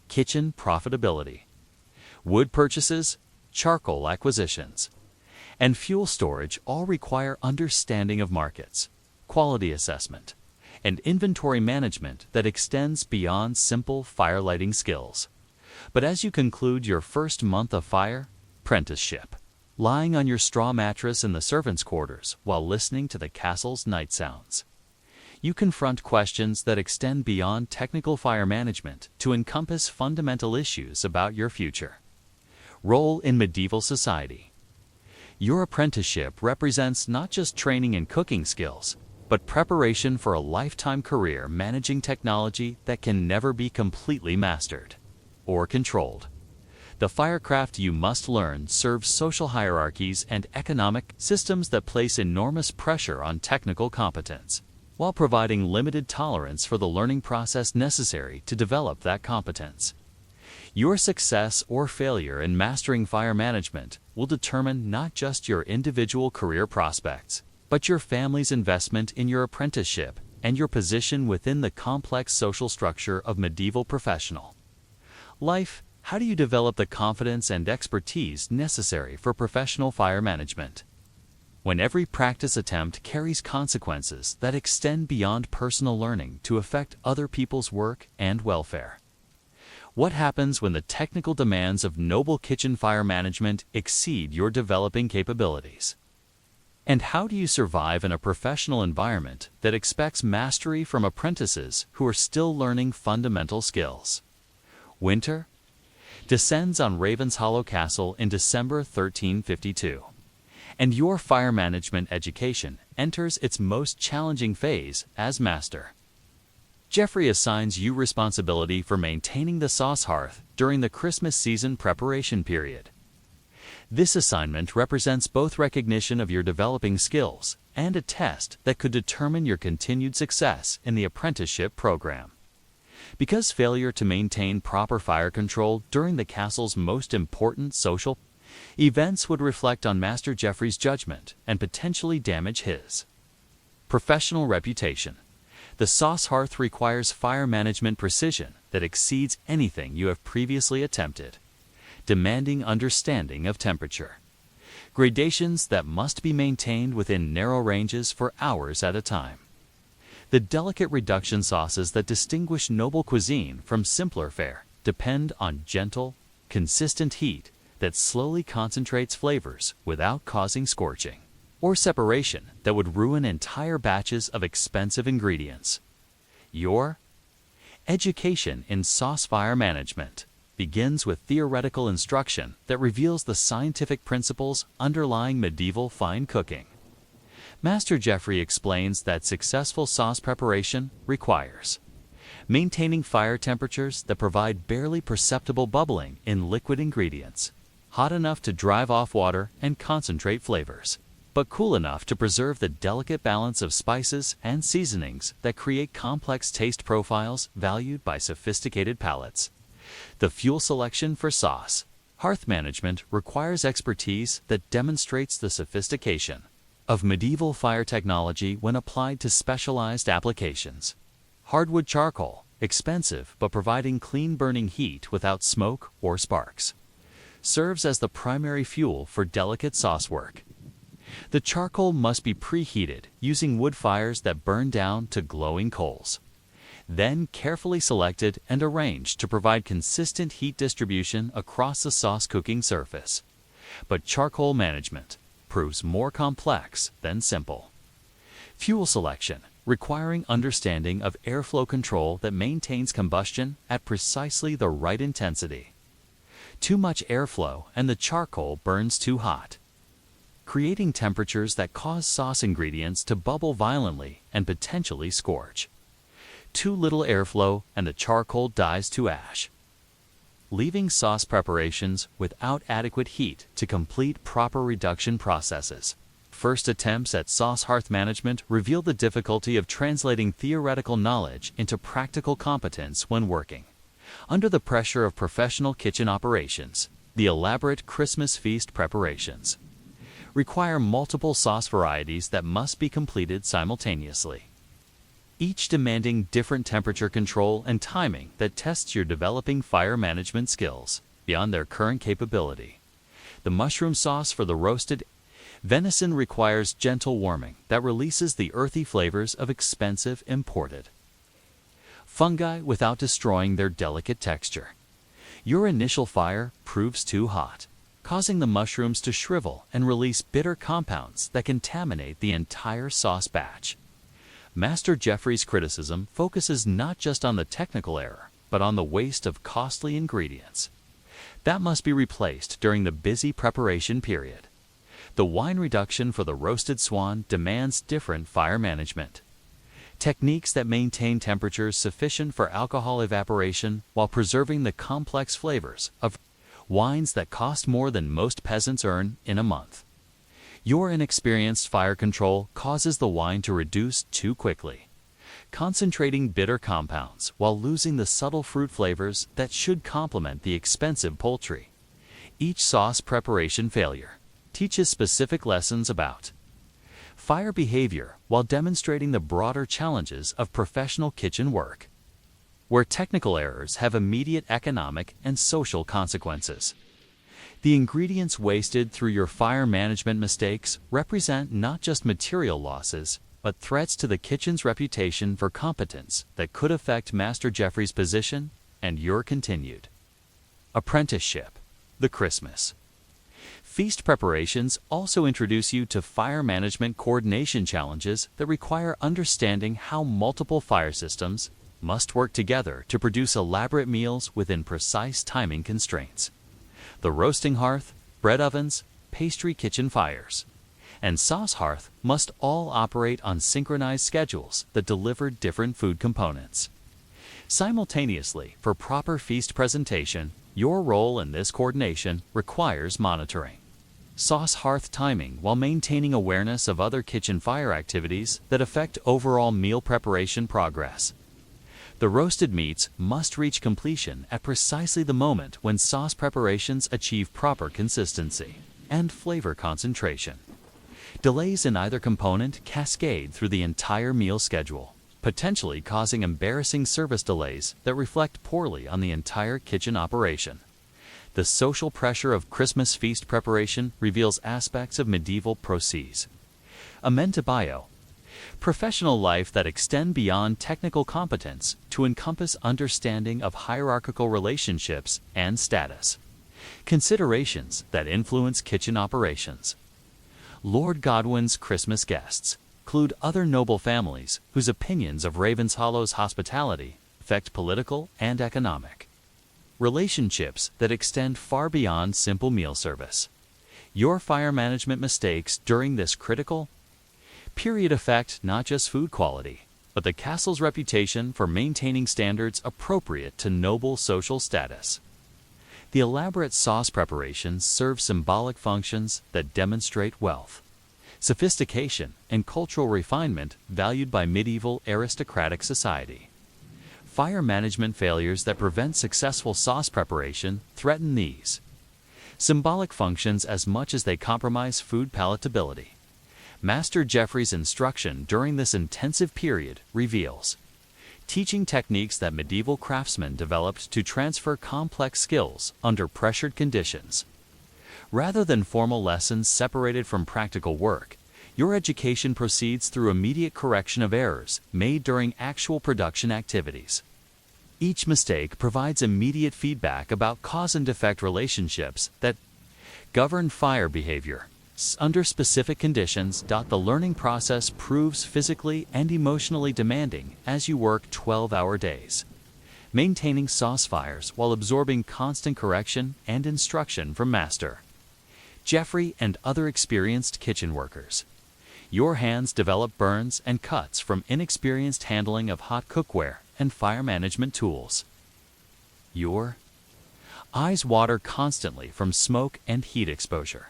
kitchen profitability. Wood purchases, charcoal acquisitions, and fuel storage all require understanding of markets, quality assessment, and inventory management that extends beyond simple fire lighting skills. But as you conclude your first month of fire apprenticeship, lying on your straw mattress in the servants' quarters while listening to the castle's night sounds, you confront questions that extend beyond technical fire management to encompass fundamental issues about your future role in medieval society. Your apprenticeship represents not just training in cooking skills, but preparation for a lifetime career managing technology that can never be completely mastered or controlled. The firecraft you must learn serves social hierarchies and economic systems that place enormous pressure on technical competence, while providing limited tolerance for the learning process necessary to develop that competence. Your success or failure in mastering fire management will determine not just your individual career prospects, but your family's investment in your apprenticeship and your position within the complex social structure of medieval professional life. How do you develop the confidence and expertise necessary for professional fire management when every practice attempt carries consequences that extend beyond personal learning to affect other people's work and welfare? What happens when the technical demands of noble kitchen fire management exceed your developing capabilities? And how do you survive in a professional environment that expects mastery from apprentices who are still learning fundamental skills? Winter descends on Ravenshollow Castle in December 1352, and your fire management education enters its most challenging phase as master. Jeffrey assigns you responsibility for maintaining the sauce hearth during the Christmas season preparation period. This assignment represents both recognition of your developing skills and a test that could determine your continued success in the apprenticeship program. Because failure to maintain proper fire control during the castle's most important social events would reflect on Master Jeffrey's judgment and potentially damage his professional reputation. The sauce hearth requires fire management precision that exceeds anything you have previously attempted, demanding understanding of temperature, gradations that must be maintained within narrow ranges for hours at a time. The delicate reduction sauces that distinguish noble cuisine from simpler fare depend on gentle, consistent heat that slowly concentrates flavors without causing scorching or separation that would ruin entire batches of expensive ingredients. Your education in sauce fire management begins with theoretical instruction that reveals the scientific principles underlying medieval fine cooking. Master Jeffrey explains that successful sauce preparation requires maintaining fire temperatures that provide barely perceptible bubbling in liquid ingredients, hot enough to drive off water and concentrate flavors, but cool enough to preserve the delicate balance of spices and seasonings that create complex taste profiles valued by sophisticated palates. The fuel selection for sauce hearth management requires expertise that demonstrates the sophistication of medieval fire technology when applied to specialized applications. Hardwood charcoal, expensive but providing clean burning heat without smoke or sparks, serves as the primary fuel for delicate sauce work. The charcoal must be preheated using wood fires that burn down to glowing coals, then carefully selected and arranged to provide consistent heat distribution across the sauce cooking surface. But charcoal management proves more complex than simple. Fuel selection, requiring understanding of airflow control that maintains combustion at precisely the right intensity. Too much airflow and the charcoal burns too hot, creating temperatures that cause sauce ingredients to bubble violently and potentially scorch. Too little airflow and the charcoal dies to ash, leaving sauce preparations without adequate heat to complete proper reduction processes. First attempts at sauce hearth management reveal the difficulty of translating theoretical knowledge into practical competence when working under the pressure of professional kitchen operations. The elaborate Christmas feast preparations require multiple sauce varieties that must be completed simultaneously, each demanding different temperature control and timing that tests your developing fire management skills beyond their current capability. The mushroom sauce for the roasted venison requires gentle warming that releases the earthy flavors of expensive imported fungi without destroying their delicate texture. Your initial fire proves too hot, causing the mushrooms to shrivel and release bitter compounds that contaminate the entire sauce batch. Master Jeffrey's criticism focuses not just on the technical error, but on the waste of costly ingredients that must be replaced during the busy preparation period. The wine reduction for the roasted swan demands different fire management techniques that maintain temperatures sufficient for alcohol evaporation while preserving the complex flavors of wines that cost more than most peasants earn in a month. Your inexperienced fire control causes the wine to reduce too quickly, concentrating bitter compounds while losing the subtle fruit flavors that should complement the expensive poultry. Each sauce preparation failure teaches specific lessons about fire behavior while demonstrating the broader challenges of professional kitchen work, where technical errors have immediate economic and social consequences. The ingredients wasted through your fire management mistakes represent not just material losses, but threats to the kitchen's reputation for competence that could affect Master Jeffrey's position and your continued apprenticeship. The Christmas feast preparations also introduce you to fire management coordination challenges that require understanding how multiple fire systems must work together to produce elaborate meals within precise timing constraints. The roasting hearth, bread ovens, pastry kitchen fires, and sauce hearth must all operate on synchronized schedules that deliver different food components simultaneously for proper feast presentation. Your role in this coordination requires monitoring sauce hearth timing while maintaining awareness of other kitchen fire activities that affect overall meal preparation progress. The roasted meats must reach completion at precisely the moment when sauce preparations achieve proper consistency and flavor concentration. Delays in either component cascade through the entire meal schedule, potentially causing embarrassing service delays that reflect poorly on the entire kitchen operation. The social pressure of Christmas feast preparation reveals aspects of medieval process. Amend to bio. Professional life that extend beyond technical competence to encompass understanding of hierarchical relationships and status. Considerations that influence kitchen operations. Lord Godwin's Christmas guests include other noble families whose opinions of Ravenshallow's hospitality affect political and economic. Relationships that extend far beyond simple meal service. Your fire management mistakes during this critical period affect not just food quality, but the castle's reputation for maintaining standards appropriate to noble social status. The elaborate sauce preparations serve symbolic functions that demonstrate wealth, sophistication, and cultural refinement valued by medieval aristocratic society. Fire management failures that prevent successful sauce preparation threaten these symbolic functions as much as they compromise food palatability. Master Geoffrey's instruction during this intensive period reveals teaching techniques that medieval craftsmen developed to transfer complex skills under pressured conditions. Rather than formal lessons separated from practical work, your education proceeds through immediate correction of errors made during actual production activities. Each mistake provides immediate feedback about cause and effect relationships that govern fire behavior. Under specific conditions, the learning process proves physically and emotionally demanding as you work 12-hour days, maintaining sauce fires while absorbing constant correction and instruction from Master Geoffrey and other experienced kitchen workers. Your hands develop burns and cuts from inexperienced handling of hot cookware and fire management tools. Your eyes water constantly from smoke and heat exposure.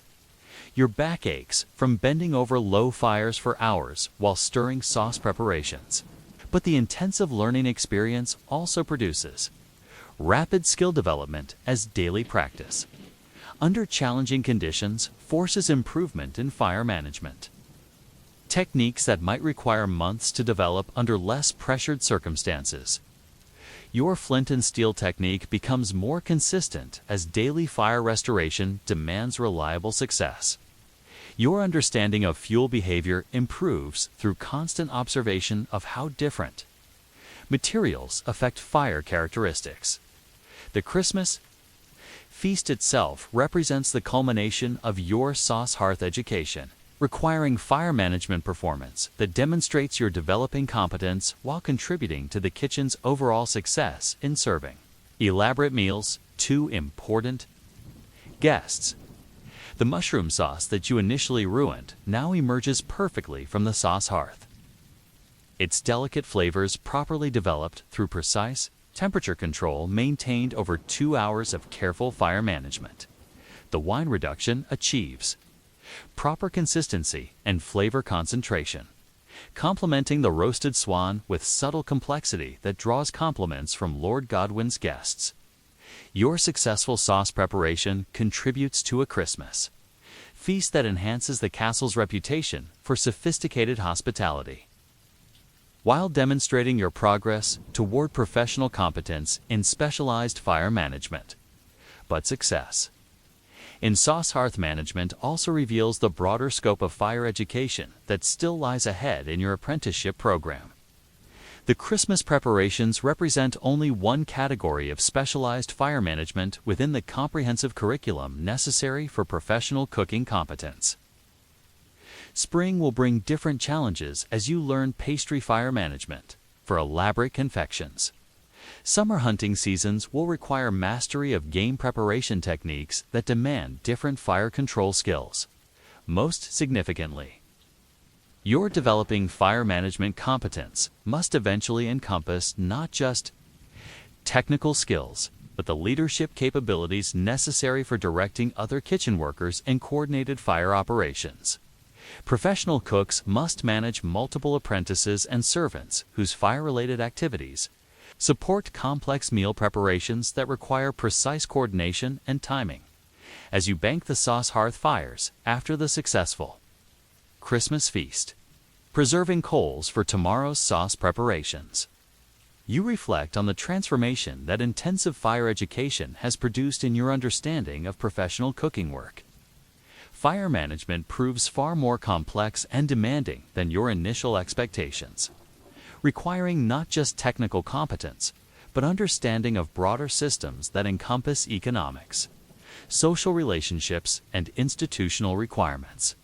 Your back aches from bending over low fires for hours while stirring sauce preparations. But the intensive learning experience also produces rapid skill development as daily practice. Under challenging conditions, forces improvement in fire management. Techniques that might require months to develop under less pressured circumstances. Your flint and steel technique becomes more consistent as daily fire restoration demands reliable success. Your understanding of fuel behavior improves through constant observation of how different materials affect fire characteristics. The Christmas feast itself represents the culmination of your sauce hearth education, requiring fire management performance that demonstrates your developing competence while contributing to the kitchen's overall success in serving elaborate meals to important guests. The mushroom sauce that you initially ruined now emerges perfectly from the sauce hearth. Its delicate flavors properly developed through precise temperature control maintained over 2 hours of careful fire management. The wine reduction achieves proper consistency and flavor concentration, complementing the roasted swan with subtle complexity that draws compliments from Lord Godwin's guests. Your successful sauce preparation contributes to a Christmas feast that enhances the castle's reputation for sophisticated hospitality, while demonstrating your progress toward professional competence in specialized fire management. But success in sauce hearth management also reveals the broader scope of fire education that still lies ahead in your apprenticeship program. The Christmas preparations represent only one category of specialized fire management within the comprehensive curriculum necessary for professional cooking competence. Spring will bring different challenges as you learn pastry fire management for elaborate confections. Summer hunting seasons will require mastery of game preparation techniques that demand different fire control skills. Most significantly, your developing fire management competence must eventually encompass not just technical skills, but the leadership capabilities necessary for directing other kitchen workers in coordinated fire operations. Professional cooks must manage multiple apprentices and servants whose fire-related activities support complex meal preparations that require precise coordination and timing. As you bank the sauce hearth fires after the successful Christmas feast, preserving coals for tomorrow's sauce preparations, you reflect on the transformation that intensive fire education has produced in your understanding of professional cooking work. Fire management proves far more complex and demanding than your initial expectations, requiring not just technical competence, but understanding of broader systems that encompass economics, social relationships, and institutional requirements.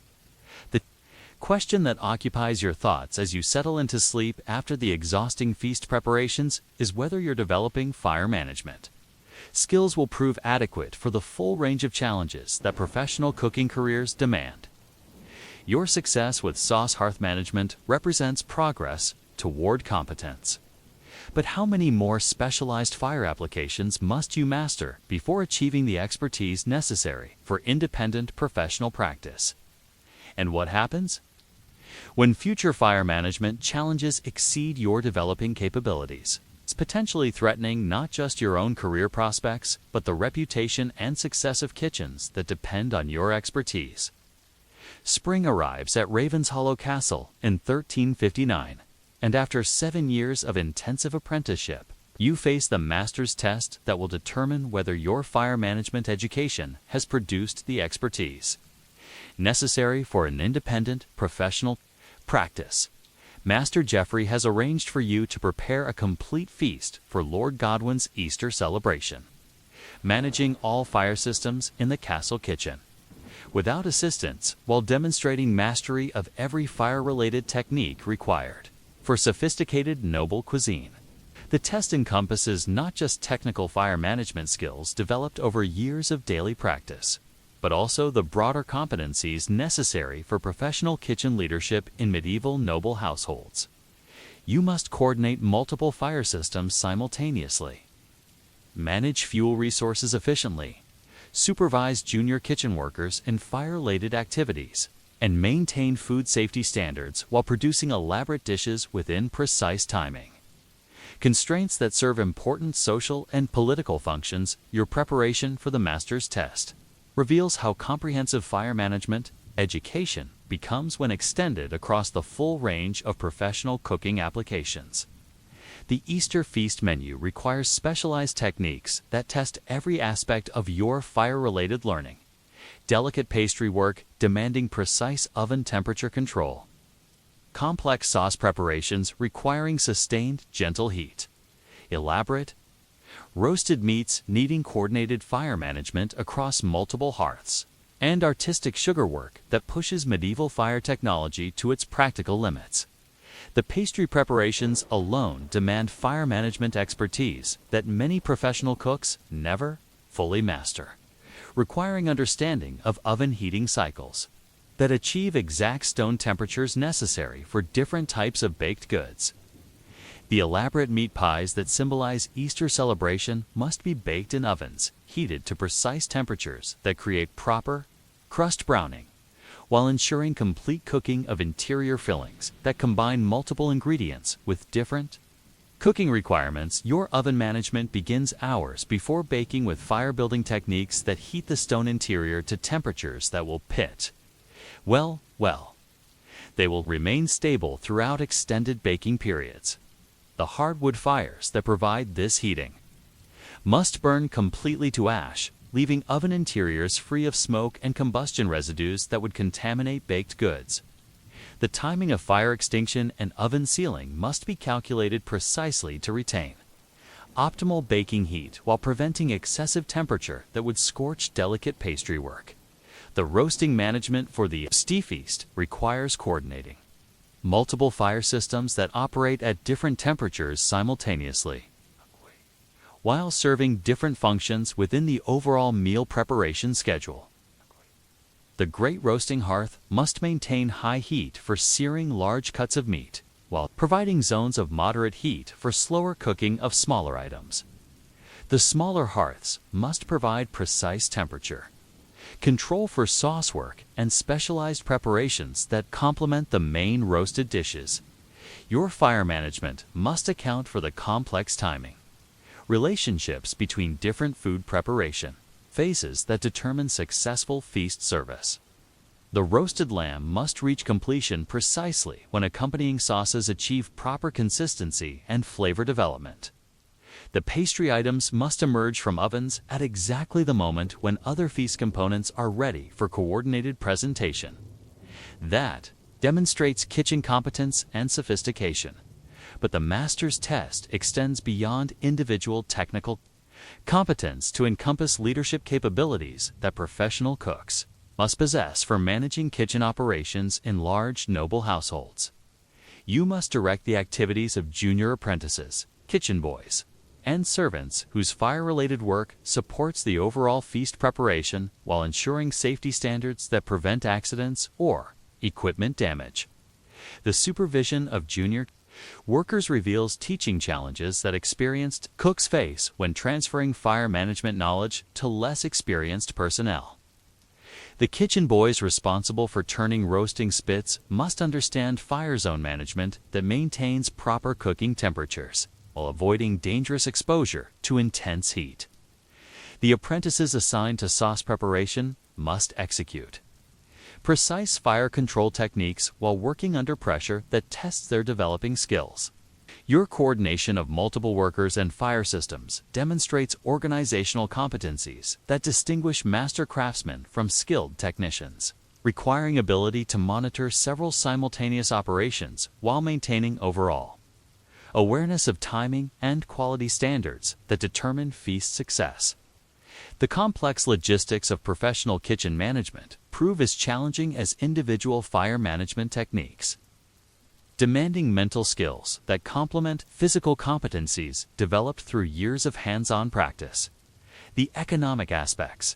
The question that occupies your thoughts as you settle into sleep after the exhausting feast preparations is whether you're developing fire management skills will prove adequate for the full range of challenges that professional cooking careers demand. Your success with sauce hearth management represents progress toward competence. But how many more specialized fire applications must you master before achieving the expertise necessary for independent professional practice? And what happens when future fire management challenges exceed your developing capabilities? It's potentially threatening not just your own career prospects, but the reputation and success of kitchens that depend on your expertise. Spring arrives at Ravenshollow Castle in 1359, and after 7 years of intensive apprenticeship, you face the master's test that will determine whether your fire management education has produced the expertise necessary for an independent professional practice. Master Geoffrey has arranged for you to prepare a complete feast for Lord Godwin's Easter celebration, managing all fire systems in the castle kitchen, without assistance, while demonstrating mastery of every fire-related technique required for sophisticated noble cuisine. The test encompasses not just technical fire management skills developed over years of daily practice, but also the broader competencies necessary for professional kitchen leadership in medieval noble households. You must coordinate multiple fire systems simultaneously, manage fuel resources efficiently, supervise junior kitchen workers in fire-related activities, and maintain food safety standards while producing elaborate dishes within precise timing. Constraints that serve important social and political functions. Your preparation for the master's test reveals how comprehensive fire management education becomes when extended across the full range of professional cooking applications. The Easter feast menu requires specialized techniques that test every aspect of your fire-related learning. Delicate pastry work demanding precise oven temperature control. Complex sauce preparations requiring sustained, gentle heat. Elaborate roasted meats needing coordinated fire management across multiple hearths, and artistic sugar work that pushes medieval fire technology to its practical limits. The pastry preparations alone demand fire management expertise that many professional cooks never fully master, requiring understanding of oven heating cycles that achieve exact stone temperatures necessary for different types of baked goods. The elaborate meat pies that symbolize Easter celebration must be baked in ovens heated to precise temperatures that create proper crust browning, while ensuring complete cooking of interior fillings that combine multiple ingredients with different cooking requirements. Your oven management begins hours before baking with fire-building techniques that heat the stone interior to temperatures that will pit. Well, they will remain stable throughout extended baking periods. The hardwood fires that provide this heating must burn completely to ash, leaving oven interiors free of smoke and combustion residues that would contaminate baked goods. The timing of fire extinction and oven sealing must be calculated precisely to retain optimal baking heat while preventing excessive temperature that would scorch delicate pastry work. The roasting management for the Easter feast requires coordinating multiple fire systems that operate at different temperatures simultaneously, while serving different functions within the overall meal preparation schedule. The great roasting hearth must maintain high heat for searing large cuts of meat, while providing zones of moderate heat for slower cooking of smaller items. The smaller hearths must provide precise temperature, control for sauce work, and specialized preparations that complement the main roasted dishes. Your fire management must account for the complex timing, relationships between different food preparation phases that determine successful feast service. The roasted lamb must reach completion precisely when accompanying sauces achieve proper consistency and flavor development. The pastry items must emerge from ovens at exactly the moment when other feast components are ready for coordinated presentation. That demonstrates kitchen competence and sophistication. But the master's test extends beyond individual technical competence to encompass leadership capabilities that professional cooks must possess for managing kitchen operations in large, noble households. You must direct the activities of junior apprentices, kitchen boys, and servants whose fire-related work supports the overall feast preparation while ensuring safety standards that prevent accidents or equipment damage. The supervision of junior workers reveals teaching challenges that experienced cooks face when transferring fire management knowledge to less experienced personnel. The kitchen boys responsible for turning roasting spits must understand fire zone management that maintains proper cooking temperatures while avoiding dangerous exposure to intense heat. The apprentices assigned to sauce preparation must execute precise fire control techniques while working under pressure that tests their developing skills. Your coordination of multiple workers and fire systems demonstrates organizational competencies that distinguish master craftsmen from skilled technicians, requiring ability to monitor several simultaneous operations while maintaining overall awareness of timing and quality standards that determine feast success. The complex logistics of professional kitchen management prove as challenging as individual fire management techniques, demanding mental skills that complement physical competencies developed through years of hands-on practice. The economic aspects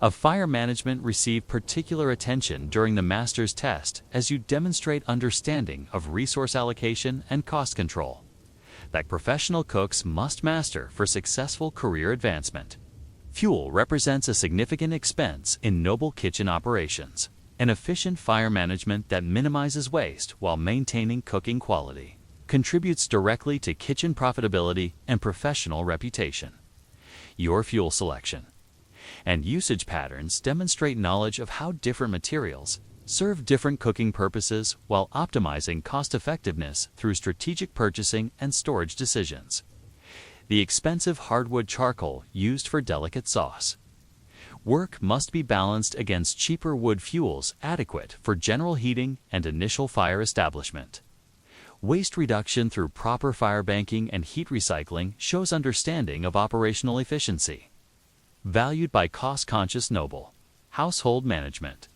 of fire management receive particular attention during the master's test as you demonstrate understanding of resource allocation and cost control that professional cooks must master for successful career advancement. Fuel represents a significant expense in noble kitchen operations. An efficient fire management that minimizes waste while maintaining cooking quality contributes directly to kitchen profitability and professional reputation. Your fuel selection and usage patterns demonstrate knowledge of how different materials serve different cooking purposes while optimizing cost-effectiveness through strategic purchasing and storage decisions. The expensive hardwood charcoal used for delicate sauce work must be balanced against cheaper wood fuels adequate for general heating and initial fire establishment. Waste reduction through proper fire banking and heat recycling shows understanding of operational efficiency. Valued by cost-conscious noble household management.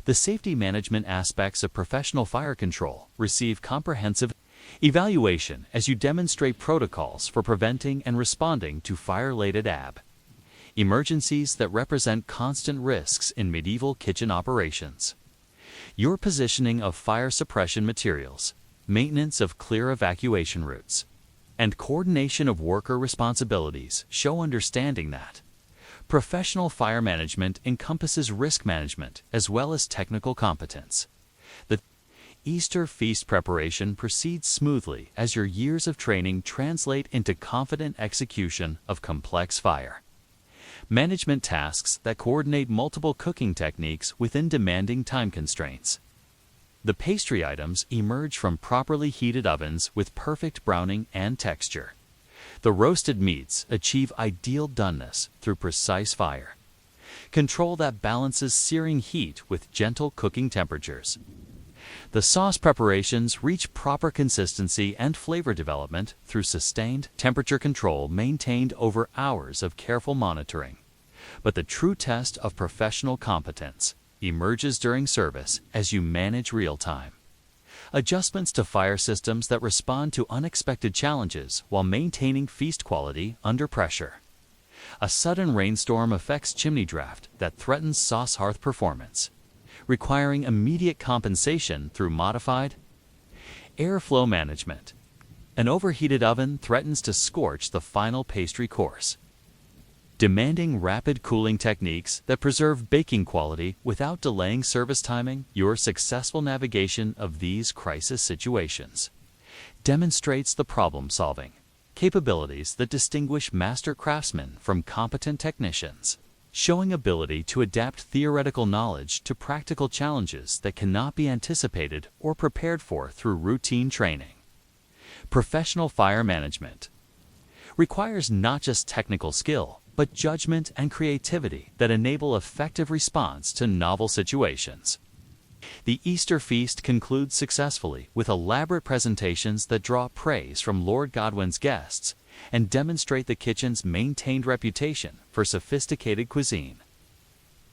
The safety management aspects of professional fire control receive comprehensive evaluation as you demonstrate protocols for preventing and responding to fire-related emergencies that represent constant risks in medieval kitchen operations. Your positioning of fire suppression materials, maintenance of clear evacuation routes, and coordination of worker responsibilities show understanding that professional fire management encompasses risk management as well as technical competence. The Easter feast preparation proceeds smoothly as your years of training translate into confident execution of complex fire management tasks that coordinate multiple cooking techniques within demanding time constraints. The pastry items emerge from properly heated ovens with perfect browning and texture. The roasted meats achieve ideal doneness through precise fire control that balances searing heat with gentle cooking temperatures. The sauce preparations reach proper consistency and flavor development through sustained temperature control maintained over hours of careful monitoring. But the true test of professional competence emerges during service as you manage real-time adjustments to fire systems that respond to unexpected challenges while maintaining feast quality under pressure. A sudden rainstorm affects chimney draft that threatens sauce hearth performance, requiring immediate compensation through modified airflow management. An overheated oven threatens to scorch the final pastry course. Demanding rapid cooling techniques that preserve baking quality without delaying service timing your successful navigation of these crisis situations. Demonstrates the problem-solving capabilities that distinguish master craftsmen from competent technicians, showing ability to adapt theoretical knowledge to practical challenges that cannot be anticipated or prepared for through routine training. Professional fire management requires not just technical skill, but judgment and creativity that enable effective response to novel situations. The Easter feast concludes successfully with elaborate presentations that draw praise from Lord Godwin's guests and demonstrate the kitchen's maintained reputation for sophisticated cuisine.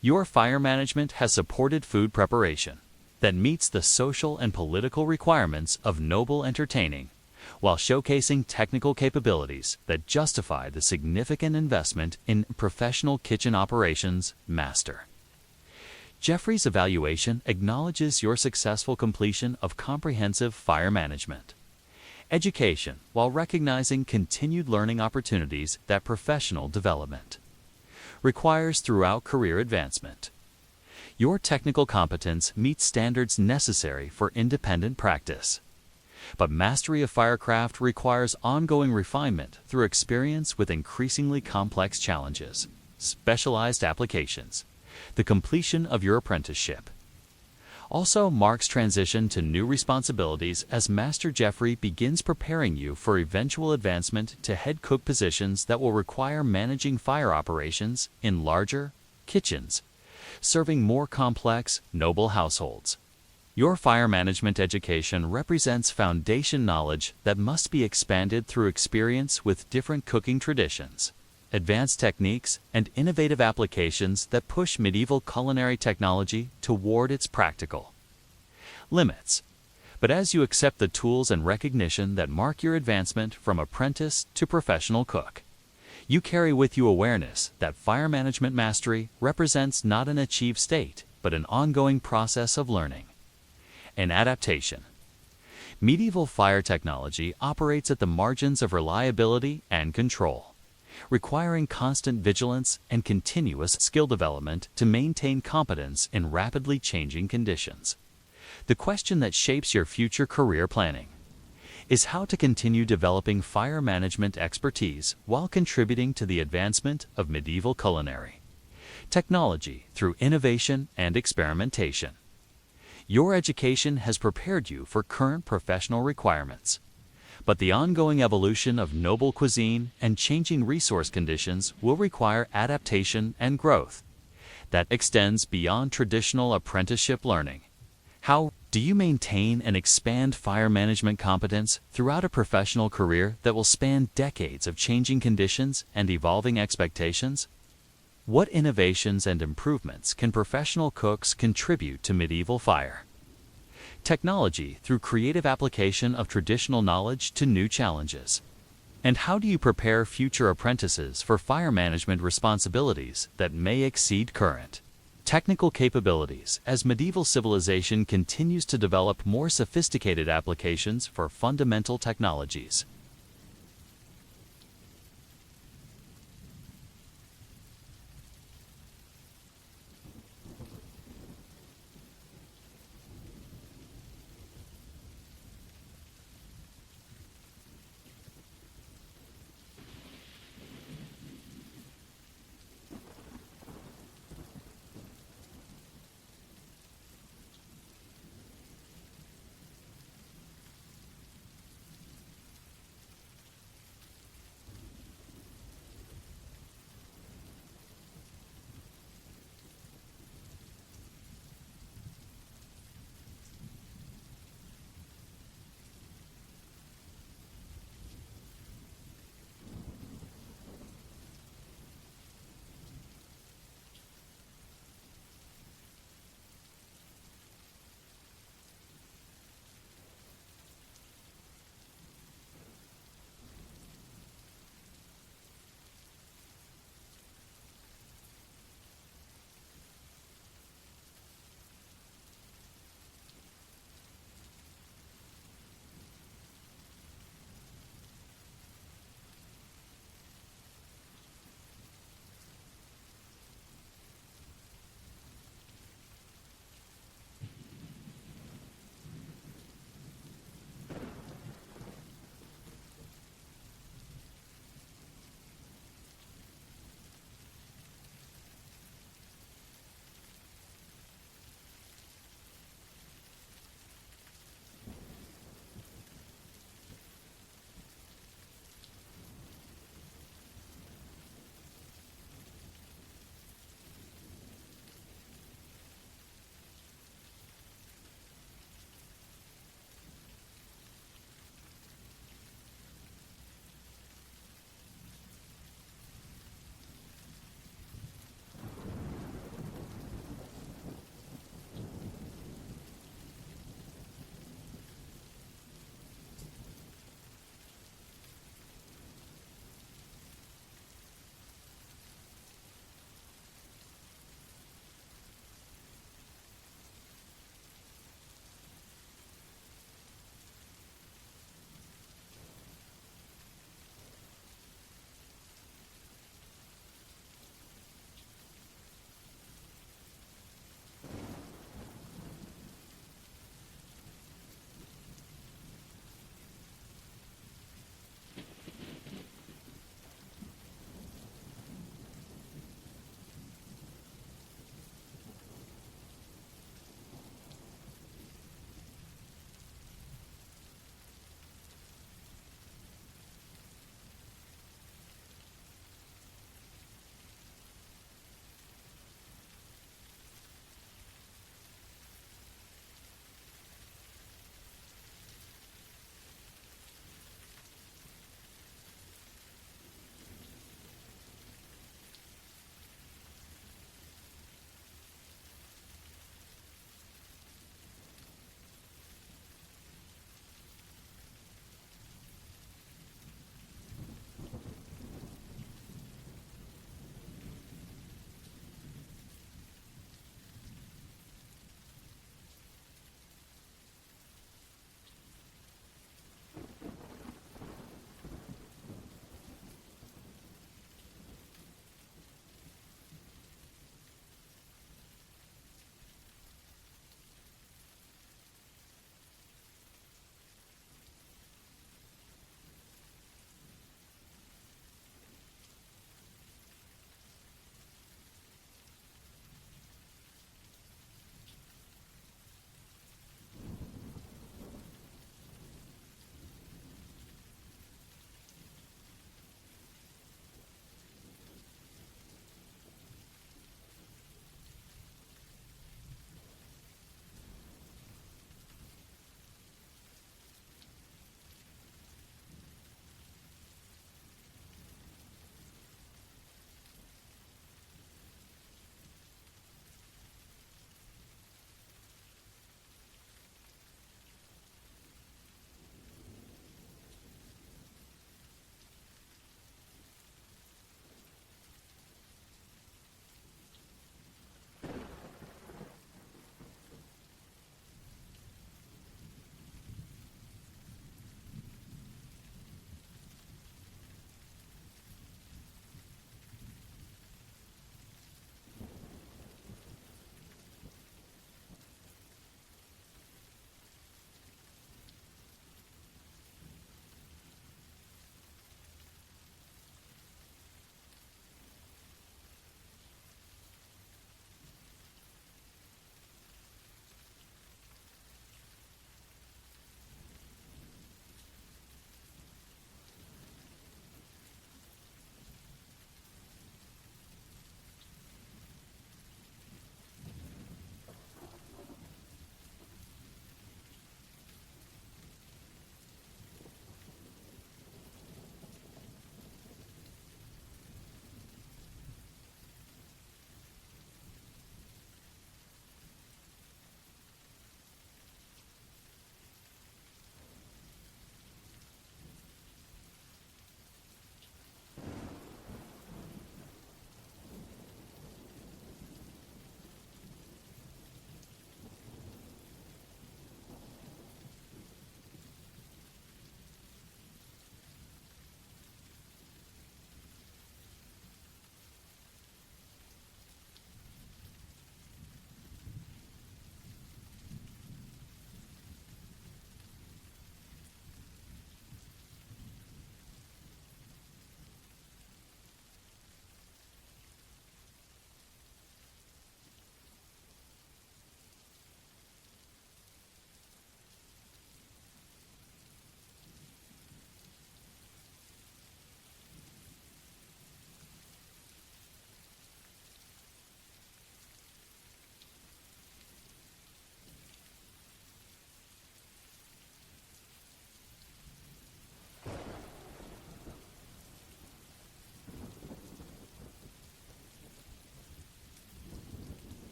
Your fire management has supported food preparation that meets the social and political requirements of noble entertaining, while showcasing technical capabilities that justify the significant investment in professional kitchen operations master. Jeffrey's evaluation acknowledges your successful completion of comprehensive fire management education while recognizing continued learning opportunities that professional development requires throughout career advancement. Your technical competence meets standards necessary for independent practice. But mastery of firecraft requires ongoing refinement through experience with increasingly complex challenges, specialized applications, the completion of your apprenticeship. Also marks transition to new responsibilities as Master Jeffrey begins preparing you for eventual advancement to head cook positions that will require managing fire operations in larger kitchens, serving more complex, noble households. Your fire management education represents foundation knowledge that must be expanded through experience with different cooking traditions, advanced techniques, and innovative applications that push medieval culinary technology toward its practical limits. But as you accept the tools and recognition that mark your advancement from apprentice to professional cook, you carry with you awareness that fire management mastery represents not an achieved state, but an ongoing process of learning and adaptation. Medieval fire technology operates at the margins of reliability and control, requiring constant vigilance and continuous skill development to maintain competence in rapidly changing conditions. The question that shapes your future career planning is how to continue developing fire management expertise while contributing to the advancement of medieval culinary technology through innovation and experimentation. Your education has prepared you for current professional requirements, but the ongoing evolution of noble cuisine and changing resource conditions will require adaptation and growth that extends beyond traditional apprenticeship learning. How do you maintain and expand fire management competence throughout a professional career that will span decades of changing conditions and evolving expectations? What innovations and improvements can professional cooks contribute to medieval fire technology through creative application of traditional knowledge to new challenges? And how do you prepare future apprentices for fire management responsibilities that may exceed current technical capabilities as medieval civilization continues to develop more sophisticated applications for fundamental technologies?